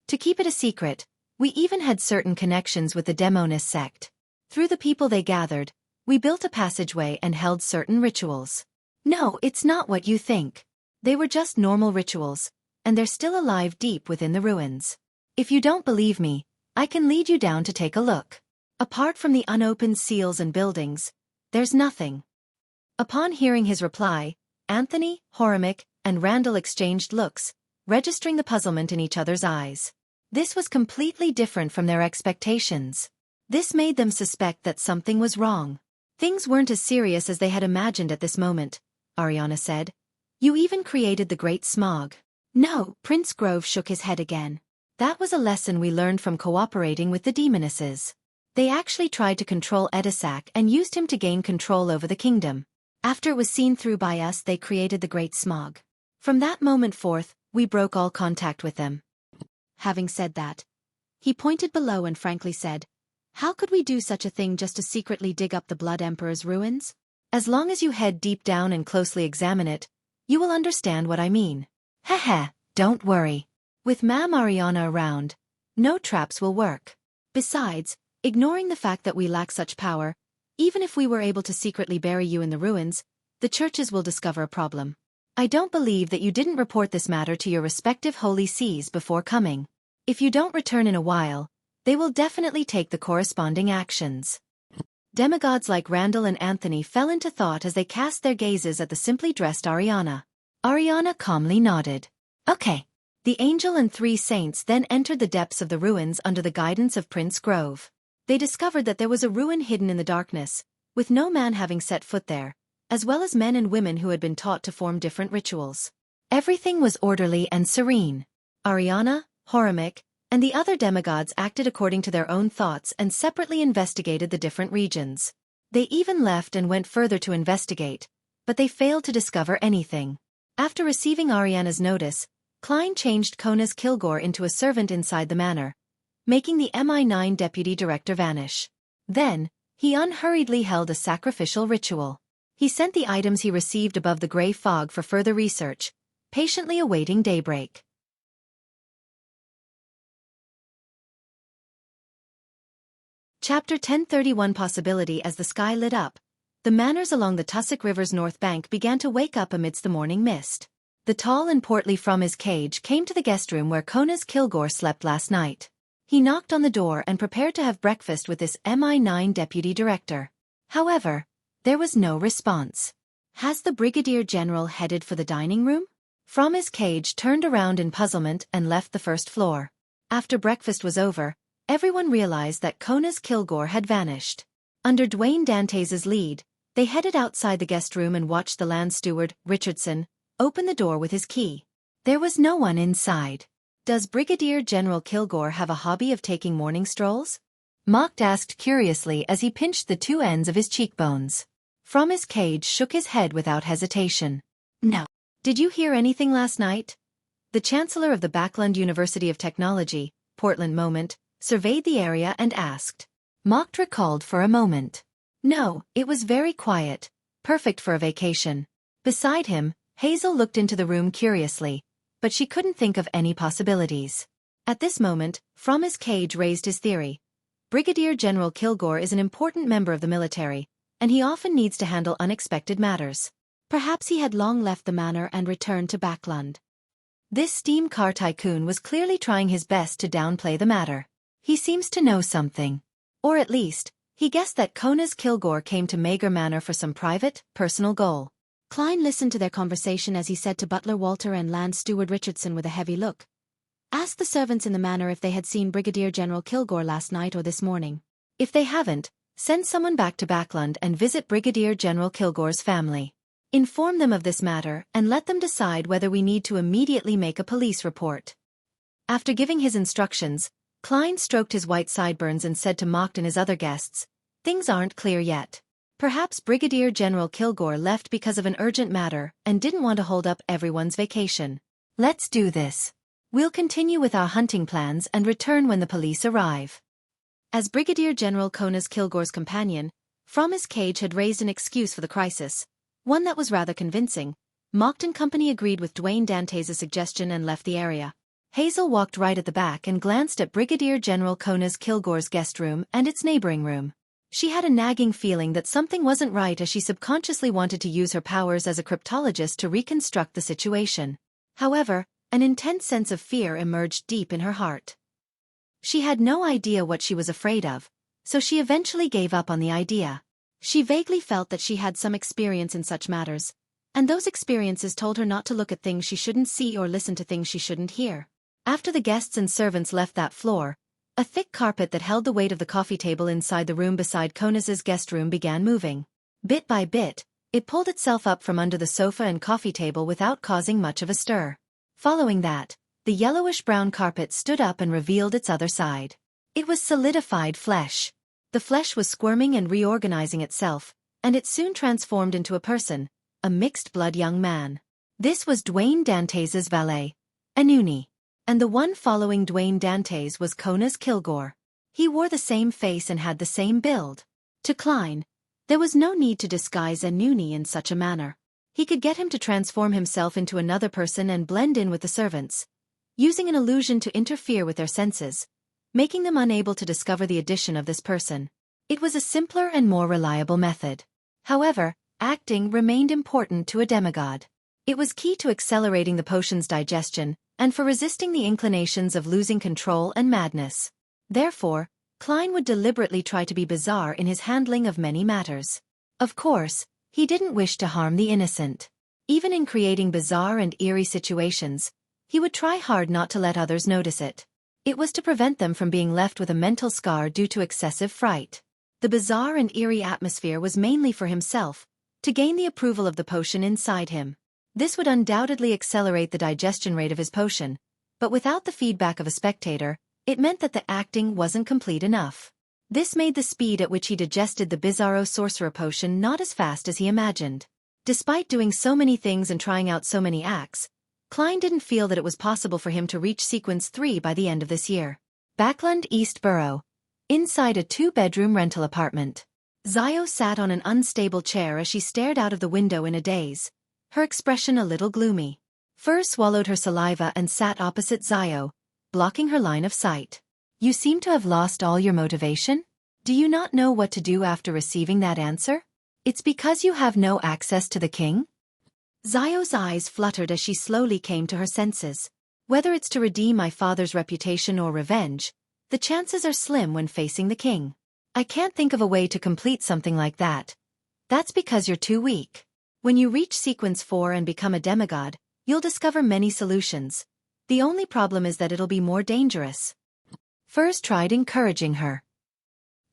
To keep it a secret, we even had certain connections with the Demonist sect. Through the people they gathered, we built a passageway and held certain rituals. No, it's not what you think. They were just normal rituals, and they're still alive deep within the ruins. If you don't believe me, I can lead you down to take a look. Apart from the unopened seals and buildings, there's nothing." Upon hearing his reply, Anthony, Horimic, and Randall exchanged looks, registering the puzzlement in each other's eyes. This was completely different from their expectations. This made them suspect that something was wrong. "Things weren't as serious as they had imagined at this moment," Ariana said. "You even created the Great Smog." "No," Prince Grove shook his head again. "That was a lesson we learned from cooperating with the demonesses. They actually tried to control Edisac and used him to gain control over the kingdom. After it was seen through by us, they created the Great Smog. From that moment forth, we broke all contact with them." Having said that, he pointed below and frankly said, "How could we do such a thing just to secretly dig up the Blood Emperor's ruins? As long as you head deep down and closely examine it, you will understand what I mean." "Heh, don't worry. With Ma'am Ariana around, no traps will work. Besides, ignoring the fact that we lack such power, even if we were able to secretly bury you in the ruins, the churches will discover a problem. I don't believe that you didn't report this matter to your respective holy sees before coming. If you don't return in a while, they will definitely take the corresponding actions." Demigods like Randall and Anthony fell into thought as they cast their gazes at the simply dressed Ariana. Ariana calmly nodded. "Okay." The angel and 3 saints then entered the depths of the ruins under the guidance of Prince Grove. They discovered that there was a ruin hidden in the darkness, with no man having set foot there, as well as men and women who had been taught to form different rituals. Everything was orderly and serene. Ariana, Horimic, and the other demigods acted according to their own thoughts and separately investigated the different regions. They even left and went further to investigate, but they failed to discover anything. After receiving Ariana's notice, Klein changed Kona's Kilgore into a servant inside the manor, making the MI9 deputy director vanish. Then, he unhurriedly held a sacrificial ritual. He sent the items he received above the gray fog for further research, patiently awaiting daybreak. Chapter 1031 Possibility. As the sky lit up, the manors along the Tussock River's north bank began to wake up amidst the morning mist. The tall and portly from his cage came to the guest room where Kona's Kilgore slept last night. He knocked on the door and prepared to have breakfast with this MI9 deputy director. However, there was no response. "Has the Brigadier General headed for the dining room?" From his cage turned around in puzzlement and left the first floor. After breakfast was over, everyone realized that Kona's Kilgore had vanished. Under Dwayne Dantes' lead, they headed outside the guest room and watched the land steward, Richardson, open the door with his key. There was no one inside. "Does Brigadier General Kilgore have a hobby of taking morning strolls?" Mocht asked curiously as he pinched the 2 ends of his cheekbones. From his cage shook his head without hesitation. "No." "Did you hear anything last night?" The Chancellor of the Backland University of Technology, Portland Moment, surveyed the area and asked. Mocht recalled for a moment. "No, it was very quiet, perfect for a vacation." Beside him, Hazel looked into the room curiously, but she couldn't think of any possibilities. At this moment, from his cage raised his theory. Brigadier General Kilgore is an important member of the military, and he often needs to handle unexpected matters. Perhaps he had long left the manor and returned to Backland. This steam car tycoon was clearly trying his best to downplay the matter. He seems to know something. Or at least, he guessed that Kona's Kilgore came to Mager Manor for some private, personal goal. Klein listened to their conversation as he said to Butler Walter and Land Steward Richardson with a heavy look. Ask the servants in the manor if they had seen Brigadier General Kilgore last night or this morning. If they haven't, send someone back to Backland and visit Brigadier General Kilgore's family. Inform them of this matter and let them decide whether we need to immediately make a police report. After giving his instructions, Klein stroked his white sideburns and said to Mocht and his other guests, "Things aren't clear yet. Perhaps Brigadier General Kilgore left because of an urgent matter and didn't want to hold up everyone's vacation. Let's do this. We'll continue with our hunting plans and return when the police arrive." As Brigadier General Conas Kilgore's companion, from his cage had raised an excuse for the crisis, one that was rather convincing. Mocht and company agreed with Dwayne Dantes' suggestion and left the area. Hazel walked right at the back and glanced at Brigadier General Conas Kilgore's guest room and its neighboring room. She had a nagging feeling that something wasn't right as she subconsciously wanted to use her powers as a cryptologist to reconstruct the situation. However, an intense sense of fear emerged deep in her heart. She had no idea what she was afraid of, so she eventually gave up on the idea. She vaguely felt that she had some experience in such matters, and those experiences told her not to look at things she shouldn't see or listen to things she shouldn't hear. After the guests and servants left that floor, a thick carpet that held the weight of the coffee table inside the room beside Conas's guest room began moving. Bit by bit, it pulled itself up from under the sofa and coffee table without causing much of a stir. Following that, the yellowish-brown carpet stood up and revealed its other side. It was solidified flesh. The flesh was squirming and reorganizing itself, and it soon transformed into a person, a mixed-blood young man. This was Dwayne Dantes' valet, Anuni. And the one following Dwayne Dantes was Conas Kilgore. He wore the same face and had the same build. To Klein, there was no need to disguise Anuni in such a manner. He could get him to transform himself into another person and blend in with the servants, using an illusion to interfere with their senses, making them unable to discover the addition of this person. It was a simpler and more reliable method. However, acting remained important to a demigod. It was key to accelerating the potion's digestion, and for resisting the inclinations of losing control and madness. Therefore, Klein would deliberately try to be bizarre in his handling of many matters. Of course, he didn't wish to harm the innocent. Even in creating bizarre and eerie situations, he would try hard not to let others notice it. It was to prevent them from being left with a mental scar due to excessive fright. The bizarre and eerie atmosphere was mainly for himself, to gain the approval of the potion inside him. This would undoubtedly accelerate the digestion rate of his potion, but without the feedback of a spectator, it meant that the acting wasn't complete enough. This made the speed at which he digested the Bizarro Sorcerer potion not as fast as he imagined. Despite doing so many things and trying out so many acts, Klein didn't feel that it was possible for him to reach Sequence 3 by the end of this year. Backland East Borough. Inside a 2-bedroom rental apartment. Zio sat on an unstable chair as she stared out of the window in a daze, her expression a little gloomy. Fur swallowed her saliva and sat opposite Zio, blocking her line of sight. "You seem to have lost all your motivation? Do you not know what to do after receiving that answer? It's because you have no access to the king?" Zio's eyes fluttered as she slowly came to her senses. "Whether it's to redeem my father's reputation or revenge, the chances are slim when facing the king. I can't think of a way to complete something like that. That's because you're too weak. When you reach Sequence 4 and become a demigod, you'll discover many solutions. The only problem is that it'll be more dangerous." Furs tried encouraging her.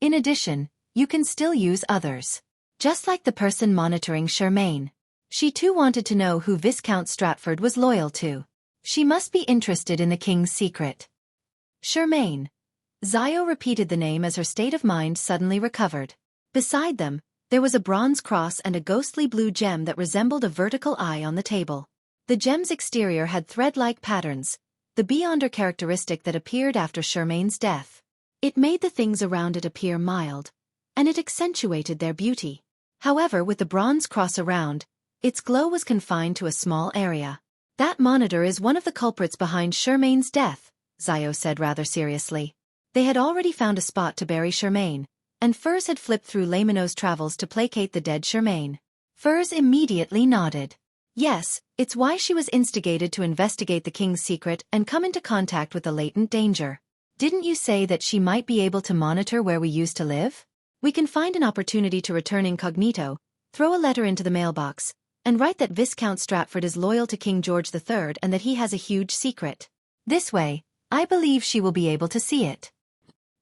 "In addition, you can still use others. Just like the person monitoring Charmaine." She too wanted to know who Viscount Stratford was loyal to. She must be interested in the king's secret. Charmaine. Zio repeated the name as her state of mind suddenly recovered. Beside them, there was a bronze cross and a ghostly blue gem that resembled a vertical eye on the table. The gem's exterior had thread-like patterns, the beyonder characteristic that appeared after Charmaine's death. It made the things around it appear mild, and it accentuated their beauty. However, with the bronze cross around, its glow was confined to a small area. "That monitor is one of the culprits behind Charmaine's death," Zio said rather seriously. They had already found a spot to bury Charmaine, and Furs had flipped through Lamino's travels to placate the dead Charmaine. Furs immediately nodded. "Yes, it's why she was instigated to investigate the king's secret and come into contact with the latent danger. Didn't you say that she might be able to monitor where we used to live? We can find an opportunity to return incognito, throw a letter into the mailbox, and write that Viscount Stratford is loyal to King George III and that he has a huge secret. This way, I believe she will be able to see it.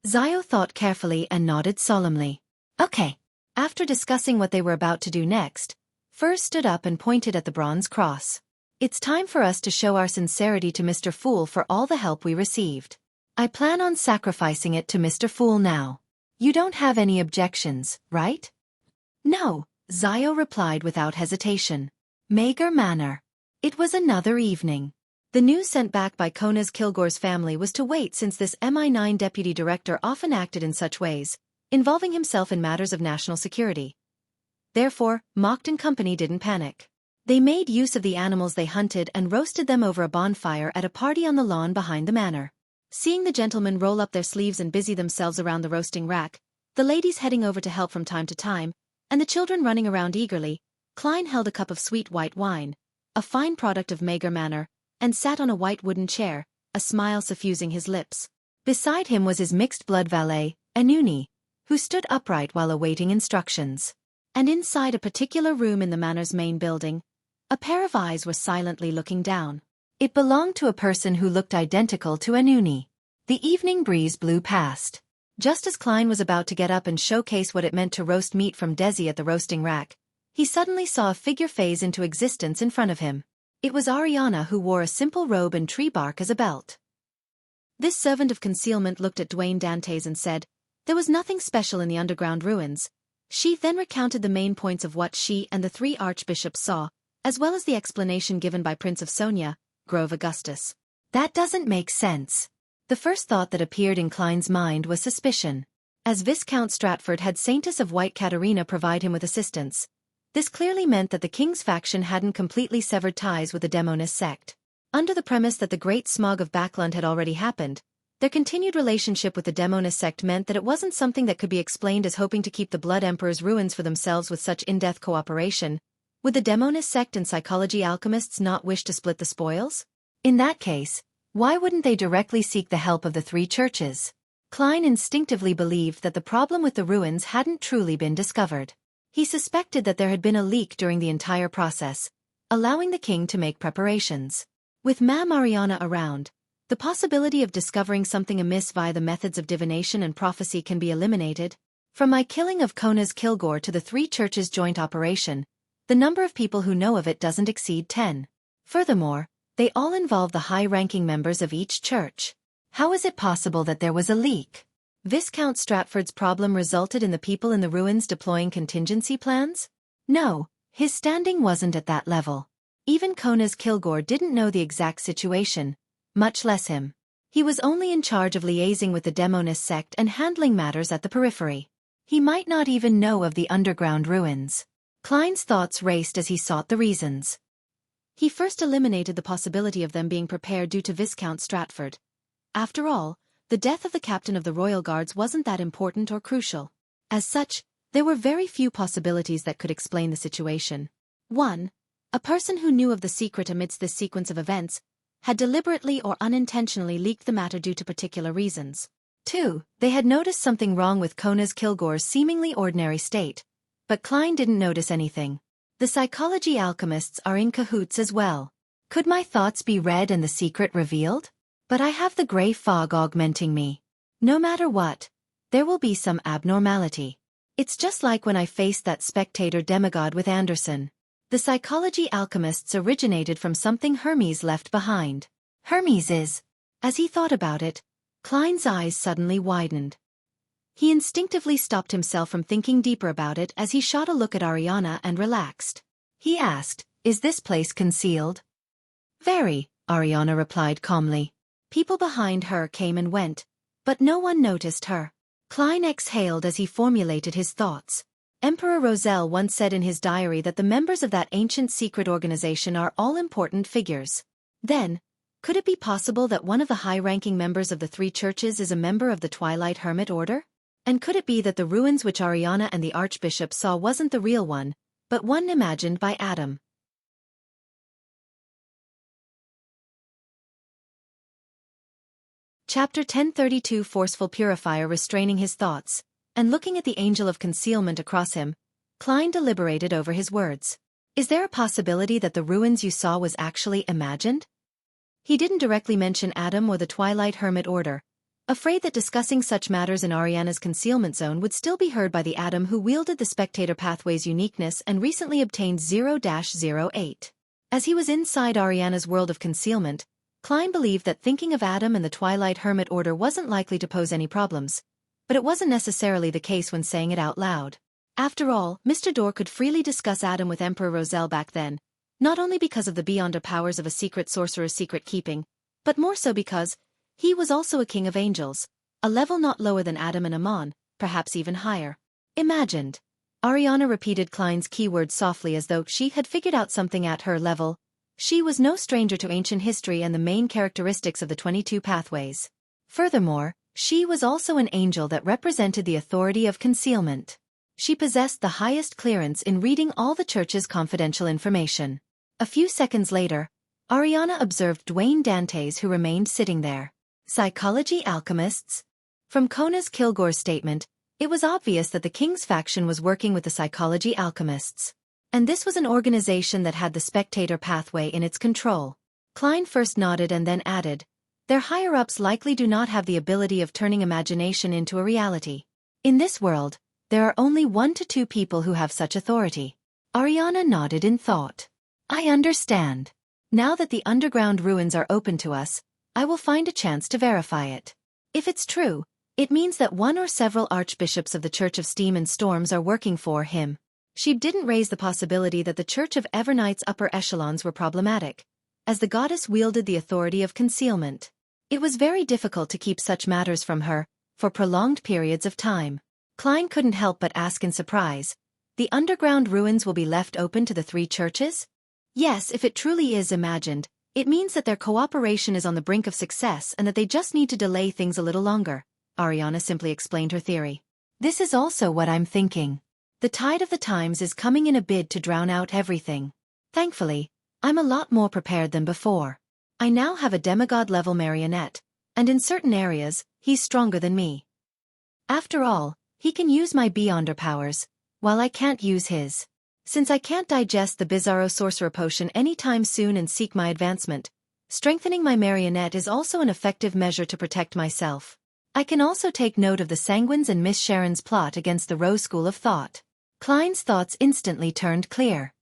Zio thought carefully and nodded solemnly. Okay. After discussing what they were about to do next, Furs stood up and pointed at the bronze cross. It's time for us to show our sincerity to Mr. Fool for all the help we received. I plan on sacrificing it to Mr. Fool now. You don't have any objections, right? No, Zio replied without hesitation. Mager manner. It was another evening. The news sent back by Kona's Kilgore's family was to wait, since this MI9 deputy director often acted in such ways, involving himself in matters of national security. Therefore, Mocked and company didn't panic. They made use of the animals they hunted and roasted them over a bonfire at a party on the lawn behind the manor. Seeing the gentlemen roll up their sleeves and busy themselves around the roasting rack, the ladies heading over to help from time to time, and the children running around eagerly, Klein held a cup of sweet white wine, a fine product of Mager manner, and sat on a white wooden chair, a smile suffusing his lips. Beside him was his mixed-blood valet, Anuni, who stood upright while awaiting instructions. And inside a particular room in the manor's main building, a pair of eyes were silently looking down. It belonged to a person who looked identical to Anuni. The evening breeze blew past. Just as Klein was about to get up and showcase what it meant to roast meat from Desi at the roasting rack, he suddenly saw a figure phase into existence in front of him. It was Ariana, who wore a simple robe and tree bark as a belt. This servant of concealment looked at Dwayne Dantes and said, there was nothing special in the underground ruins. She then recounted the main points of what she and the 3 archbishops saw, as well as the explanation given by Prince of Sonia, Grove Augustus. That doesn't make sense. The first thought that appeared in Klein's mind was suspicion. As Viscount Stratford had Saintess of White Katerina provide him with assistance, this clearly meant that the king's faction hadn't completely severed ties with the Demonist sect. Under the premise that the Great Smog of Backlund had already happened, their continued relationship with the Demonist sect meant that it wasn't something that could be explained as hoping to keep the Blood Emperor's ruins for themselves with such in-depth cooperation. Would the Demonist sect and psychology alchemists not wish to split the spoils? In that case, why wouldn't they directly seek the help of the 3 churches? Klein instinctively believed that the problem with the ruins hadn't truly been discovered. He suspected that there had been a leak during the entire process, allowing the king to make preparations. With Mam Ariana around, the possibility of discovering something amiss via the methods of divination and prophecy can be eliminated. From my killing of Kona's Kilgore to the 3 churches' joint operation, the number of people who know of it doesn't exceed 10. Furthermore, they all involve the high-ranking members of each church. How is it possible that there was a leak? Viscount Stratford's problem resulted in the people in the ruins deploying contingency plans? No, his standing wasn't at that level. Even Kona's Kilgore didn't know the exact situation, much less him. He was only in charge of liaising with the Demonist sect and handling matters at the periphery. He might not even know of the underground ruins. Klein's thoughts raced as he sought the reasons. He first eliminated the possibility of them being prepared due to Viscount Stratford. After all, the death of the captain of the Royal Guards wasn't that important or crucial. As such, there were very few possibilities that could explain the situation. 1. A person who knew of the secret amidst this sequence of events had deliberately or unintentionally leaked the matter due to particular reasons. 2. They had noticed something wrong with Kona's Kilgore's seemingly ordinary state, but Klein didn't notice anything. The psychology alchemists are in cahoots as well. Could my thoughts be read and the secret revealed? But I have the gray fog augmenting me. No matter what, there will be some abnormality. It's just like when I faced that spectator demigod with Anderson. The psychology alchemists originated from something Hermes left behind. Hermes is. As he thought about it, Klein's eyes suddenly widened. He instinctively stopped himself from thinking deeper about it as he shot a look at Ariana and relaxed. He asked, "Is this place concealed?" "Very," Ariana replied calmly. People behind her came and went, but no one noticed her. Klein exhaled as he formulated his thoughts. Emperor Roselle once said in his diary that the members of that ancient secret organization are all important figures. Then, could it be possible that one of the high-ranking members of the 3 churches is a member of the Twilight Hermit Order? And could it be that the ruins which Ariana and the Archbishop saw wasn't the real one, but one imagined by Adam? Chapter 1032. Forceful Purifier. Restraining his thoughts, and looking at the Angel of Concealment across him, Klein deliberated over his words. Is there a possibility that the ruins you saw was actually imagined? He didn't directly mention Adam or the Twilight Hermit Order, afraid that discussing such matters in Ariana's concealment zone would still be heard by the Adam who wielded the Spectator Pathway's uniqueness and recently obtained 0-08. As he was inside Ariana's world of concealment, Klein believed that thinking of Adam and the Twilight Hermit Order wasn't likely to pose any problems, but it wasn't necessarily the case when saying it out loud. After all, Mr. Dorr could freely discuss Adam with Emperor Roselle back then, not only because of the beyond powers of a secret sorcerer's secret keeping, but more so because he was also a king of angels, a level not lower than Adam and Amon, perhaps even higher. Imagined. Ariana repeated Klein's keyword softly as though she had figured out something at her level. She was no stranger to ancient history and the main characteristics of the 22 pathways. Furthermore, she was also an angel that represented the authority of concealment. She possessed the highest clearance in reading all the church's confidential information. A few seconds later, Ariana observed Dwayne Dantes who remained sitting there. Psychology alchemists? From Kona's Kilgore's statement, it was obvious that the king's faction was working with the psychology alchemists. And this was an organization that had the Spectator Pathway in its control. Klein first nodded and then added, their higher-ups likely do not have the ability of turning imagination into a reality. In this world, there are only 1 to 2 people who have such authority. Ariana nodded in thought. I understand. Now that the underground ruins are open to us, I will find a chance to verify it. If it's true, it means that one or several archbishops of the Church of Steam and Storms are working for him. She didn't raise the possibility that the Church of Evernight's upper echelons were problematic, as the goddess wielded the authority of concealment. It was very difficult to keep such matters from her, for prolonged periods of time. Klein couldn't help but ask in surprise, the underground ruins will be left open to the 3 churches? Yes, if it truly is imagined, it means that their cooperation is on the brink of success and that they just need to delay things a little longer, Ariana simply explained her theory. This is also what I'm thinking. The tide of the times is coming in a bid to drown out everything. Thankfully, I'm a lot more prepared than before. I now have a demigod-level marionette, and in certain areas, he's stronger than me. After all, he can use my Beyonder powers, while I can't use his. Since I can't digest the Bizarro Sorcerer Potion anytime soon and seek my advancement, strengthening my marionette is also an effective measure to protect myself. I can also take note of the Sanguines and Miss Sharon's plot against the Rose School of Thought. Klein's thoughts instantly turned clear.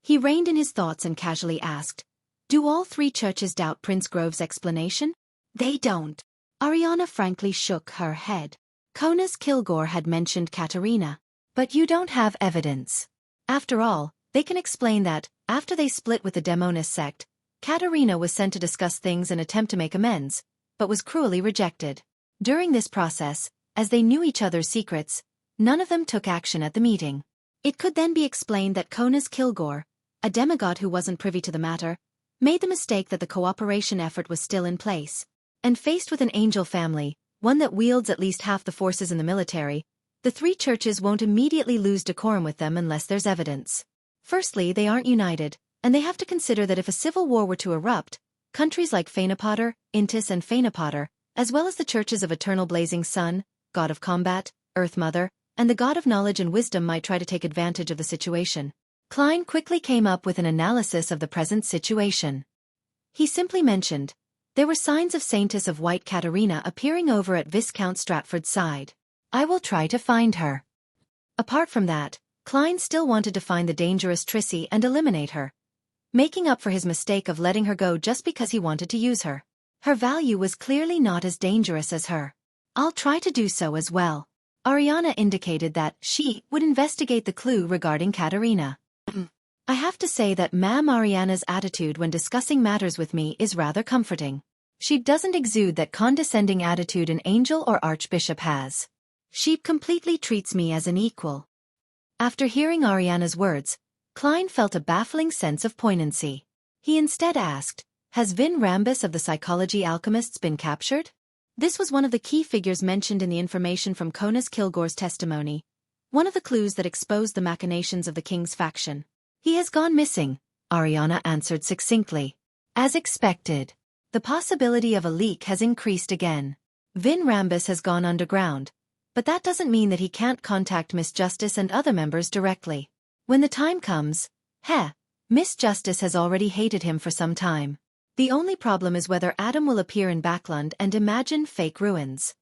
He reined in his thoughts and casually asked, do all 3 churches doubt Prince Grove's explanation? They don't. Ariana frankly shook her head. Kona's Kilgore had mentioned Katerina. But you don't have evidence. After all, they can explain that, after they split with the Demonis sect, Katerina was sent to discuss things and attempt to make amends, but was cruelly rejected. During this process, as they knew each other's secrets, none of them took action at the meeting. It could then be explained that Kona's Kilgore, a demigod who wasn't privy to the matter, made the mistake that the cooperation effort was still in place. And faced with an angel family, one that wields at least half the forces in the military, the 3 churches won't immediately lose decorum with them unless there's evidence. Firstly, they aren't united, and they have to consider that if a civil war were to erupt, countries like Phaenopotter, Intis and Phaenopotter, as well as the churches of Eternal Blazing Sun, God of Combat, Earth Mother, and the God of Knowledge and Wisdom might try to take advantage of the situation. Klein quickly came up with an analysis of the present situation. He simply mentioned, there were signs of Saintess of White Katerina appearing over at Viscount Stratford's side. I will try to find her. Apart from that, Klein still wanted to find the dangerous Trissy and eliminate her, making up for his mistake of letting her go just because he wanted to use her. Her value was clearly not as dangerous as her. I'll try to do so as well. Ariana indicated that she would investigate the clue regarding Katerina. I have to say that Ma'am Ariana's attitude when discussing matters with me is rather comforting. She doesn't exude that condescending attitude an angel or archbishop has. She completely treats me as an equal. After hearing Ariana's words, Klein felt a baffling sense of poignancy. He instead asked, has Vin Rambus of the Psychology Alchemists been captured? This was one of the key figures mentioned in the information from Kona's Kilgore's testimony, one of the clues that exposed the machinations of the king's faction. He has gone missing, Ariana answered succinctly. As expected. The possibility of a leak has increased again. Vin Rambus has gone underground, but that doesn't mean that he can't contact Miss Justice and other members directly. When the time comes, Heh, Miss Justice has already hated him for some time. The only problem is whether Adam will appear in Backland and imagine fake ruins.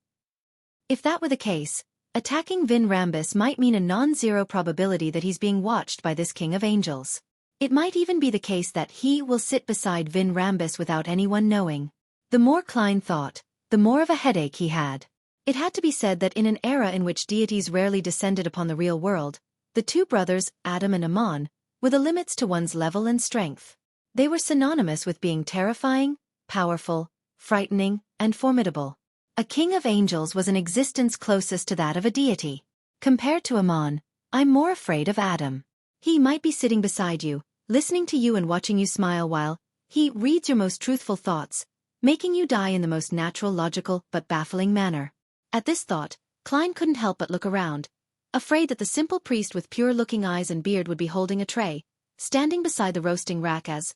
If that were the case, attacking Vin Rambus might mean a non-zero probability that he's being watched by this King of Angels. It might even be the case that he will sit beside Vin Rambus without anyone knowing. The more Klein thought, the more of a headache he had. It had to be said that in an era in which deities rarely descended upon the real world, the two brothers, Adam and Amon, were the limits to one's level and strength. They were synonymous with being terrifying, powerful, frightening, and formidable. A King of Angels was an existence closest to that of a deity. Compared to Amon, I'm more afraid of Adam. He might be sitting beside you, listening to you and watching you smile while he reads your most truthful thoughts, making you die in the most natural, logical, but baffling manner. At this thought, Klein couldn't help but look around, afraid that the simple priest with pure-looking eyes and beard would be holding a tray, standing beside the roasting rack as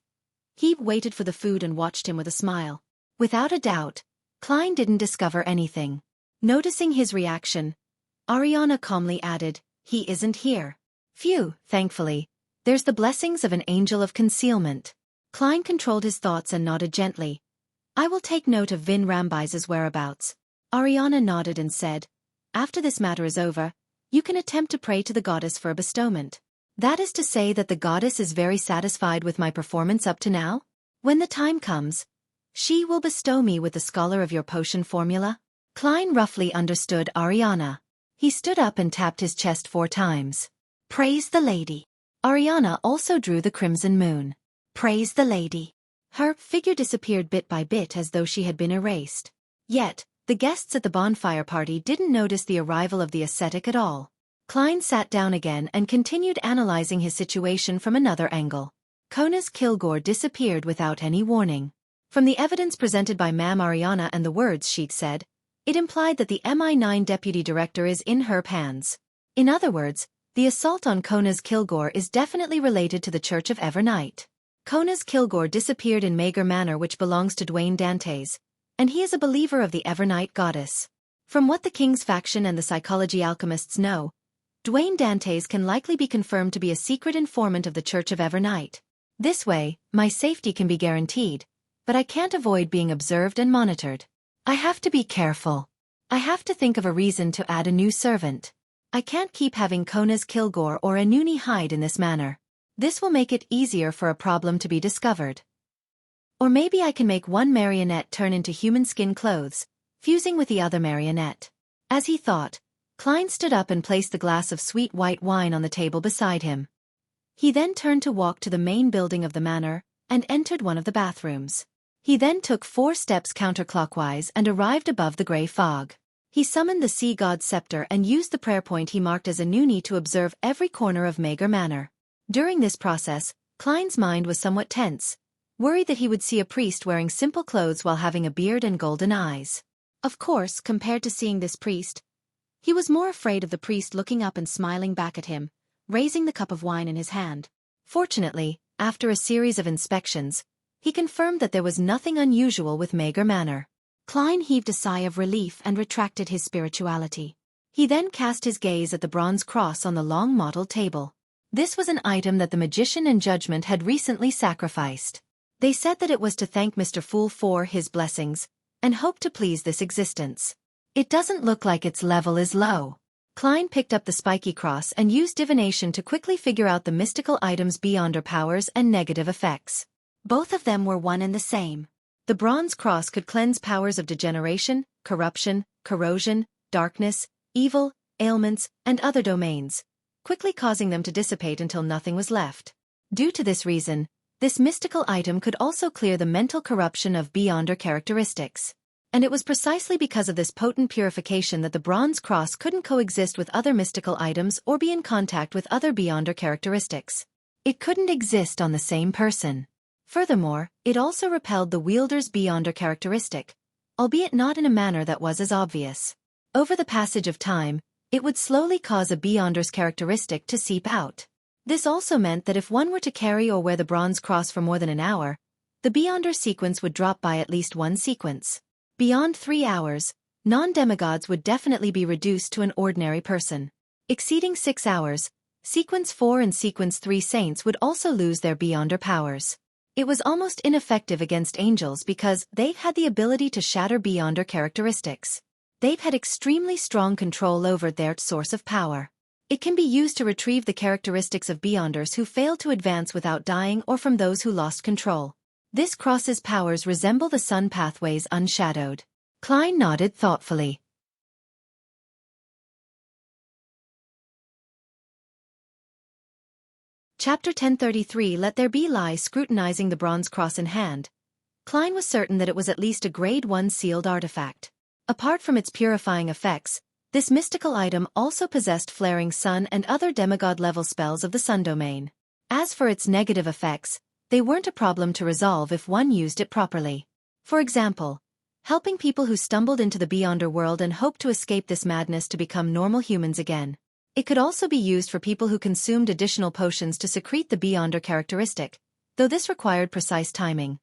he waited for the food and watched him with a smile. Without a doubt, Klein didn't discover anything. Noticing his reaction, Ariana calmly added, "He isn't here." Phew, thankfully. There's the blessings of an angel of concealment. Klein controlled his thoughts and nodded gently. "I will take note of Vin Rambis's whereabouts." Ariana nodded and said, "After this matter is over, you can attempt to pray to the goddess for a bestowment. That is to say that the goddess is very satisfied with my performance up to now? When the time comes, she will bestow me with the scholar of your potion formula?" Klein roughly understood Ariana. He stood up and tapped his chest 4 times. "Praise the lady." Ariana also drew the crimson moon. "Praise the lady." Her figure disappeared bit by bit as though she had been erased. Yet, the guests at the bonfire party didn't notice the arrival of the ascetic at all. Klein sat down again and continued analyzing his situation from another angle. Kona's Kilgore disappeared without any warning. From the evidence presented by Ma'am Ariana and the words she'd said, it implied that the MI9 deputy director is in her hands. In other words, the assault on Kona's Kilgore is definitely related to the Church of Evernight. Kona's Kilgore disappeared in Mager Manor, which belongs to Dwayne Dantes, and he is a believer of the Evernight goddess. From what the King's faction and the psychology alchemists know, Dwayne Dantes can likely be confirmed to be a secret informant of the Church of Evernight. This way, my safety can be guaranteed, but I can't avoid being observed and monitored. I have to be careful. I have to think of a reason to add a new servant. I can't keep having Kona's Kilgore or a Noonie hide in this manner. This will make it easier for a problem to be discovered. Or maybe I can make one marionette turn into human skin clothes, fusing with the other marionette. As he thought, Klein stood up and placed the glass of sweet white wine on the table beside him. He then turned to walk to the main building of the manor, and entered one of the bathrooms. He then took 4 steps counterclockwise and arrived above the grey fog. He summoned the sea god's scepter and used the prayer point he marked as a Noonie to observe every corner of Mager Manor. During this process, Klein's mind was somewhat tense, worried that he would see a priest wearing simple clothes while having a beard and golden eyes. Of course, compared to seeing this priest, he was more afraid of the priest looking up and smiling back at him, raising the cup of wine in his hand. Fortunately, after a series of inspections, he confirmed that there was nothing unusual with Mager Manor. Klein heaved a sigh of relief and retracted his spirituality. He then cast his gaze at the bronze cross on the long mottled table. This was an item that the magician and judgment had recently sacrificed. They said that it was to thank Mr. Fool for his blessings, and hope to please this existence. It doesn't look like its level is low. Klein picked up the spiky cross and used divination to quickly figure out the mystical item's beyonder powers and negative effects. Both of them were one and the same. The bronze cross could cleanse powers of degeneration, corruption, corrosion, darkness, evil, ailments, and other domains, quickly causing them to dissipate until nothing was left. Due to this reason, this mystical item could also clear the mental corruption of beyonder characteristics. And it was precisely because of this potent purification that the bronze cross couldn't coexist with other mystical items or be in contact with other beyonder characteristics. It couldn't exist on the same person. Furthermore, it also repelled the wielder's beyonder characteristic, albeit not in a manner that was as obvious. Over the passage of time, it would slowly cause a beyonder's characteristic to seep out. This also meant that if one were to carry or wear the bronze cross for more than an hour, the beyonder sequence would drop by at least 1 sequence. Beyond 3 hours, non-demigods would definitely be reduced to an ordinary person. Exceeding 6 hours, Sequence 4 and Sequence 3 saints would also lose their Beyonder powers. It was almost ineffective against angels because they've had the ability to shatter Beyonder characteristics. They've had extremely strong control over their source of power. It can be used to retrieve the characteristics of Beyonders who failed to advance without dying or from those who lost control. This cross's powers resemble the sun pathways unshadowed. Klein nodded thoughtfully. Chapter 1033 Let There Be Lie. Scrutinizing the bronze cross in hand, Klein was certain that it was at least a Grade 1 sealed artifact. Apart from its purifying effects, this mystical item also possessed flaring sun and other demigod-level spells of the sun domain. As for its negative effects, they weren't a problem to resolve if one used it properly. For example, helping people who stumbled into the Beyonder world and hoped to escape this madness to become normal humans again. It could also be used for people who consumed additional potions to secrete the Beyonder characteristic, though this required precise timing.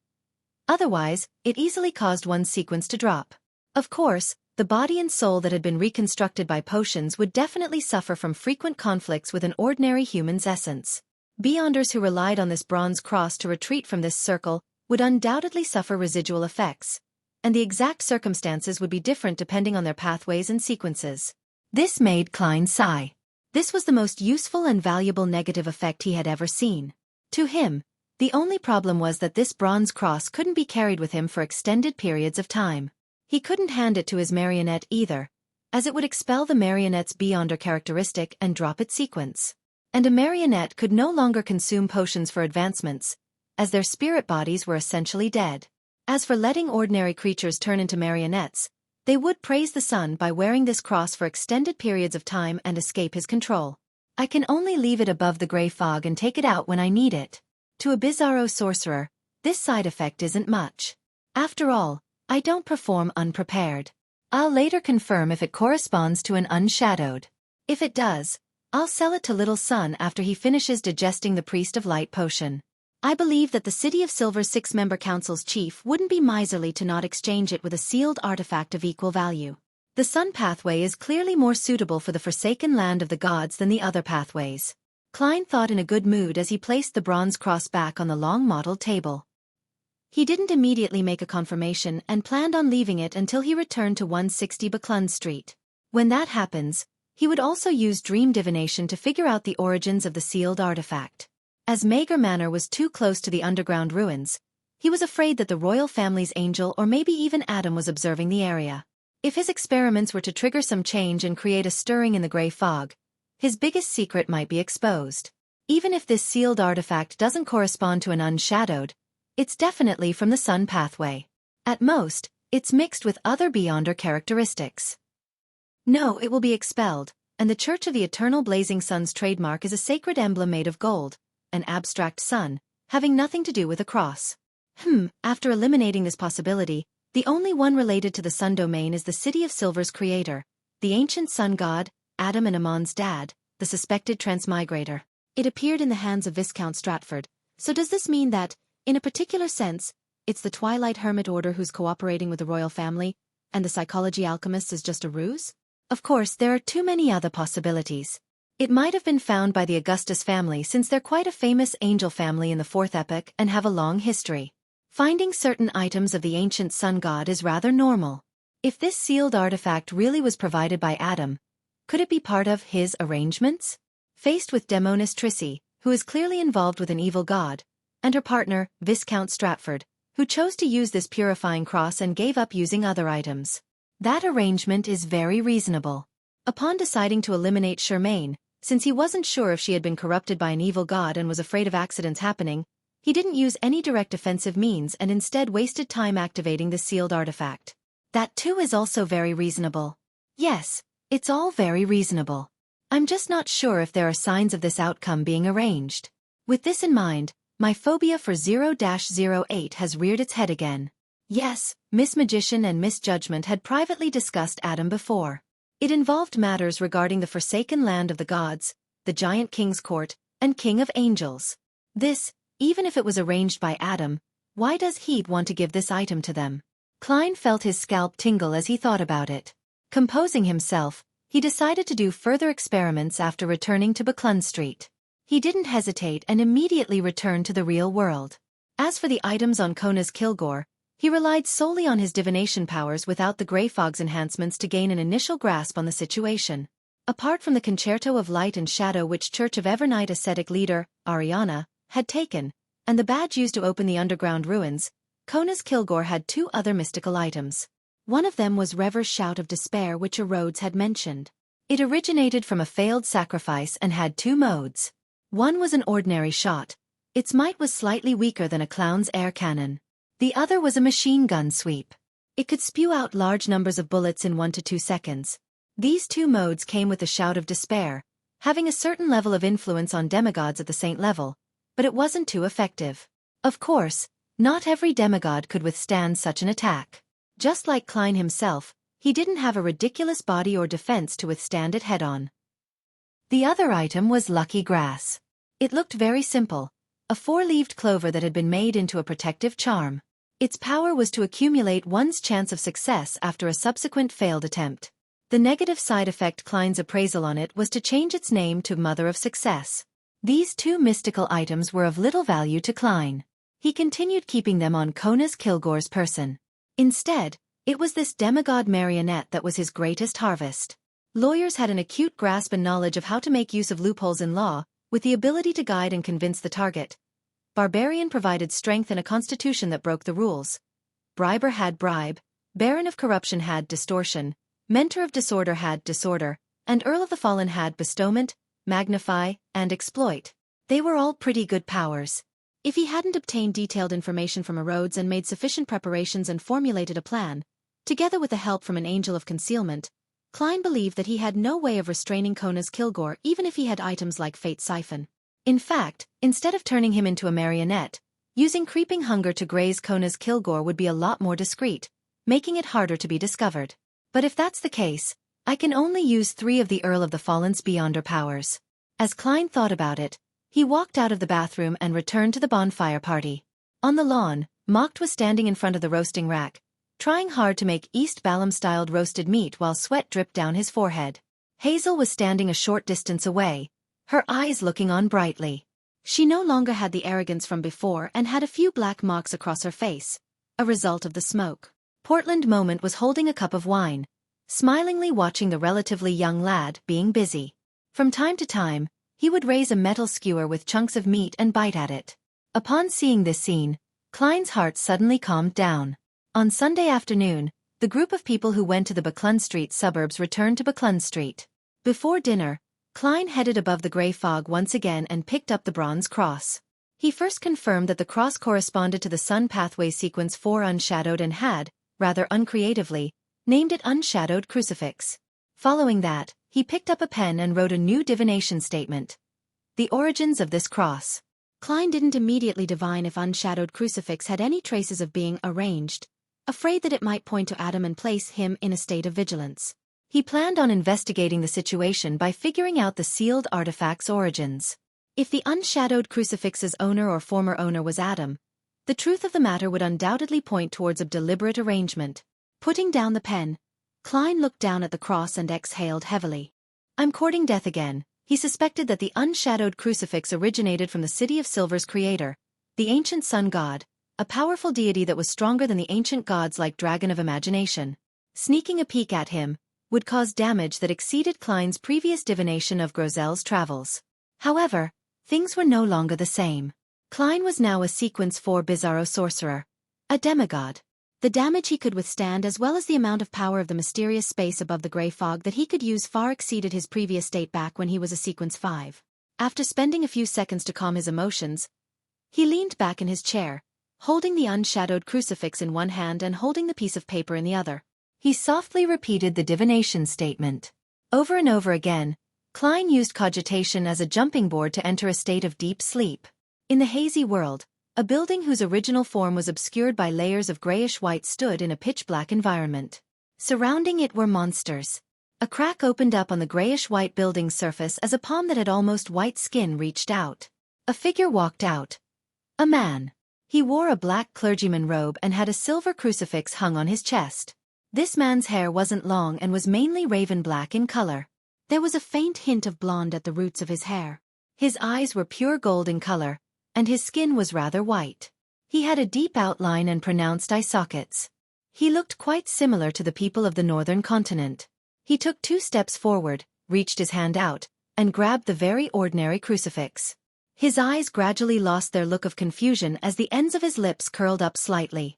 Otherwise, it easily caused one's sequence to drop. Of course, the body and soul that had been reconstructed by potions would definitely suffer from frequent conflicts with an ordinary human's essence. Beyonders who relied on this bronze cross to retreat from this circle would undoubtedly suffer residual effects, and the exact circumstances would be different depending on their pathways and sequences. This made Klein sigh. This was the most useful and valuable negative effect he had ever seen. To him, the only problem was that this bronze cross couldn't be carried with him for extended periods of time. He couldn't hand it to his marionette either, as it would expel the marionette's Beyonder characteristic and drop its sequence. And a marionette could no longer consume potions for advancements, as their spirit bodies were essentially dead. As for letting ordinary creatures turn into marionettes, they would praise the sun by wearing this cross for extended periods of time and escape his control. I can only leave it above the gray fog and take it out when I need it. To a bizarro sorcerer, this side effect isn't much. After all, I don't perform unprepared. I'll later confirm if it corresponds to an unshadowed. If it does, I'll sell it to Little Sun after he finishes digesting the Priest of Light potion. I believe that the City of Silver's 6-member council's chief wouldn't be miserly to not exchange it with a sealed artifact of equal value. The sun pathway is clearly more suitable for the forsaken land of the gods than the other pathways. Klein thought in a good mood as he placed the bronze cross back on the long-modeled table. He didn't immediately make a confirmation and planned on leaving it until he returned to 160 Buckland Street. When that happens, he would also use dream divination to figure out the origins of the sealed artifact. As Mager Manor was too close to the underground ruins, he was afraid that the royal family's angel or maybe even Adam was observing the area. If his experiments were to trigger some change and create a stirring in the gray fog, his biggest secret might be exposed. Even if this sealed artifact doesn't correspond to an unshadowed, it's definitely from the sun pathway. At most, it's mixed with other Beyonder characteristics. No, it will be expelled, and the Church of the Eternal Blazing Sun's trademark is a sacred emblem made of gold, an abstract sun, having nothing to do with a cross. After eliminating this possibility, the only one related to the sun domain is the City of Silver's creator, the ancient sun god, Adam and Amon's dad, the suspected transmigrator. It appeared in the hands of Viscount Stratford, so does this mean that, in a particular sense, it's the Twilight Hermit Order who's cooperating with the royal family, and the psychology alchemist is just a ruse? Of course, there are too many other possibilities. It might have been found by the Augustus family since they're quite a famous angel family in the Fourth Epoch and have a long history. Finding certain items of the ancient sun god is rather normal. If this sealed artifact really was provided by Adam, could it be part of his arrangements? Faced with Demonis Trissy, who is clearly involved with an evil god, and her partner, Viscount Stratford, who chose to use this purifying cross and gave up using other items. That arrangement is very reasonable. Upon deciding to eliminate Charmaine, since he wasn't sure if she had been corrupted by an evil god and was afraid of accidents happening, he didn't use any direct offensive means and instead wasted time activating the sealed artifact. That too is also very reasonable. Yes, it's all very reasonable. I'm just not sure if there are signs of this outcome being arranged. With this in mind, my phobia for 0-08 has reared its head again. Yes, Miss Magician and Miss Judgment had privately discussed Adam before. It involved matters regarding the forsaken land of the gods, the giant king's court, and king of angels. This, even if it was arranged by Adam, why does he want to give this item to them? Klein felt his scalp tingle as he thought about it. Composing himself, he decided to do further experiments after returning to Buckland Street. He didn't hesitate and immediately returned to the real world. As for the items on Kona's Kilgore, he relied solely on his divination powers without the Grey Fog's enhancements to gain an initial grasp on the situation. Apart from the Concerto of Light and Shadow which Church of Evernight ascetic leader, Ariana, had taken, and the badge used to open the underground ruins, Kona's Kilgore had two other mystical items. One of them was Rever's Shout of Despair which Rhodes had mentioned. It originated from a failed sacrifice and had two modes. One was an ordinary shot. Its might was slightly weaker than a clown's air cannon. The other was a machine gun sweep. It could spew out large numbers of bullets in 1 to 2 seconds. These two modes came with the Shout of Despair, having a certain level of influence on demigods at the saint level, but it wasn't too effective. Of course, not every demigod could withstand such an attack. Just like Klein himself, he didn't have a ridiculous body or defense to withstand it head-on. The other item was Lucky Grass. It looked very simple, a 4-leaved clover that had been made into a protective charm. Its power was to accumulate one's chance of success after a subsequent failed attempt. The negative side effect Klein's appraisal on it was to change its name to Mother of Success. These two mystical items were of little value to Klein. He continued keeping them on Kona's Kilgore's person. Instead, it was this demigod marionette that was his greatest harvest. Lawyers had an acute grasp and knowledge of how to make use of loopholes in law, with the ability to guide and convince the target. Barbarian provided strength and a constitution that broke the rules. Briber had bribe, Baron of Corruption had distortion, Mentor of Disorder had disorder, and Earl of the Fallen had bestowment, magnify, and exploit. They were all pretty good powers. If he hadn't obtained detailed information from Rhodes and made sufficient preparations and formulated a plan, together with the help from an angel of concealment, Klein believed that he had no way of restraining Kona's Kilgore even if he had items like Fate's Siphon. In fact, instead of turning him into a marionette, using creeping hunger to graze Kona's Kilgore would be a lot more discreet, making it harder to be discovered. But if that's the case, I can only use 3 of the Earl of the Fallen's Beyonder powers. As Klein thought about it, he walked out of the bathroom and returned to the bonfire party. On the lawn, Mocht was standing in front of the roasting rack, trying hard to make East Balham-styled roasted meat while sweat dripped down his forehead. Hazel was standing a short distance away, her eyes looking on brightly. She no longer had the arrogance from before and had a few black marks across her face, a result of the smoke. Portland Moment was holding a cup of wine, smilingly watching the relatively young lad being busy. From time to time, he would raise a metal skewer with chunks of meat and bite at it. Upon seeing this scene, Klein's heart suddenly calmed down. On Sunday afternoon, the group of people who went to the Buckland Street suburbs returned to Buckland Street. Before dinner, Klein headed above the grey fog once again and picked up the bronze cross. He first confirmed that the cross corresponded to the Sun Pathway Sequence 4 Unshadowed and had, rather uncreatively, named it Unshadowed Crucifix. Following that, he picked up a pen and wrote a new divination statement. The origins of this cross. Klein didn't immediately divine if Unshadowed Crucifix had any traces of being arranged, afraid that it might point to Adam and place him in a state of vigilance. He planned on investigating the situation by figuring out the sealed artifact's origins. If the Unshadowed Crucifix's owner or former owner was Adam, the truth of the matter would undoubtedly point towards a deliberate arrangement. Putting down the pen, Klein looked down at the cross and exhaled heavily. I'm courting death again. He suspected that the Unshadowed Crucifix originated from the City of Silver's creator, the ancient sun god, a powerful deity that was stronger than the ancient gods like Dragon of Imagination. Sneaking a peek at him would cause damage that exceeded Klein's previous divination of Grozel's travels. However, things were no longer the same. Klein was now a Sequence 4 Bizarro sorcerer, a demigod. The damage he could withstand as well as the amount of power of the mysterious space above the grey fog that he could use far exceeded his previous state back when he was a Sequence 5. After spending a few seconds to calm his emotions, he leaned back in his chair, holding the Unshadowed Crucifix in one hand and holding the piece of paper in the other. He softly repeated the divination statement. Over and over again, Klein used cogitation as a jumping board to enter a state of deep sleep. In the hazy world, a building whose original form was obscured by layers of grayish-white stood in a pitch-black environment. Surrounding it were monsters. A crack opened up on the grayish-white building's surface as a palm that had almost white skin reached out. A figure walked out. A man. He wore a black clergyman robe and had a silver crucifix hung on his chest. This man's hair wasn't long and was mainly raven black in color. There was a faint hint of blonde at the roots of his hair. His eyes were pure gold in color, and his skin was rather white. He had a deep outline and pronounced eye sockets. He looked quite similar to the people of the northern continent. He took 2 steps forward, reached his hand out, and grabbed the very ordinary crucifix. His eyes gradually lost their look of confusion as the ends of his lips curled up slightly.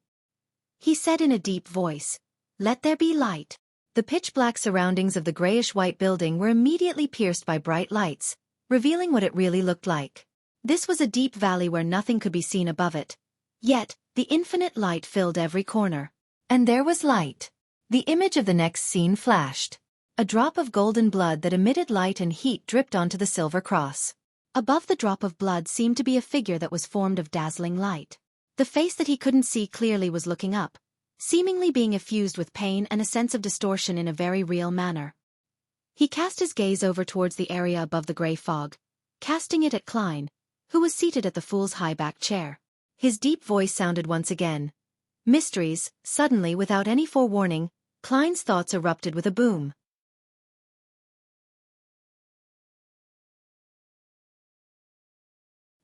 He said in a deep voice, "Let there be light." The pitch-black surroundings of the grayish-white building were immediately pierced by bright lights, revealing what it really looked like. This was a deep valley where nothing could be seen above it. Yet, the infinite light filled every corner. And there was light. The image of the next scene flashed. A drop of golden blood that emitted light and heat dripped onto the silver cross. Above the drop of blood seemed to be a figure that was formed of dazzling light. The face that he couldn't see clearly was looking up, seemingly being effused with pain and a sense of distortion in a very real manner. He cast his gaze over towards the area above the gray fog, casting it at Klein, who was seated at the fool's high-backed chair. His deep voice sounded once again. Mysteries. Suddenly, without any forewarning, Klein's thoughts erupted with a boom.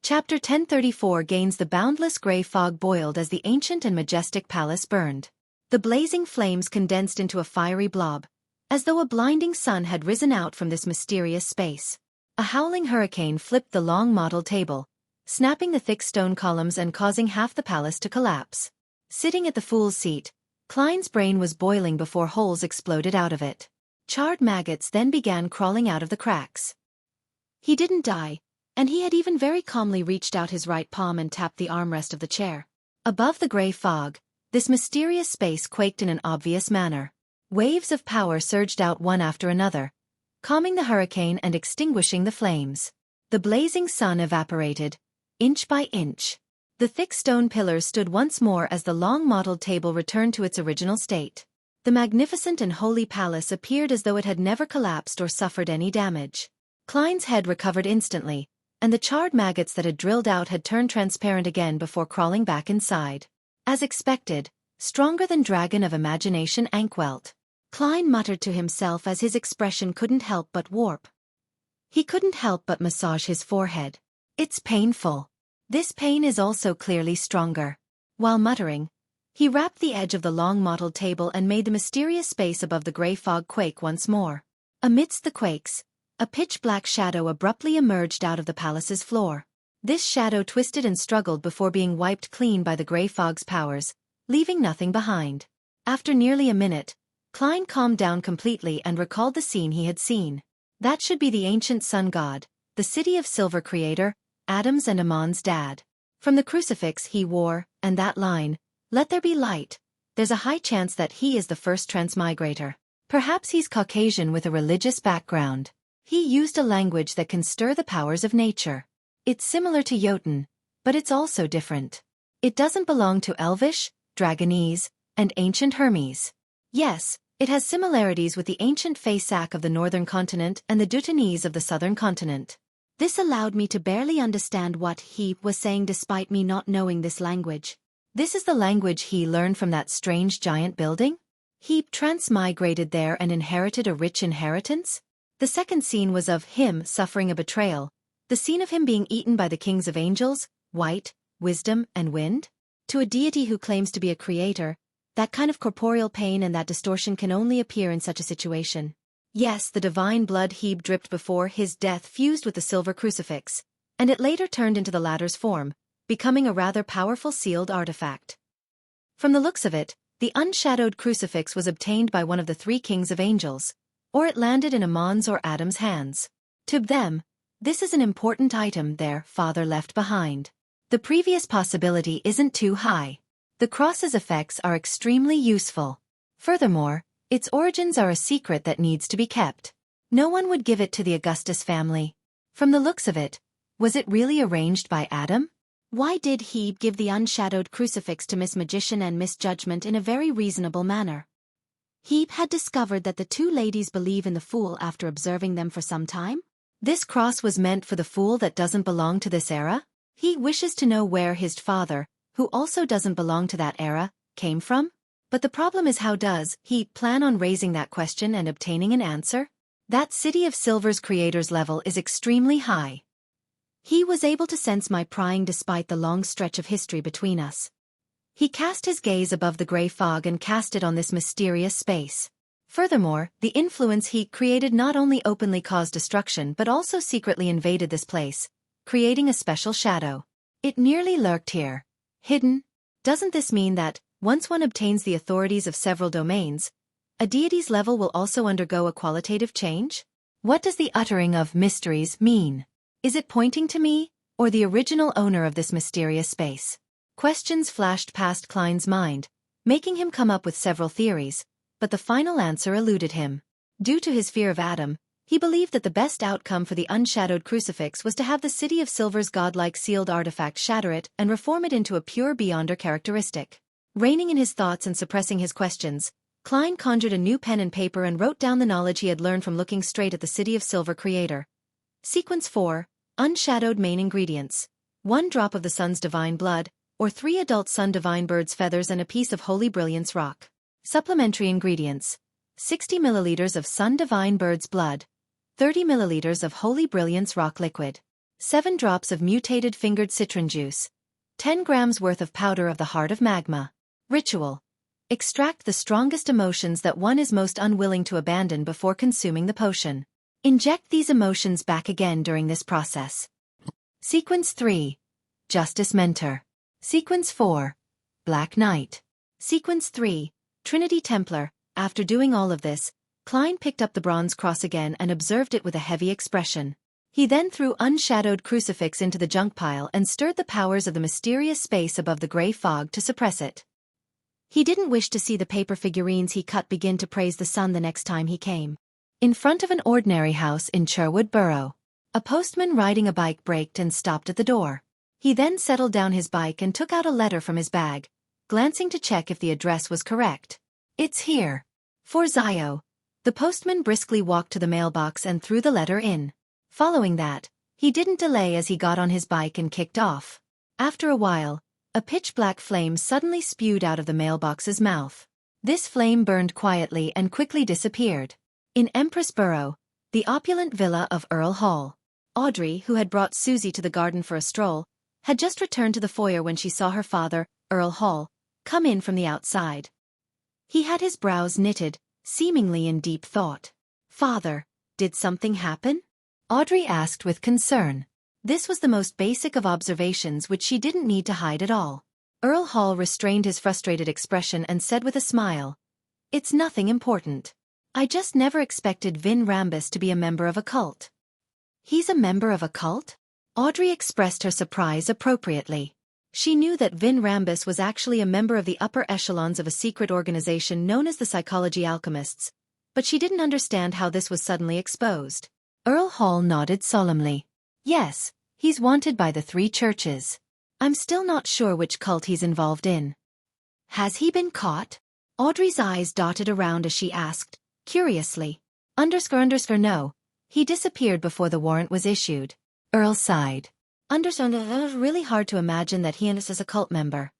Chapter 1034 gains the boundless gray fog boiled as the ancient and majestic palace burned. The blazing flames condensed into a fiery blob, as though a blinding sun had risen out from this mysterious space. A howling hurricane flipped the long model table, snapping the thick stone columns and causing half the palace to collapse. Sitting at the fool's seat, Klein's brain was boiling before holes exploded out of it. Charred maggots then began crawling out of the cracks. He didn't die, and he had even very calmly reached out his right palm and tapped the armrest of the chair. Above the gray fog, this mysterious space quaked in an obvious manner. Waves of power surged out one after another, calming the hurricane and extinguishing the flames. The blazing sun evaporated, inch by inch. The thick stone pillars stood once more as the long-modeled table returned to its original state. The magnificent and holy palace appeared as though it had never collapsed or suffered any damage. Klein's head recovered instantly, and the charred maggots that had drilled out had turned transparent again before crawling back inside. As expected, stronger than dragon of imagination Ankwelt. Klein muttered to himself as his expression couldn't help but warp. He couldn't help but massage his forehead. It's painful. This pain is also clearly stronger. While muttering, he rapped the edge of the long-mottled table and made the mysterious space above the gray fog quake once more. Amidst the quakes, a pitch-black shadow abruptly emerged out of the palace's floor. This shadow twisted and struggled before being wiped clean by the gray fog's powers, leaving nothing behind. After nearly a minute, Klein calmed down completely and recalled the scene he had seen. That should be the ancient sun god, the city of silver creator, Adam's and Amon's dad. From the crucifix he wore, and that line, "Let there be light," there's a high chance that he is the first transmigrator. Perhaps he's Caucasian with a religious background. He used a language that can stir the powers of nature. It's similar to Jotun, but it's also different. It doesn't belong to Elvish, Dragonese, and ancient Hermes. Yes, it has similarities with the ancient Feysak of the northern continent and the Dutanese of the southern continent. This allowed me to barely understand what he was saying despite me not knowing this language. This is the language he learned from that strange giant building? He transmigrated there and inherited a rich inheritance? The second scene was of him suffering a betrayal, the scene of him being eaten by the kings of angels, white, wisdom, and wind. To a deity who claims to be a creator, that kind of corporeal pain and that distortion can only appear in such a situation. Yes, the divine blood he dripped before his death fused with the silver crucifix, and it later turned into the latter's form, becoming a rather powerful sealed artifact. From the looks of it, the unshadowed crucifix was obtained by one of the 3 kings of angels, or it landed in Amon's or Adam's hands. To them, this is an important item their father left behind. The previous possibility isn't too high. The cross's effects are extremely useful. Furthermore, its origins are a secret that needs to be kept. No one would give it to the Augustus family. From the looks of it, was it really arranged by Adam? Why did he give the unshadowed crucifix to Miss Magician and Miss Judgment in a very reasonable manner? He had discovered that the 2 ladies believe in the fool after observing them for some time? This cross was meant for the fool that doesn't belong to this era? He wishes to know where his father, who also doesn't belong to that era, came from? But the problem is, how does he plan on raising that question and obtaining an answer? That City of Silver's creator's level is extremely high. He was able to sense my prying despite the long stretch of history between us. He cast his gaze above the gray fog and cast it on this mysterious space. Furthermore, the influence he created not only openly caused destruction but also secretly invaded this place, creating a special shadow. It nearly lurked here. Hidden. Doesn't this mean that, once one obtains the authorities of several domains, a deity's level will also undergo a qualitative change? What does the uttering of mysteries mean? Is it pointing to me, or the original owner of this mysterious space? Questions flashed past Klein's mind, making him come up with several theories, but the final answer eluded him. Due to his fear of Adam, he believed that the best outcome for the unshadowed crucifix was to have the City of Silver's godlike sealed artifact shatter it and reform it into a pure beyonder characteristic. Reining in his thoughts and suppressing his questions, Klein conjured a new pen and paper and wrote down the knowledge he had learned from looking straight at the City of Silver creator. Sequence 4, Unshadowed Main Ingredients. 1 drop of the sun's divine blood, or 3 adult sun divine bird's feathers and a piece of holy brilliance rock. Supplementary ingredients. 60 milliliters of sun divine bird's blood, 30 milliliters of holy brilliance rock liquid, 7 drops of mutated fingered citron juice, 10 grams worth of powder of the heart of magma. Ritual. Extract the strongest emotions that one is most unwilling to abandon before consuming the potion. Inject these emotions back again during this process. Sequence 3. Justice Mentor. Sequence 4. Black Knight. Sequence 3. Trinity Templar. After doing all of this, Klein picked up the bronze cross again and observed it with a heavy expression. He then threw unshadowed crucifix into the junk pile and stirred the powers of the mysterious space above the gray fog to suppress it. He didn't wish to see the paper figurines he cut begin to praise the sun the next time he came. In front of an ordinary house in Sherwood Borough, a postman riding a bike braked and stopped at the door. He then settled down his bike and took out a letter from his bag, glancing to check if the address was correct. It's here. For Zio. The postman briskly walked to the mailbox and threw the letter in. Following that, he didn't delay as he got on his bike and kicked off. After a while, a pitch-black flame suddenly spewed out of the mailbox's mouth. This flame burned quietly and quickly disappeared. In Empress Borough, the opulent villa of Earl Hall. Audrey, who had brought Susie to the garden for a stroll, had just returned to the foyer when she saw her father, Earl Hall, come in from the outside. He had his brows knitted, seemingly in deep thought. "Father, did something happen?" Audrey asked with concern. This was the most basic of observations which she didn't need to hide at all. Earl Hall restrained his frustrated expression and said with a smile, "It's nothing important. I just never expected Vin Rambus to be a member of a cult." "He's a member of a cult?" Audrey expressed her surprise appropriately. She knew that Vin Rambus was actually a member of the upper echelons of a secret organization known as the Psychology Alchemists, but she didn't understand how this was suddenly exposed. Earl Hall nodded solemnly. "Yes, he's wanted by the 3 churches. I'm still not sure which cult he's involved in." "Has he been caught?" Audrey's eyes dotted around as she asked, curiously. No. He disappeared before the warrant was issued." Earl sighed. It was really hard to imagine that he is a cult member.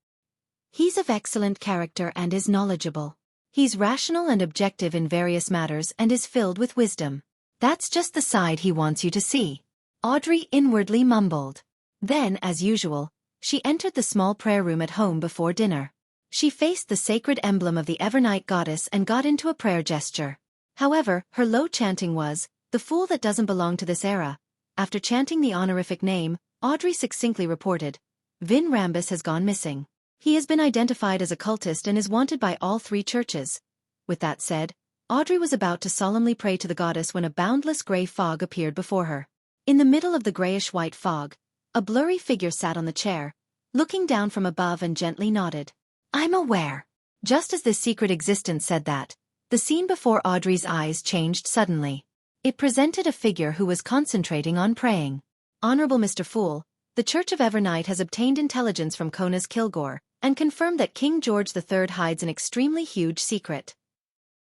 "He's of excellent character and is knowledgeable. He's rational and objective in various matters and is filled with wisdom. That's just the side he wants you to see." Audrey inwardly mumbled. Then, as usual, she entered the small prayer room at home before dinner. She faced the sacred emblem of the Evernight goddess and got into a prayer gesture. However, her low chanting was, "The fool that doesn't belong to this era." After chanting the honorific name, Audrey succinctly reported, "Vin Rambus has gone missing. He has been identified as a cultist and is wanted by all 3 churches." With that said, Audrey was about to solemnly pray to the goddess when a boundless gray fog appeared before her. In the middle of the grayish-white fog, a blurry figure sat on the chair, looking down from above and gently nodded. "I'm aware." Just as this secret existence said that, the scene before Audrey's eyes changed suddenly. It presented a figure who was concentrating on praying. "Honorable Mr. Fool, the Church of Evernight has obtained intelligence from Kona's Kilgore, and confirmed that King George III hides an extremely huge secret.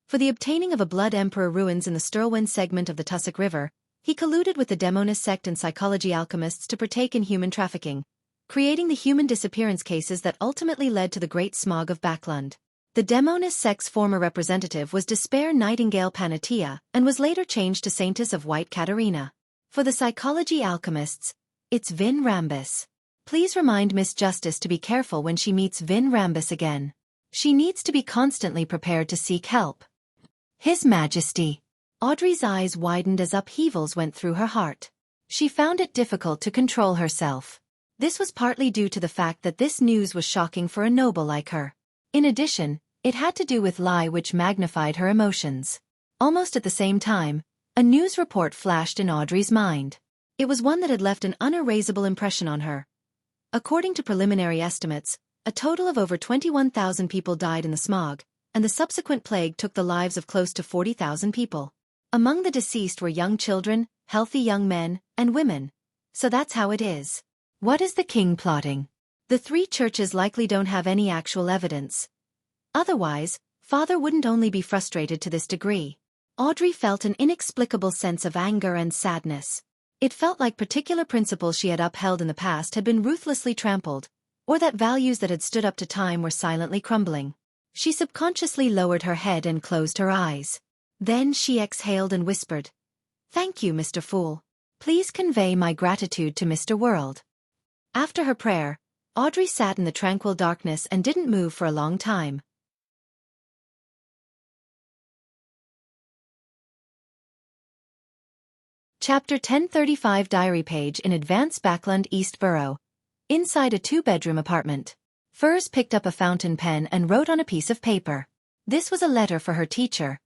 For the obtaining of a Blood Emperor ruins in the Stirlwind segment of the Tussock River, he colluded with the Demonist sect and Psychology Alchemists to partake in human trafficking, creating the human disappearance cases that ultimately led to the Great Smog of Backlund. The Demonis sex former representative was Despair Nightingale Panatia and was later changed to Saintess of White Katerina. For the psychology alchemists, it's Vin Rambus. Please remind Miss Justice to be careful when she meets Vin Rambus again. She needs to be constantly prepared to seek help. His Majesty. Audrey's eyes widened as upheavals went through her heart. She found it difficult to control herself. This was partly due to the fact that this news was shocking for a noble like her. In addition, it had to do with lie which magnified her emotions. Almost at the same time, a news report flashed in Audrey's mind. It was one that had left an unerasable impression on her. According to preliminary estimates, a total of over 21,000 people died in the smog, and the subsequent plague took the lives of close to 40,000 people. Among the deceased were young children, healthy young men, and women. So that's how it is. What is the king plotting? The three churches likely don't have any actual evidence. Otherwise, Father wouldn't only be frustrated to this degree. Audrey felt an inexplicable sense of anger and sadness. It felt like particular principles she had upheld in the past had been ruthlessly trampled, or that values that had stood up to time were silently crumbling. She subconsciously lowered her head and closed her eyes. Then she exhaled and whispered, "Thank you, Mr. Fool. Please convey my gratitude to Mr. World." After her prayer, Audrey sat in the tranquil darkness and didn't move for a long time. Chapter 1035 Diary page in Advanced Backland East Borough. Inside a two-bedroom apartment. Furs picked up a fountain pen and wrote on a piece of paper. This was a letter for her teacher,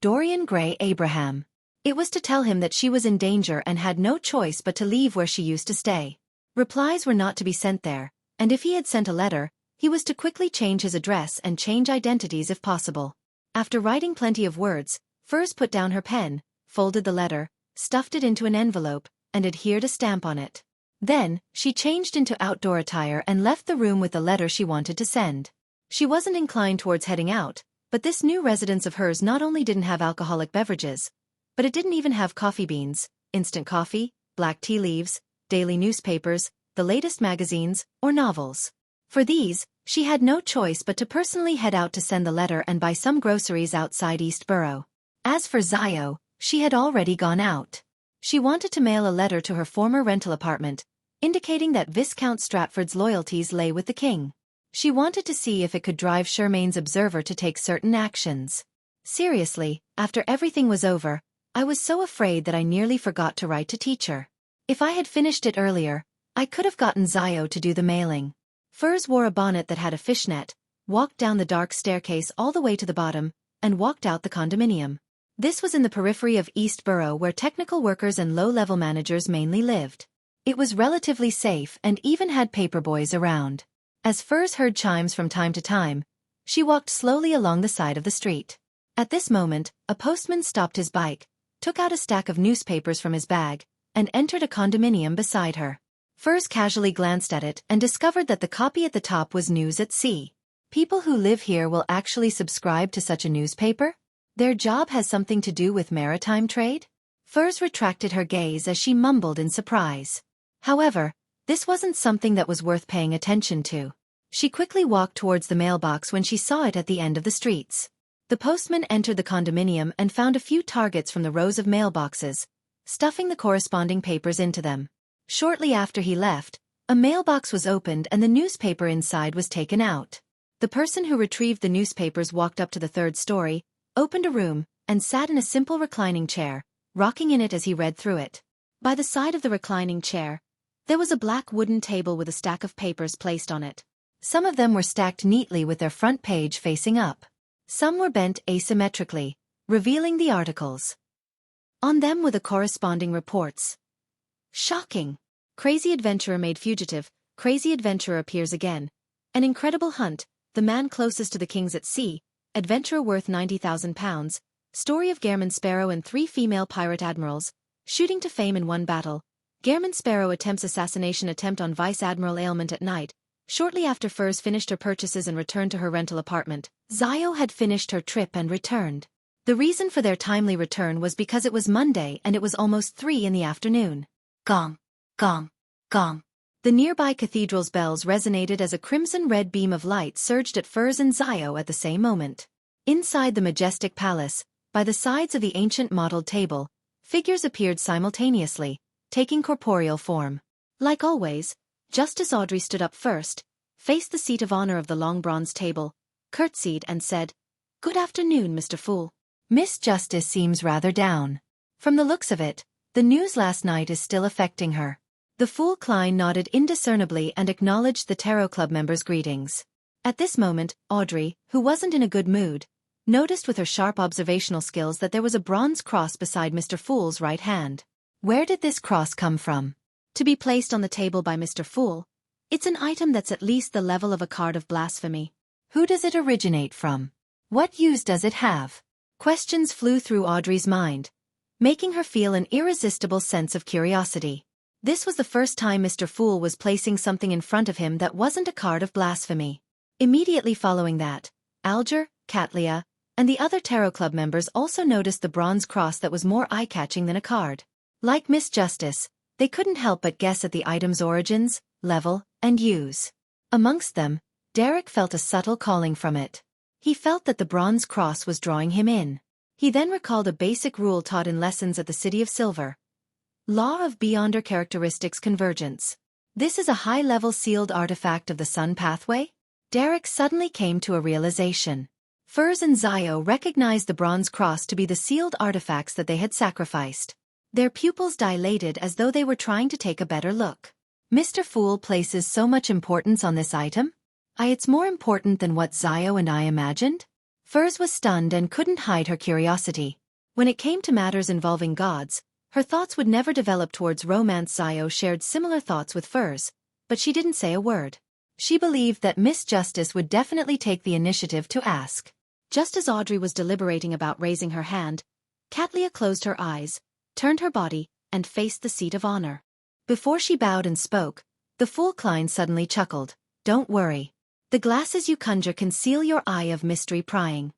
Dorian Gray Abraham. It was to tell him that she was in danger and had no choice but to leave where she used to stay. Replies were not to be sent there, and if he had sent a letter, he was to quickly change his address and change identities if possible. After writing plenty of words, Furs put down her pen, folded the letter, stuffed it into an envelope, and adhered a stamp on it. Then, she changed into outdoor attire and left the room with the letter she wanted to send. She wasn't inclined towards heading out, but this new residence of hers not only didn't have alcoholic beverages, but it didn't even have coffee beans, instant coffee, black tea leaves, daily newspapers, the latest magazines, or novels. For these, she had no choice but to personally head out to send the letter and buy some groceries outside East Borough. As for Zio, she had already gone out. She wanted to mail a letter to her former rental apartment, indicating that Viscount Stratford's loyalties lay with the king. She wanted to see if it could drive Charmaine's observer to take certain actions. Seriously, after everything was over, I was so afraid that I nearly forgot to write to teacher. If I had finished it earlier, I could have gotten Zio to do the mailing. Furs wore a bonnet that had a fishnet, walked down the dark staircase all the way to the bottom, and walked out the condominium. This was in the periphery of East Borough where technical workers and low-level managers mainly lived. It was relatively safe and even had paperboys around. As Furs heard chimes from time to time, she walked slowly along the side of the street. At this moment, a postman stopped his bike, took out a stack of newspapers from his bag, and entered a condominium beside her. Furs casually glanced at it and discovered that the copy at the top was News at Sea. People who live here will actually subscribe to such a newspaper? Their job has something to do with maritime trade? Furs retracted her gaze as she mumbled in surprise. However, this wasn't something that was worth paying attention to. She quickly walked towards the mailbox when she saw it at the end of the streets. The postman entered the condominium and found a few targets from the rows of mailboxes, stuffing the corresponding papers into them. Shortly after he left, a mailbox was opened and the newspaper inside was taken out. The person who retrieved the newspapers walked up to the third story, opened a room, and sat in a simple reclining chair, rocking in it as he read through it. By the side of the reclining chair, there was a black wooden table with a stack of papers placed on it. Some of them were stacked neatly with their front page facing up. Some were bent asymmetrically, revealing the articles. On them were the corresponding reports. Shocking! Crazy adventurer made fugitive, crazy adventurer appears again. An incredible hunt, the man closest to the kings at sea, adventurer worth £90,000, story of Gairman Sparrow and 3 female pirate admirals, shooting to fame in one battle. Gairman Sparrow attempts assassination attempt on Vice Admiral Ailment at night. Shortly after Furs finished her purchases and returned to her rental apartment, Zio had finished her trip and returned. The reason for their timely return was because it was Monday and it was almost 3 in the afternoon. Gong, gong, gong. The nearby cathedral's bells resonated as a crimson-red beam of light surged at Furs and Zio at the same moment. Inside the majestic palace, by the sides of the ancient mottled table, figures appeared simultaneously, taking corporeal form. Like always, Justice Audrey stood up first, faced the seat of honor of the long bronze table, curtsied and said, "Good afternoon, Mr. Fool." Miss Justice seems rather down. From the looks of it, the news last night is still affecting her. The Fool Klein nodded indiscernibly and acknowledged the Tarot Club members' greetings. At this moment, Audrey, who wasn't in a good mood, noticed with her sharp observational skills that there was a bronze cross beside Mr. Fool's right hand. Where did this cross come from? To be placed on the table by Mr. Fool, it's an item that's at least the level of a card of blasphemy. Who does it originate from? What use does it have? Questions flew through Audrey's mind, making her feel an irresistible sense of curiosity. This was the first time Mr. Fool was placing something in front of him that wasn't a card of blasphemy. Immediately following that, Alger, Katlia, and the other Tarot Club members also noticed the bronze cross that was more eye-catching than a card. Like Miss Justice, they couldn't help but guess at the item's origins, level, and use. Amongst them, Derek felt a subtle calling from it. He felt that the bronze cross was drawing him in. He then recalled a basic rule taught in lessons at the City of Silver. Law of Beyonder Characteristics Convergence. This is a high-level sealed artifact of the Sun Pathway? Derek suddenly came to a realization. Furs and Zio recognized the bronze cross to be the sealed artifacts that they had sacrificed. Their pupils dilated as though they were trying to take a better look. Mr. Fool places so much importance on this item? It's more important than what Zio and I imagined? Furs was stunned and couldn't hide her curiosity. When it came to matters involving gods, her thoughts would never develop towards romance. Zio shared similar thoughts with Furs, but she didn't say a word. She believed that Miss Justice would definitely take the initiative to ask. Just as Audrey was deliberating about raising her hand, Katlia closed her eyes, turned her body, and faced the seat of honor. Before she bowed and spoke, the Fool Klein suddenly chuckled. "Don't worry. The glasses you conjure conceal your eye of mystery prying."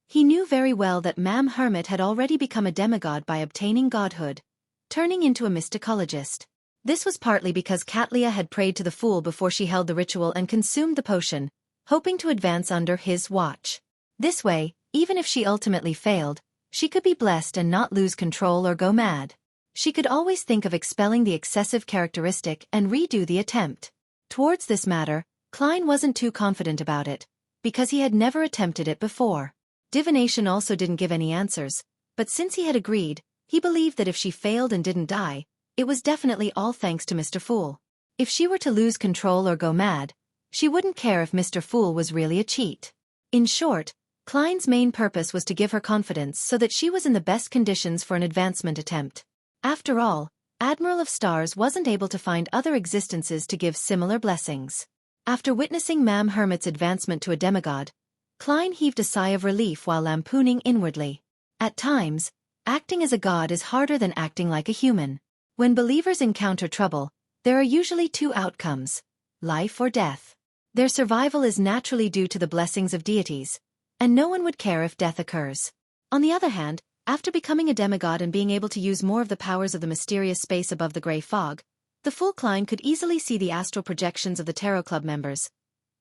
He knew very well that Mam Hermit had already become a demigod by obtaining godhood, turning into a mysticologist. This was partly because Katlia had prayed to the Fool before she held the ritual and consumed the potion, hoping to advance under his watch. This way, even if she ultimately failed, she could be blessed and not lose control or go mad. She could always think of expelling the excessive characteristic and redo the attempt. Towards this matter, Klein wasn't too confident about it, because he had never attempted it before. Divination also didn't give any answers, but since he had agreed, he believed that if she failed and didn't die, it was definitely all thanks to Mr. Fool. If she were to lose control or go mad, she wouldn't care if Mr. Fool was really a cheat. In short, Klein's main purpose was to give her confidence so that she was in the best conditions for an advancement attempt. After all, Admiral of Stars wasn't able to find other existences to give similar blessings. After witnessing Mam Hermit's advancement to a demigod, Klein heaved a sigh of relief while lampooning inwardly. At times, acting as a god is harder than acting like a human. When believers encounter trouble, there are usually two outcomes: life or death. Their survival is naturally due to the blessings of deities, and no one would care if death occurs. On the other hand, after becoming a demigod and being able to use more of the powers of the mysterious space above the gray fog, the Fool Klein could easily see the astral projections of the Tarot Club members,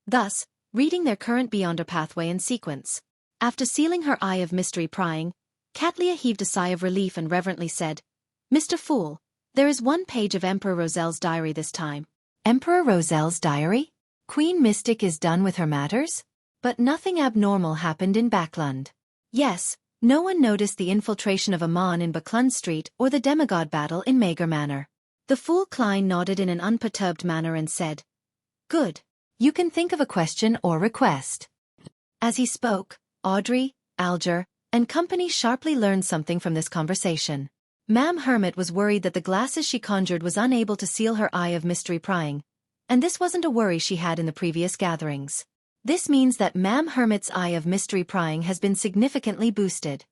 thus reading their current Beyonder pathway in sequence. After sealing her eye of mystery prying, Katlia heaved a sigh of relief and reverently said, "Mr. Fool, there is one page of Emperor Roselle's diary this time." Emperor Roselle's diary? Queen Mystic is done with her matters? But nothing abnormal happened in Backlund. Yes, no one noticed the infiltration of Amon in Backlund Street or the demigod battle in Mager Manor. The Fool Klein nodded in an unperturbed manner and said, "Good. You can think of a question or request." As he spoke, Audrey, Alger, and company sharply learned something from this conversation. Mam Hermit was worried that the glasses she conjured was unable to seal her eye of mystery prying, and this wasn't a worry she had in the previous gatherings. This means that Mam Hermit's eye of mystery prying has been significantly boosted.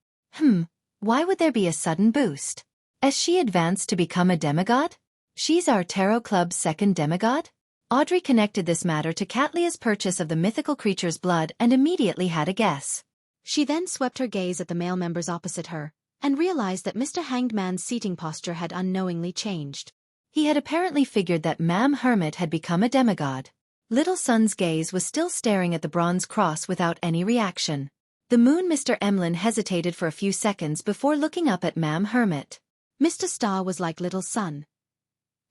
Why would there be a sudden boost? As she advanced to become a demigod? She's our Tarot Club's second demigod? Audrey connected this matter to Katlia's purchase of the mythical creature's blood and immediately had a guess. She then swept her gaze at the male members opposite her, and realized that Mr. Hanged Man's seating posture had unknowingly changed. He had apparently figured that Ma'am Hermit had become a demigod. Little Sun's gaze was still staring at the bronze cross without any reaction. The moon Mr. Emlyn hesitated for a few seconds before looking up at Ma'am Hermit. Mr. Star was like Little Sun,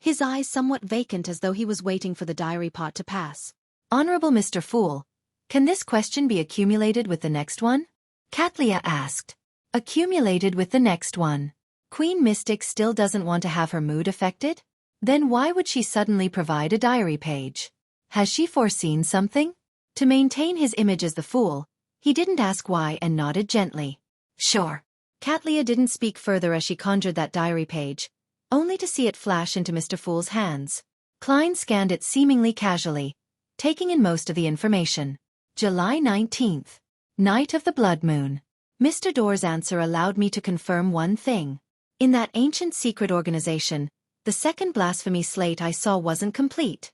his eyes somewhat vacant as though he was waiting for the diary pot to pass. Honorable Mr. Fool, can this question be accumulated with the next one? Cattleya asked. Accumulated with the next one. Queen Mystic still doesn't want to have her mood affected? Then why would she suddenly provide a diary page? Has she foreseen something? To maintain his image as the fool, he didn't ask why and nodded gently. Sure. Cattleya didn't speak further as she conjured that diary page, only to see it flash into Mr. Fool's hands. Klein scanned it seemingly casually, taking in most of the information. July 19th. Night of the Blood Moon. Mr. Door's answer allowed me to confirm one thing. In that ancient secret organization, the second blasphemy slate I saw wasn't complete.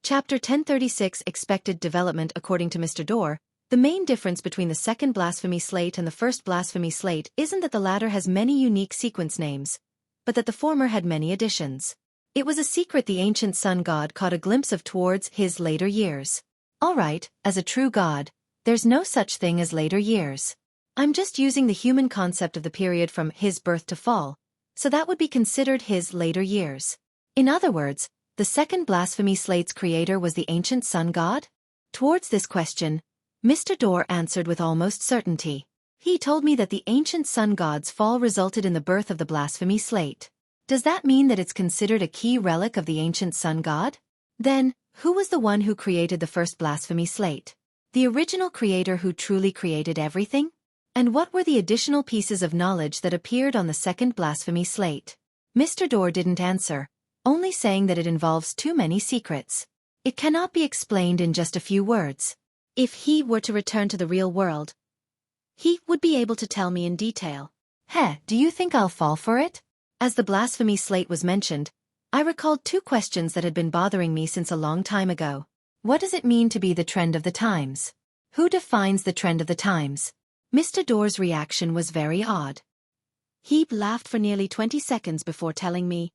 Chapter 1036 Expected Development. According to Mr. Door, the main difference between the second blasphemy slate and the first blasphemy slate isn't that the latter has many unique sequence names, but that the former had many additions. It was a secret the ancient sun god caught a glimpse of towards his later years. Alright, as a true god, there's no such thing as later years. I'm just using the human concept of the period from his birth to fall, so that would be considered his later years. In other words, the second blasphemy slate's creator was the ancient sun god? Towards this question, Mr. Door answered with almost certainty. He told me that the ancient sun god's fall resulted in the birth of the blasphemy slate. Does that mean that it's considered a key relic of the ancient sun god? Then, who was the one who created the first blasphemy slate? The original creator who truly created everything? And what were the additional pieces of knowledge that appeared on the second blasphemy slate? Mr. Door didn't answer, only saying that it involves too many secrets. It cannot be explained in just a few words. If he were to return to the real world, he would be able to tell me in detail. Do you think I'll fall for it? As the blasphemy slate was mentioned, I recalled two questions that had been bothering me since a long time ago. What does it mean to be the trend of the times? Who defines the trend of the times? Mr. Door's reaction was very odd. He laughed for nearly 20 seconds before telling me,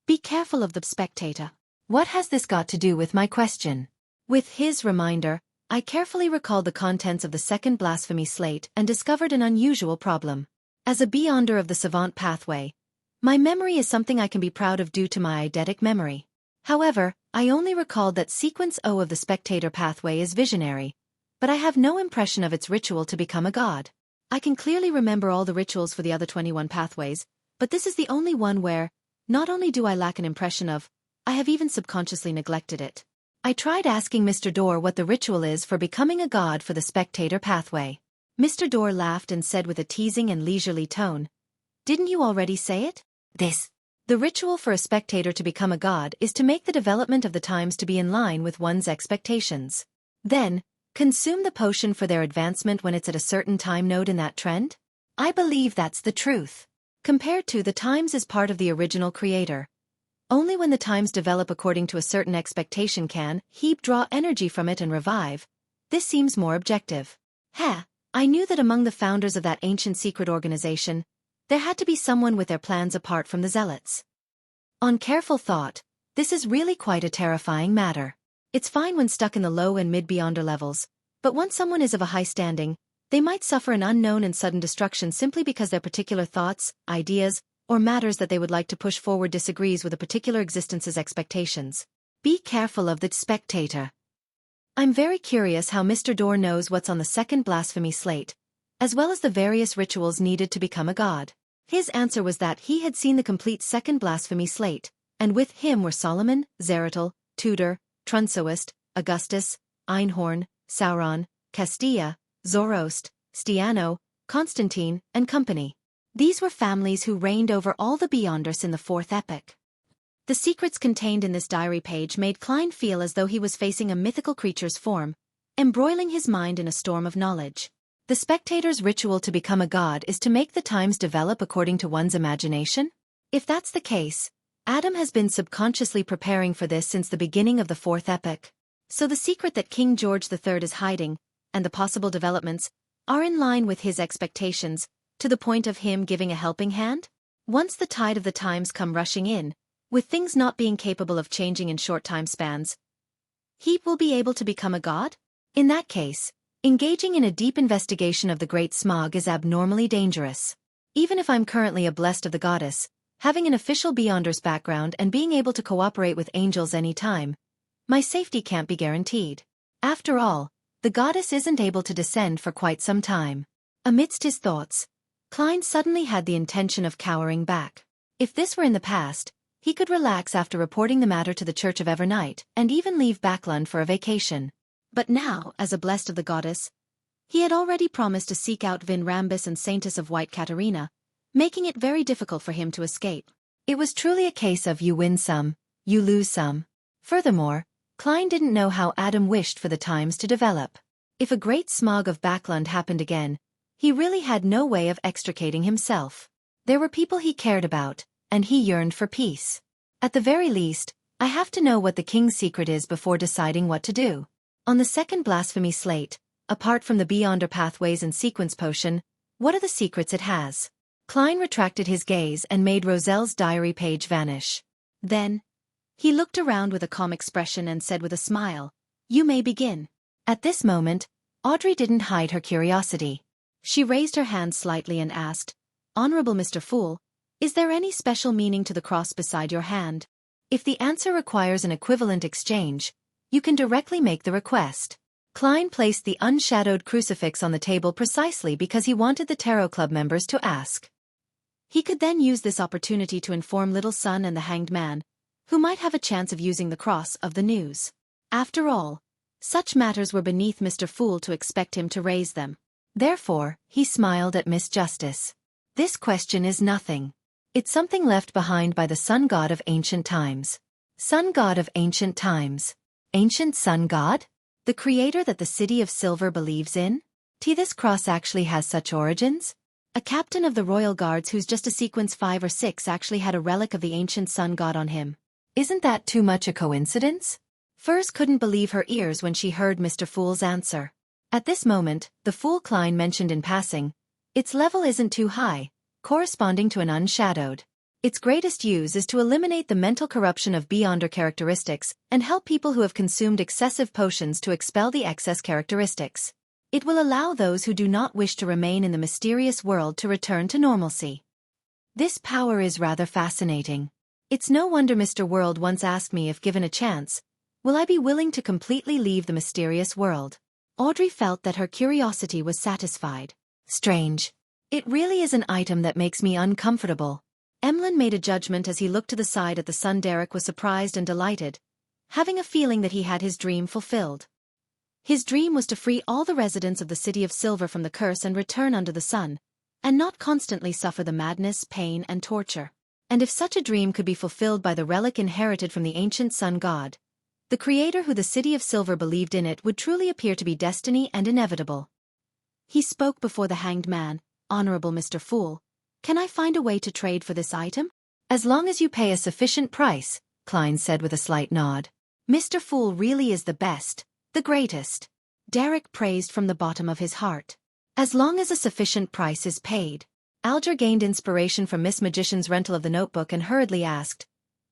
"Be careful of the spectator." What has this got to do with my question? With his reminder, I carefully recalled the contents of the second blasphemy slate and discovered an unusual problem. As a beyonder of the savant pathway, my memory is something I can be proud of due to my eidetic memory. However, I only recalled that sequence O of the spectator pathway is visionary, but I have no impression of its ritual to become a god. I can clearly remember all the rituals for the other 21 pathways, but this is the only one where, not only do I lack an impression of, I have even subconsciously neglected it. I tried asking Mr. Door what the ritual is for becoming a god for the spectator pathway. Mr. Door laughed and said with a teasing and leisurely tone, "Didn't you already say it? The ritual for a spectator to become a god is to make the development of the times to be in line with one's expectations. Then, consume the potion for their advancement when it's at a certain time node in that trend? I believe that's the truth. Compared to the times as part of the original creator. Only when the times develop according to a certain expectation can he draw energy from it and revive. This seems more objective. I knew that among the founders of that ancient secret organization, there had to be someone with their plans apart from the zealots. On careful thought, this is really quite a terrifying matter. It's fine when stuck in the low and mid-beyonder levels, but once someone is of a high standing, they might suffer an unknown and sudden destruction simply because their particular thoughts, ideas, or matters that they would like to push forward disagrees with a particular existence's expectations. Be careful of the spectator. I'm very curious how Mr. Door knows what's on the second blasphemy slate, as well as the various rituals needed to become a god. His answer was that he had seen the complete second blasphemy slate, and with him were Solomon, Zeratul, Tudor, Trunsoest, Augustus, Einhorn, Sauron, Castilla, Zoroast, Stiano, Constantine, and company. These were families who reigned over all the Beyonders in the fourth epoch. The secrets contained in this diary page made Klein feel as though he was facing a mythical creature's form, embroiling his mind in a storm of knowledge. The spectator's ritual to become a god is to make the times develop according to one's imagination? If that's the case, Adam has been subconsciously preparing for this since the beginning of the fourth epoch. So the secret that King George III is hiding, and the possible developments, are in line with his expectations, to the point of him giving a helping hand? Once the tide of the times come rushing in, with things not being capable of changing in short time spans, he will be able to become a god? In that case, engaging in a deep investigation of the Great Smog is abnormally dangerous. Even if I'm currently a blessed of the goddess, having an official Beyonders background and being able to cooperate with angels any time, my safety can't be guaranteed. After all, the goddess isn't able to descend for quite some time. Amidst his thoughts, Klein suddenly had the intention of cowering back. If this were in the past, he could relax after reporting the matter to the Church of Evernight and even leave Backlund for a vacation. But now, as a blessed of the goddess, he had already promised to seek out Vin Rambus and Saintess of White Katarina, making it very difficult for him to escape. It was truly a case of you win some, you lose some. Furthermore, Klein didn't know how Adam wished for the times to develop. If a great smog of Backlund happened again, he really had no way of extricating himself. There were people he cared about, and he yearned for peace. At the very least, I have to know what the king's secret is before deciding what to do. On the second blasphemy slate, apart from the Beyonder Pathways and Sequence Potion, what are the secrets it has? Klein retracted his gaze and made Roselle's diary page vanish. Then, he looked around with a calm expression and said with a smile, "You may begin." At this moment, Audrey didn't hide her curiosity. She raised her hand slightly and asked, "Honorable Mr. Fool, is there any special meaning to the cross beside your hand? If the answer requires an equivalent exchange, you can directly make the request." Klein placed the unshadowed crucifix on the table precisely because he wanted the Tarot Club members to ask. He could then use this opportunity to inform Little Sun and the Hanged Man, who might have a chance of using the cross, of the news. After all, such matters were beneath Mr. Fool to expect him to raise them. Therefore, he smiled at Miss Justice. "This question is nothing. It's something left behind by the sun god of ancient times." Sun god of ancient times. Ancient sun god? The creator that the City of Silver believes in? This cross actually has such origins? A captain of the Royal Guards who's just a sequence 5 or 6 actually had a relic of the ancient sun god on him. Isn't that too much a coincidence? Furs couldn't believe her ears when she heard Mr. Fool's answer. At this moment, the Fool Klein mentioned in passing, its level isn't too high, corresponding to an unshadowed. Its greatest use is to eliminate the mental corruption of Beyonder characteristics and help people who have consumed excessive potions to expel the excess characteristics. It will allow those who do not wish to remain in the mysterious world to return to normalcy. This power is rather fascinating. It's no wonder Mr. World once asked me if given a chance, will I be willing to completely leave the mysterious world? Audrey felt that her curiosity was satisfied. Strange. It really is an item that makes me uncomfortable. Emlyn made a judgment as he looked to the side at the sun. Derek was surprised and delighted, having a feeling that he had his dream fulfilled. His dream was to free all the residents of the City of Silver from the curse and return under the sun, and not constantly suffer the madness, pain, and torture. And if such a dream could be fulfilled by the relic inherited from the ancient sun god, the creator who the City of Silver believed in, it would truly appear to be destiny and inevitable. He spoke before the Hanged Man. "Honorable Mr. Fool, can I find a way to trade for this item?" "As long as you pay a sufficient price," Klein said with a slight nod. "Mr. Fool really is the best, the greatest," Derek praised from the bottom of his heart. "As long as a sufficient price is paid." Alger gained inspiration from Miss Magician's rental of the notebook and hurriedly asked,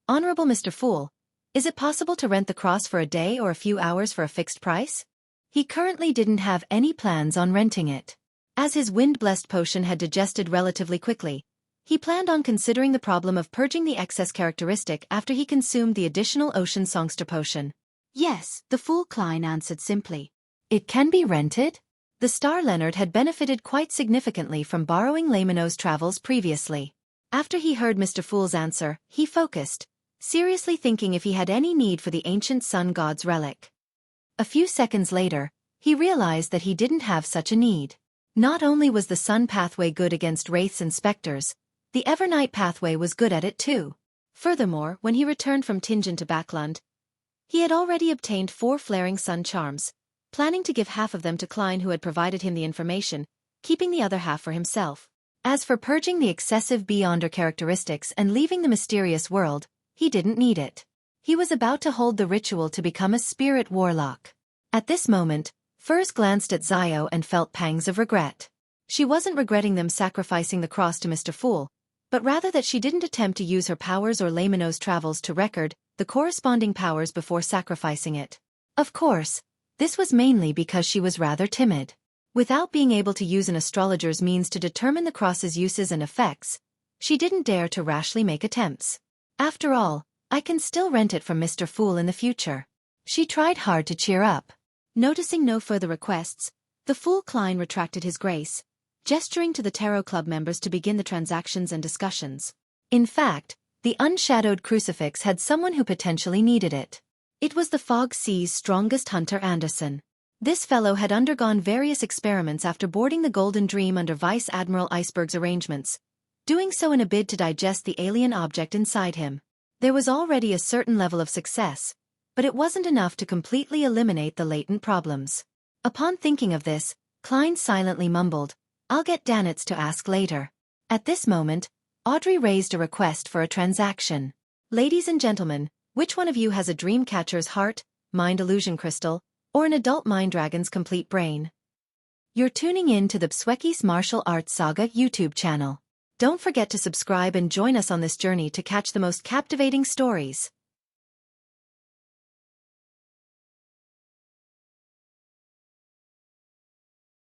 "Honorable Mr. Fool, is it possible to rent the cross for a day or a few hours for a fixed price?" He currently didn't have any plans on renting it. As his wind-blessed potion had digested relatively quickly, he planned on considering the problem of purging the excess characteristic after he consumed the additional Ocean Songster potion. "Yes," the Fool Klein answered simply. "It can be rented?" The Star Leonard had benefited quite significantly from borrowing Lamino's travels previously. After he heard Mr. Fool's answer, he focused, seriously thinking if he had any need for the ancient sun god's relic. A few seconds later, he realized that he didn't have such a need. Not only was the sun pathway good against wraiths and specters, the Evernight pathway was good at it too. Furthermore, when he returned from Tingen to Backlund, he had already obtained 4 flaring sun charms, planning to give half of them to Klein, who had provided him the information, keeping the other half for himself. As for purging the excessive Beyonder characteristics and leaving the mysterious world, he didn't need it. He was about to hold the ritual to become a spirit warlock. At this moment, Furs glanced at Zio and felt pangs of regret. She wasn't regretting them sacrificing the cross to Mr. Fool, but rather that she didn't attempt to use her powers or Lamino's travels to record the corresponding powers before sacrificing it. Of course, this was mainly because she was rather timid. Without being able to use an astrologer's means to determine the cross's uses and effects, she didn't dare to rashly make attempts. After all, I can still rent it from Mr. Fool in the future. She tried hard to cheer up. Noticing no further requests, the Fool Klein retracted his grace, gesturing to the Tarot Club members to begin the transactions and discussions. In fact, the unshadowed crucifix had someone who potentially needed it. It was the Fog Sea's strongest hunter, Anderson. This fellow had undergone various experiments after boarding the Golden Dream under Vice Admiral Iceberg's arrangements, doing so in a bid to digest the alien object inside him. There was already a certain level of success, but it wasn't enough to completely eliminate the latent problems. Upon thinking of this, Klein silently mumbled, "I'll get Danitz to ask later." At this moment, Audrey raised a request for a transaction. "Ladies and gentlemen, which one of you has a Dreamcatcher's heart, mind illusion crystal, or an adult mind dragon's complete brain?" You're tuning in to the Xueqi's Martial Arts Saga YouTube channel. Don't forget to subscribe and join us on this journey to catch the most captivating stories.